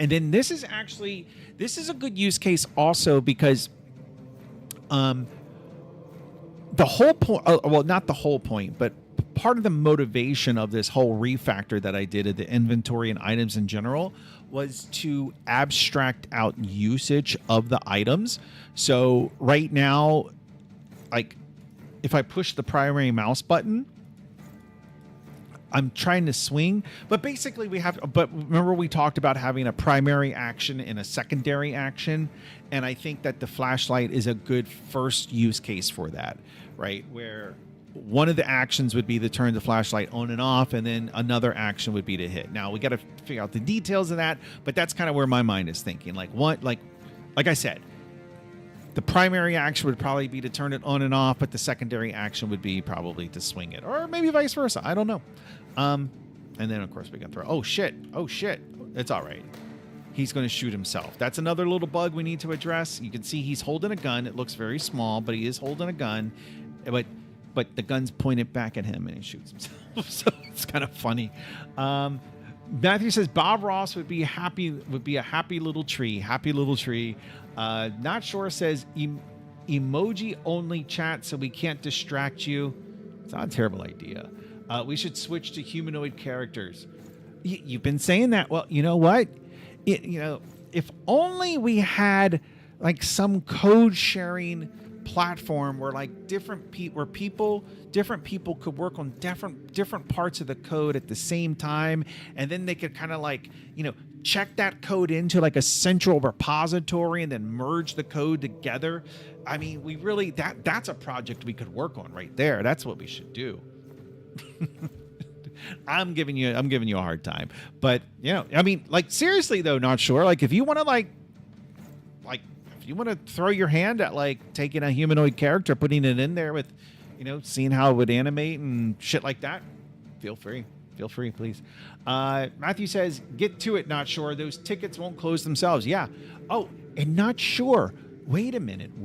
And then this is a good use case also, because the whole point, well, not the whole point, but part of the motivation of this whole refactor that I did of the inventory and items in general was to abstract out usage of the items. So right now, like, if I push the primary mouse button, I'm trying to swing, but basically but remember we talked about having a primary action and a secondary action. And I think that the flashlight is a good first use case for that, right? Where one of the actions would be to turn the flashlight on and off, and then another action would be to hit. Now we got to figure out the details of that, but that's kind of where my mind is thinking. Like I said, the primary action would probably be to turn it on and off, but the secondary action would be probably to swing it, or maybe vice versa. I don't know. And then of course we can throw. Oh shit! It's all right. He's going to shoot himself. That's another little bug we need to address. You can see he's holding a gun. It looks very small, but he is holding a gun. But the gun's pointed back at him and he shoots himself. So it's kind of funny. Matthew says Bob Ross would be a happy little tree. Not sure says emoji only chat so we can't distract you. It's not a terrible idea. We should switch to humanoid characters. You've been saying that. Well, you know what? If only we had like some code sharing platform where like different people could work on different parts of the code at the same time, and then they could kind of like check that code into like a central repository and then merge the code together. I mean, we really that's a project we could work on right there. That's what we should do. I'm giving you a hard time, but I mean, like seriously though, not sure. Like if you want to if you want to throw your hand at like taking a humanoid character, putting it in there with, seeing how it would animate and shit like that, feel free, please. Matthew says, get to it, not sure. Those tickets won't close themselves. Yeah. Oh, and not sure. Wait a minute.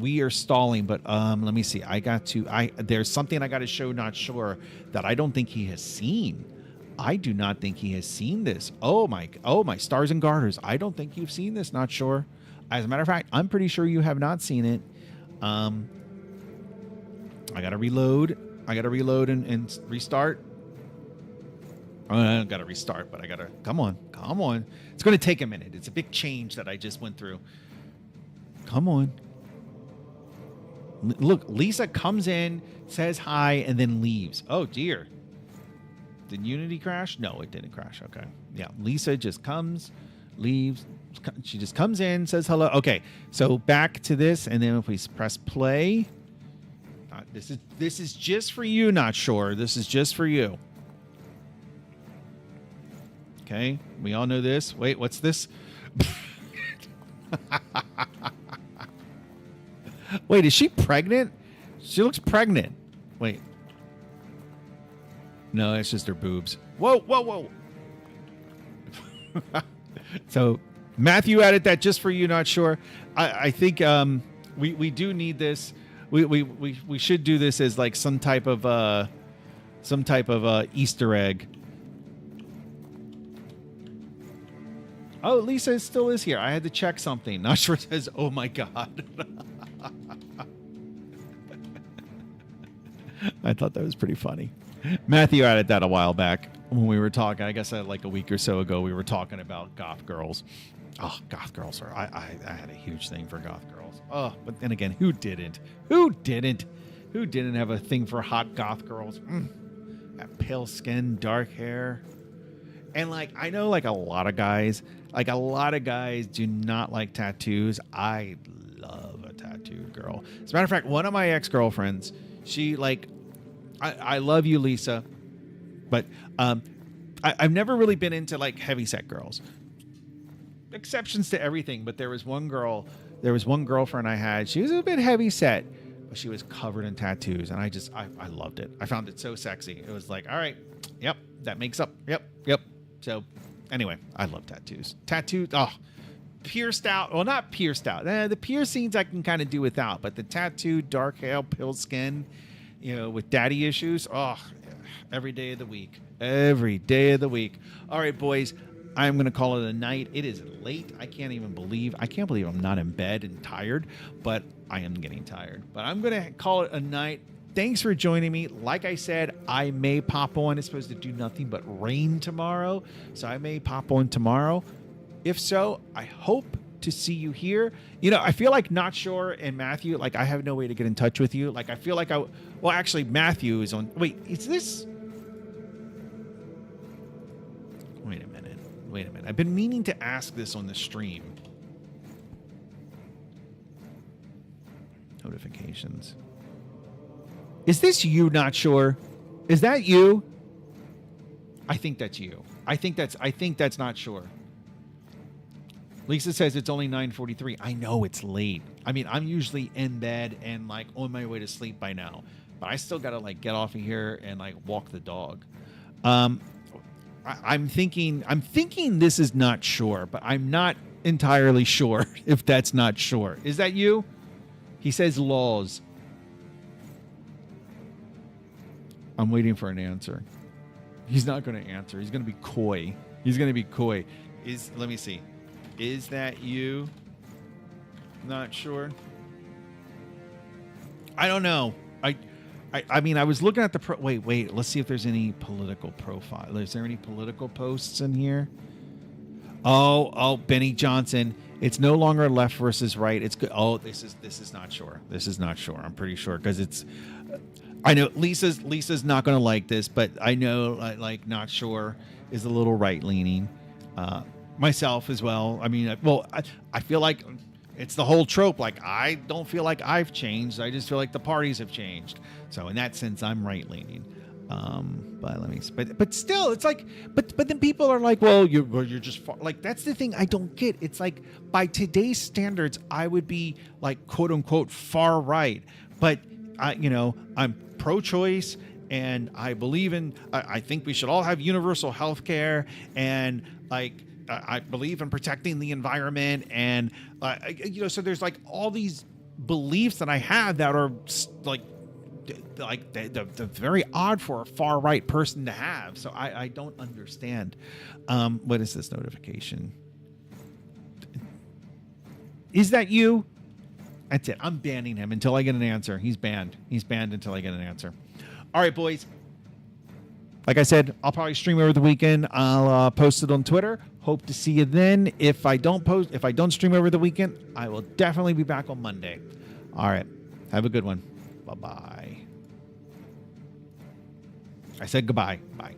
We are stalling, but let me see. There's something I got to show not sure that I don't think he has seen. I do not think he has seen this. Oh my stars and garters. I don't think you've seen this, not sure. As a matter of fact, I'm pretty sure you have not seen it. I got to reload. And restart. I got to restart, but I got to come on. It's going to take a minute. It's a big change that I just went through. Come on. Look, Lisa comes in, says hi, and then leaves. Oh, dear. Did Unity crash? No, it didn't crash. Okay. Yeah, Lisa just comes, leaves. She just comes in, says hello. Okay, so back to this, and then if we press play, this is just for you, not sure. This is just for you. Okay, we all know this. Wait, what's this? Wait, is she pregnant? She looks pregnant. Wait. No, it's just her boobs. Whoa. So Matthew added that just for you, not sure. I think we do need this. We should do this as like some type of Easter egg. Oh, Lisa still is here. I had to check something. Not sure. It says, oh my God. I thought that was pretty funny. Matthew added that a while back when we were talking. I guess like a week or so ago, we were talking about goth girls. Oh, goth girls are. I had a huge thing for goth girls. Oh, but then again, who didn't? Who didn't have a thing for hot goth girls? That pale skin, dark hair. And like, I know like a lot of guys do not like tattoos. I love a tattooed girl. As a matter of fact, one of my ex-girlfriends, she like, I love you, Lisa, but I've never really been into like heavyset girls. Exceptions to everything, but there was one girlfriend I had. She was a bit heavyset, but she was covered in tattoos, and I loved it. I found it so sexy. It was like, all right, yep, that makes up. Yep. So anyway, I love tattoos. Pierced out. Well, not pierced out. The piercings I can kind of do without, but the tattooed, dark hair, pale skin, with daddy issues. Every day of the week. All right, boys. I'm going to call it a night. It is late. I can't believe I'm not in bed and tired, but I am getting tired. But I'm going to call it a night. Thanks for joining me. Like I said, I may pop on. It's supposed to do nothing but rain tomorrow, so I may pop on tomorrow. If so, I hope to see you here. I feel like Not Sure and Matthew, like I have no way to get in touch with you. Like I feel like actually Matthew is on. Wait, is this? Wait a minute. I've been meaning to ask this on the stream. Notifications. Is this you, Not Sure? Is that you? I think that's you. I think that's Not Sure. Lisa says it's only 9:43. I know it's late. I mean, I'm usually in bed and like on my way to sleep by now, but I still gotta like get off of here and like walk the dog. I'm thinking this is Not Sure, but I'm not entirely sure if that's Not Sure. Is that you? He says laws. I'm waiting for an answer. He's not going to answer. He's going to be coy. Let me see. Is that you? Not sure. I don't know. I mean, I was looking at the wait. Let's see if there's any political profile. Is there any political posts in here? Oh, Benny Johnson. It's no longer left versus right. It's good. Oh, this is not sure. This is not sure. I'm pretty sure because it's. I know Lisa's not going to like this, but I know like not sure is a little right leaning. Myself as well. I mean, I feel like it's the whole trope. Like I don't feel like I've changed. I just feel like the parties have changed. So in that sense, I'm right leaning. But let me. But still, it's like. But then people are like, well, you're just like that's the thing I don't get. It's like by today's standards, I would be like quote unquote far right. But I'm pro-choice, and I believe in. I think we should all have universal health care, and like. I believe in protecting the environment, and so there's like all these beliefs that I have that are like they're very odd for a far right person to have. So I don't understand. What is this notification? Is that you? That's it. I'm banning him until I get an answer. He's banned. He's banned until I get an answer. All right, boys. Like I said, I'll probably stream over the weekend. I'll post it on Twitter. Hope to see you then. If I don't stream over the weekend, I will definitely be back on Monday. All right. Have a good one. Bye-bye. I said goodbye. Bye.